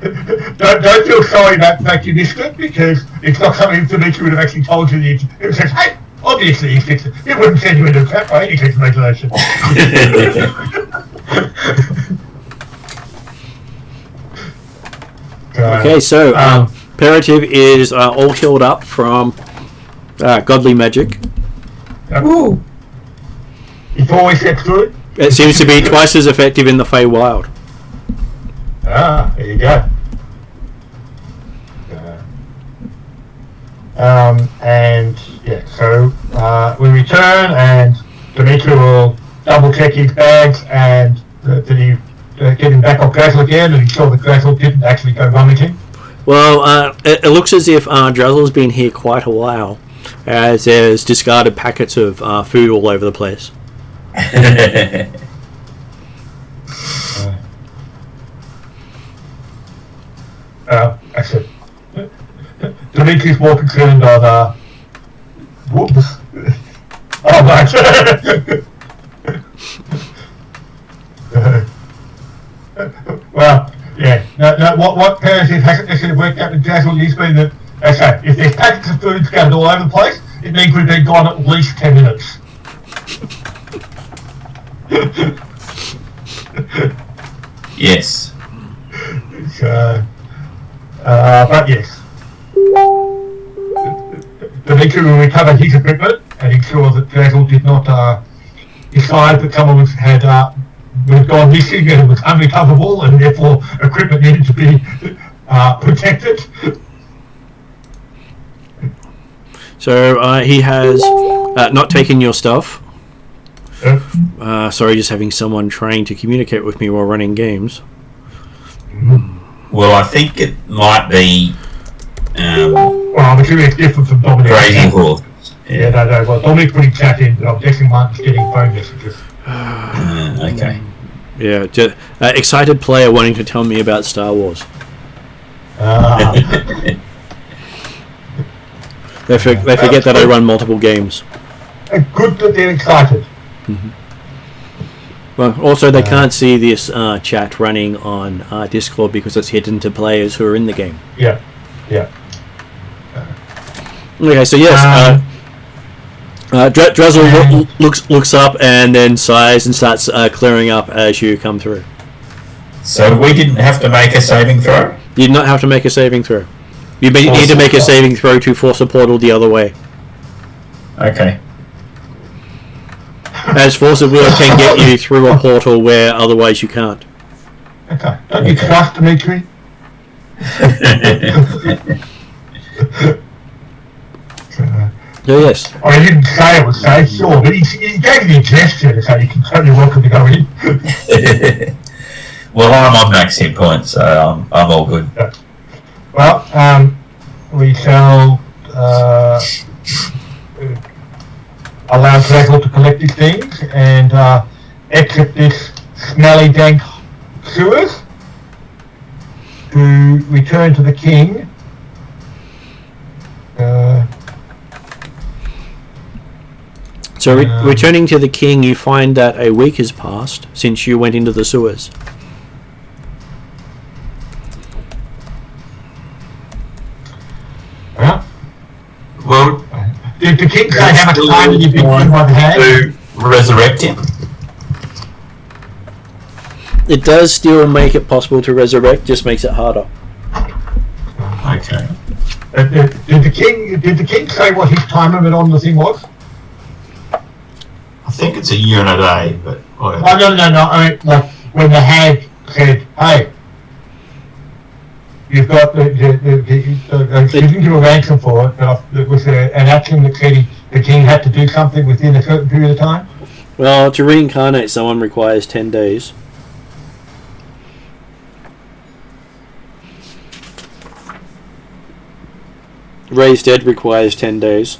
Don't feel sorry about the fact you missed it, because it's not something Dimitri would have actually told you. It says, hey, obviously he fixed it. It wouldn't send you into a trap by any sense of imagination. Okay, so Imperative is all healed up from godly magic. Before we step through it. It seems to be twice as effective in the Feywild. There you go. And yeah, so we return, and Dimitri will double check his bags and did he get him back on Drazzle again, and he saw that Drazzle didn't actually go rummaging. Well, it looks as if Drazzle's been here quite a while, as there's discarded packets of food all over the place. Actually, Dimitri's more concerned on whoops. Oh right. Well, yeah. No, what parents hasn't necessarily worked out with Drazzle has been that, okay, if there's packets of food scattered all over the place, it means we've been gone at least 10 minutes. Yes. So, but yes. Dimitri will recover his equipment and ensure that Drazzle did not decide that someone had gone missing and was unrecoverable, and therefore equipment needed to be protected. So he has not taken your stuff. Sorry, just having someone trying to communicate with me while running games. Well, I think it might be. Well, I'm assuming it's different from Dominic. Crazy Horse. Yeah, no. Well, Dominic put his chat in, but I'm guessing Mark's getting phone messages. Okay. Yeah, excited player wanting to tell me about Star Wars. They forget that I run multiple games. Good that they're excited. Well, also they can't see this chat running on Discord because it's hidden to players who are in the game. Yeah. Okay, so yes, Drizzle looks up and then sighs and starts clearing up as you come through. So we didn't have to make a saving throw? You did not have to make a saving throw. You need to make a saving throw to force a portal the other way. Okay. As force of will can get you through a portal where otherwise you can't. Okay. Don't you trust Dimitri? Yes. I didn't say it was safe, sure, but he gave me a gesture to say you can totally welcome to go in. Well, I'm on max hit points, so I'm all good. Well, we shall allow Draco to collect his things and exit this smelly, dank sewers to return to the king. So returning to the king, you find that a week has passed since you went into the sewers. Well, did the king say how much time did you think he might have? To resurrect him? It does still make it possible to resurrect, just makes it harder. Okay. Did the king say what his time limit on the thing was? I think it's a year and a day, but whatever. Oh, no. I mean, like when the hag said, "Hey, you've got the she didn't give a ransom for it, but it was an action that said the king had to do something within a certain period of time." Well, to reincarnate someone requires 10 days. Raise dead requires 10 days.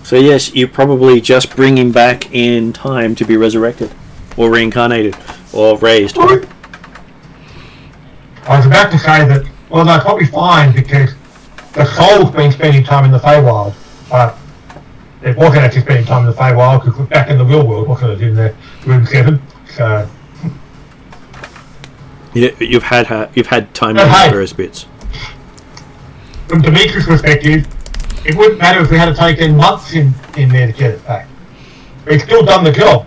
So yes, you probably just bring him back in time to be resurrected, or reincarnated, or raised. I was about to say that, well, no, probably fine, because the soul's been spending time in the Feywild, but it wasn't actually spending time in the Feywild, because it was back in the real world, wasn't it, in the Room 7, so... You've had time in various bits. From Dimitri's perspective, it wouldn't matter if we had to take in months in there to get it back. We've still done the job.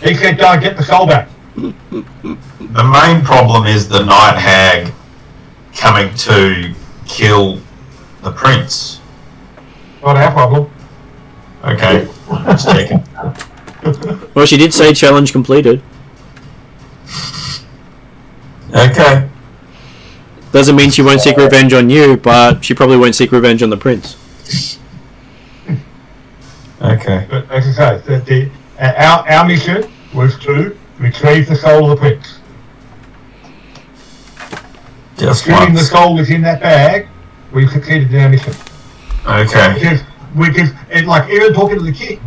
He said, "Go and get the soul back." The main problem is the Night Hag coming to kill the prince. Not our problem. Okay, just checking. Well, she did say challenge completed. Okay. Doesn't mean she won't seek revenge on you, but she probably won't seek revenge on the prince. Okay. But as I say, our mission was to retrieve the soul of the prince. Just Assuming the once. soul is in that bag, we succeeded in our mission. Okay. Because and like even talking to the king,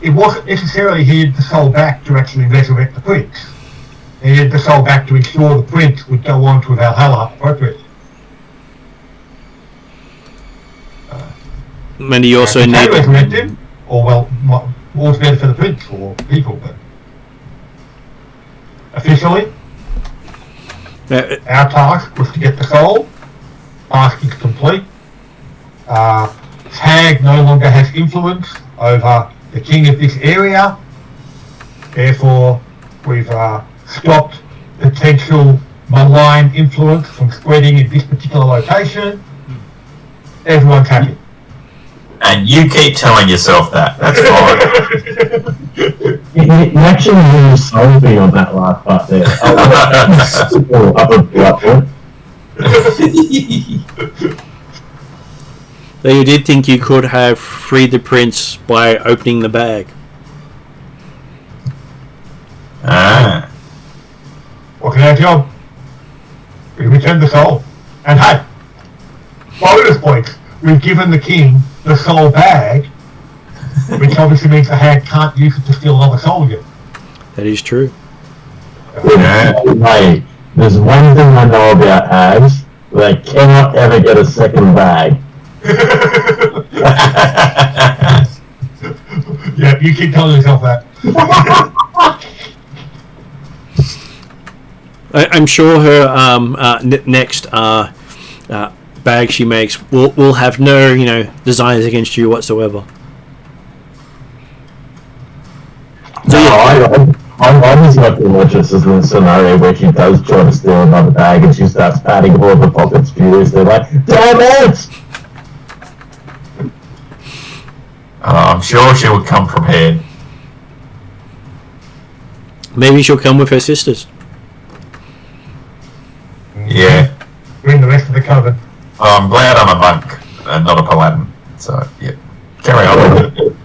it wasn't necessarily he had the soul back to actually resurrect the prince. He had the soul back to ensure the prince would go on to Valhalla appropriately. And he also needed resurrect needed... him, or well, all's better for the prince or people, but officially, our task was to get the soul. Task is complete. Tag no longer has influence over the king of this area. Therefore, we've stopped potential malign influence from spreading in this particular location. Everyone's happy. And you keep telling yourself that. That's fine. You actually really sold me on that last part there. Though you did think you could have freed the prince by opening the bag. Ah. What can our job? We returned the soul. And hey, bonus points. We've given the king the soul bag, which obviously means the hag can't use it to steal another soul again. That is true. Yeah. Hey, there's one thing I know about hags. They cannot ever get a second bag. Yeah, you keep telling yourself that. I'm sure her next bag she makes will have no, designs against you whatsoever. So, No, I was like malicious in the scenario where she does try to steal another bag and she starts patting all of the pockets furiously like, damn it! I'm sure she would come prepared. maybe she'll come with her sisters. Yeah. Bring the rest of the coven. I'm glad I'm a monk and not a paladin. So, yeah. Carry on.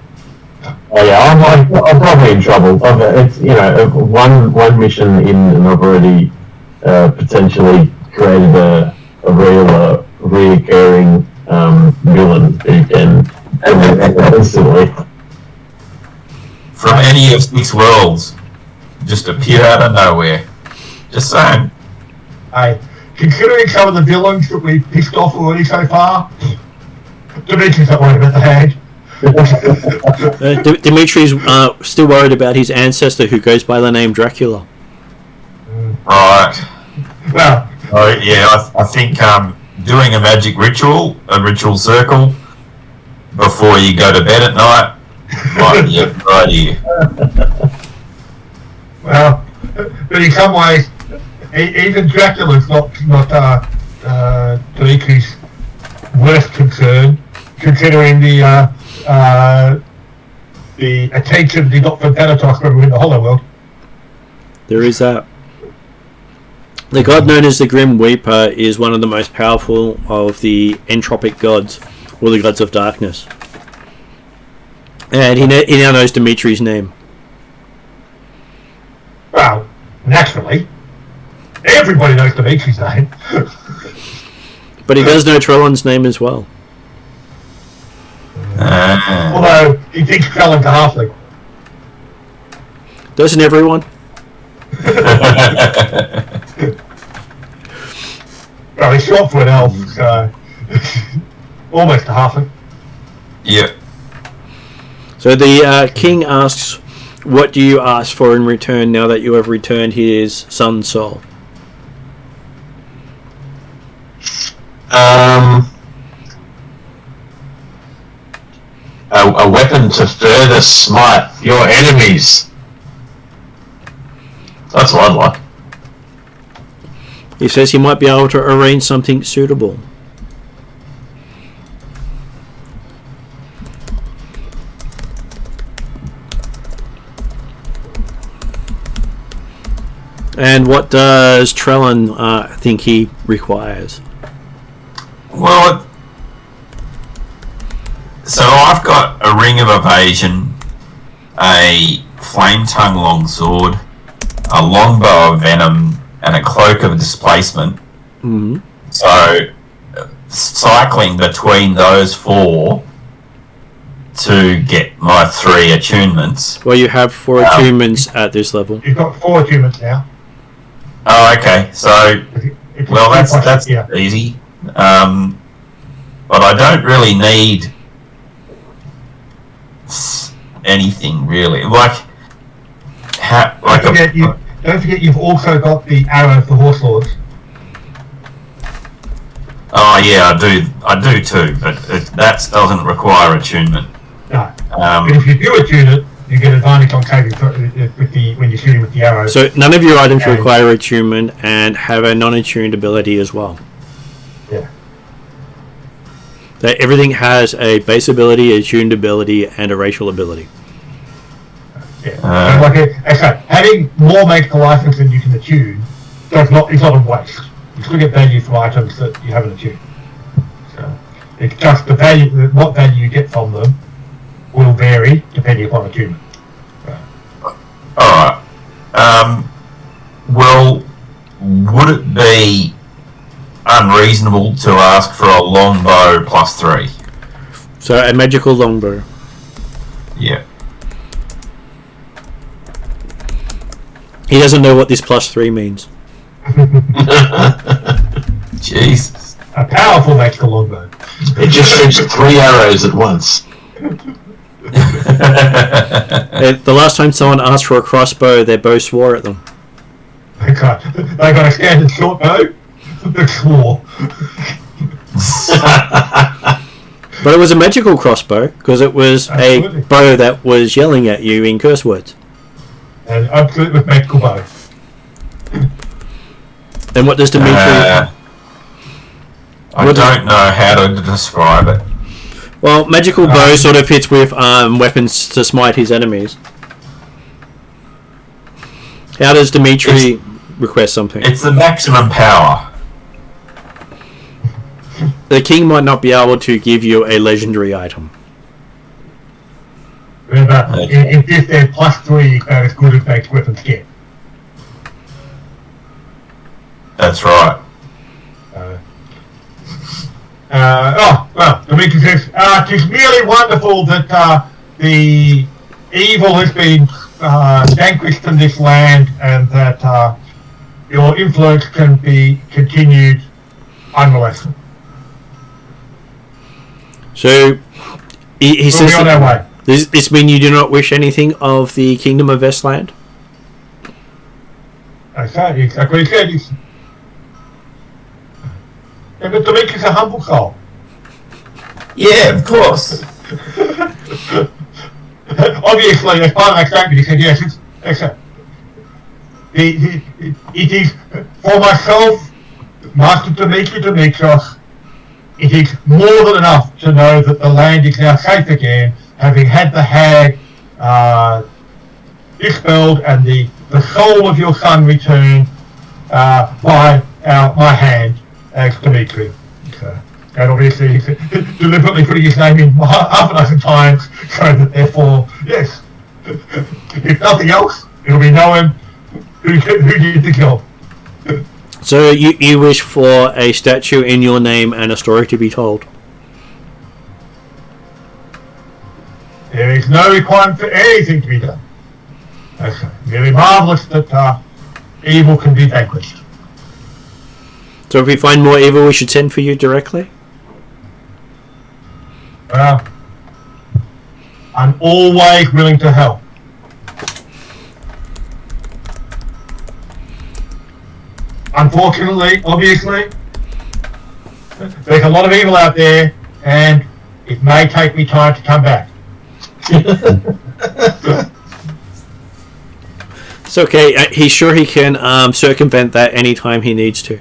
Oh yeah, I'm probably in trouble. It's one mission in, and I've already potentially created a real reoccurring villain who can instantly. From any of 6 worlds, just appear out of nowhere. Just saying. Hey, considering some of the villains that we've pissed off already so far, Dimitri's not worried about the hag. Dimitri's still worried about his ancestor who goes by the name Dracula. Right. Well, Oh, yeah, I think doing a magic ritual, a ritual circle, before you go to bed at night, might be a good idea. well, but in some ways, even Dracula's not Dimitri's worst concern, considering the attention he got from Thanatos when we were in the Hollow World. There is that. The god known as the Grim Weeper is one of the most powerful of the entropic gods, or the gods of darkness. And he now knows Dimitri's name. Well, naturally, everybody knows Dimitri's name. But he does know Trellon's name as well. Although he thinks Trellon's a halfling. Doesn't everyone? Well, he's short for an elf, so almost a halfling. Yeah. So the king asks, what do you ask for in return now that you have returned his son's soul? A weapon to further smite your enemies. That's what I'd like. He says he might be able to arrange something suitable. And what does Trellon think he requires? Well, so I've got a ring of evasion, a flame tongue longsword, a longbow of venom, and a cloak of displacement. Mm-hmm. So, cycling between those 4 to get my 3 attunements. Well, you have 4 attunements at this level. You've got 4 attunements now. Oh, okay. So, It's well, that's yeah. easy. But I don't really need anything really. Don't forget you've also got the arrow for horse lords. Oh yeah, I do too, but that doesn't require attunement. No. But if you do attune it, you get advantage on saving when you're shooting with the arrow. So none of your items require attunement and have a non-attuned ability as well. Yeah. That everything has a base ability, a tuned ability, and a racial ability. Yeah. Having more magical items than you can attune it's not a waste. You still get value from items that you haven't attuned. So it's just the value, what value you get from them will vary depending upon attunement. Alright. Well, would it be unreasonable to ask for a longbow +3? So a magical longbow. Yeah. He doesn't know what this +3 means. Jesus. A powerful magical longbow. It just shoots 3 arrows at once. The last time someone asked for a crossbow, their bow swore at them. They got a standard short bow. They swore. But it was a magical crossbow because it was Absolutely. a bow that was yelling at you in curse words. And absolutely with magical bow. Then what does Dimitri? I don't know how to describe it. Well, magical bow sort of fits with weapons to smite his enemies. How does Dimitri request something? It's the maximum power. The king might not be able to give you a legendary item. Remember, in this there's +3 about as good as magic weapons get. That's right. Dimitri says, it is really wonderful that the evil has been vanquished in this land and that your influence can be continued unmolested. So he We'll says be on our way. Does this mean you do not wish anything of the Kingdom of Vestland? Okay, exactly what he said. Yeah, but Dimitri's a humble soul. Yeah, of course. Obviously, as part of that statement, he said, yes, it is for myself, Master Dimitri Dimitrios, it is more than enough to know that the land is now safe again, having had the hag dispelled and the soul of your son returned by my hand as Dimitri. And obviously he's deliberately putting his name in half a dozen times so that therefore, yes, if nothing else, it'll be known who did the job. So you wish for a statue in your name and a story to be told? There is no requirement for anything to be done. It's really marvellous that evil can be vanquished. So if we find more evil, we should send for you directly? Well, I'm always willing to help. Unfortunately, obviously, there's a lot of evil out there, and it may take me time to come back. It's okay. He's sure he can circumvent that anytime he needs to.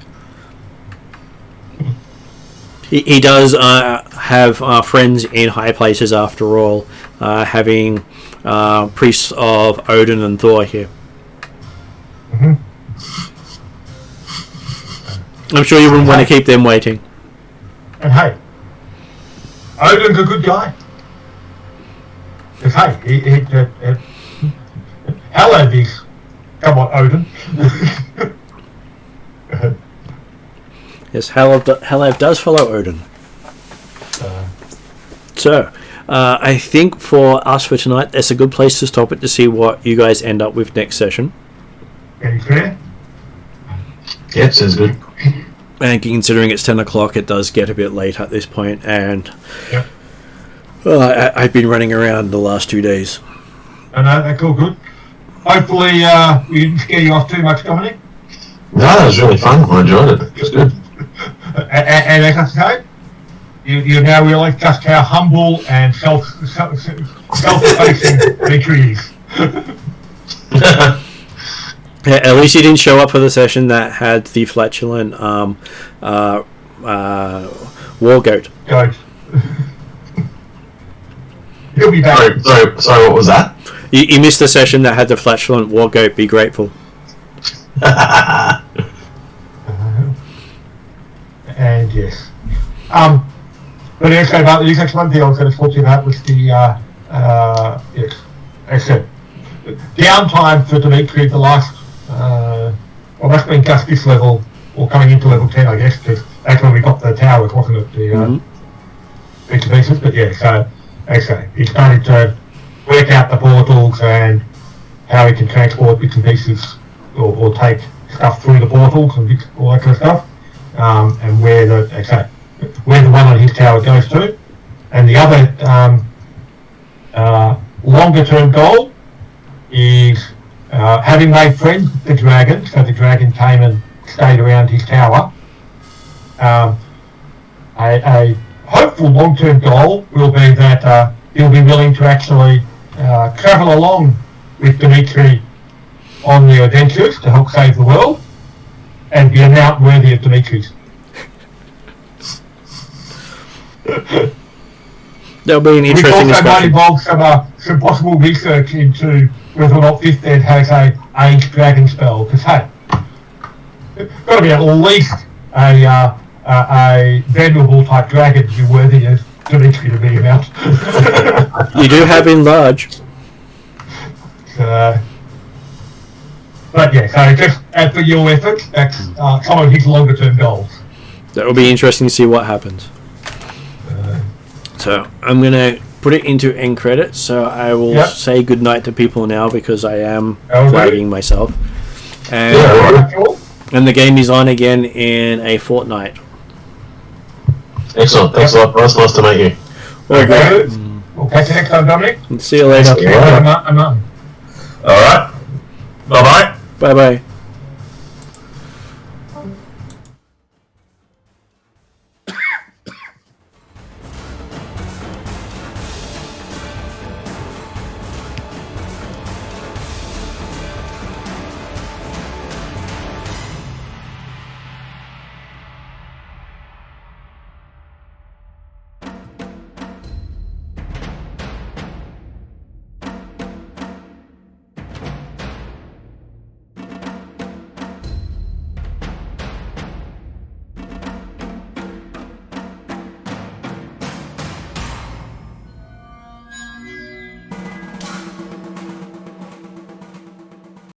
He does have friends in high places after all, having priests of Odin and Thor here. Mm-hmm. I'm sure you wouldn't want to keep them waiting. And hey, Odin's a good guy. Because hey, Halab is somewhat Odin. Yes, Halab does follow Odin. So, I think for us for tonight, that's a good place to stop it to see what you guys end up with next session. Any clear? Yeah, sounds good. And considering it's 10 o'clock, it does get a bit late at this point, and Yep. I've been running around the last 2 days. I know, that's all good. Hopefully, we didn't scare you off too much, Dominic. No, that was really fun. I enjoyed it. It was good. And as I say, you now realise just how humble and self-effacing Dimitri is. Yeah, at least you didn't show up for the session that had the flatulent war goat. Goat. He'll be back. Sorry, what was that? You missed the session that had the flatulent war goat. Be grateful. And yes. But also about the next one thing I was going to talk to you about was the yes, actually, downtime for Dimitri the last well, that's been just this level or coming into level 10, I guess, because that's when we got the towers, wasn't it? The bits and pieces. But yeah, so actually, he started to work out the portals and how he can transport bits and pieces or take stuff through the portals and all that kind of stuff, and where the one on his tower goes to. And the other longer term goal is having made friends with the dragon, so the dragon came and stayed around his tower. A hopeful long term goal will be that he'll be willing to actually travel along with Dimitri on the adventures to help save the world and be a mount worthy of Dimitri's. That'll be an interesting discussion. Which also might discussion. involve some possible research into whether or not this dead has a aged dragon spell. Because hey, it's got to be at least a venerable type dragon to be worthy of Dimitri to be a mount. You do have enlarge. But yeah, so just add for your efforts, that's some of his longer term goals. That will be interesting to see what happens. So I'm going to put it into end credits, so I will say goodnight to people now because I am flagging myself. And the game is on again in a fortnight. Excellent. Thanks a lot, Bryce. Nice to meet you. Okay. We'll catch you next time, Dominic. See you later. Okay. Alright. Bye-bye. Bye-bye.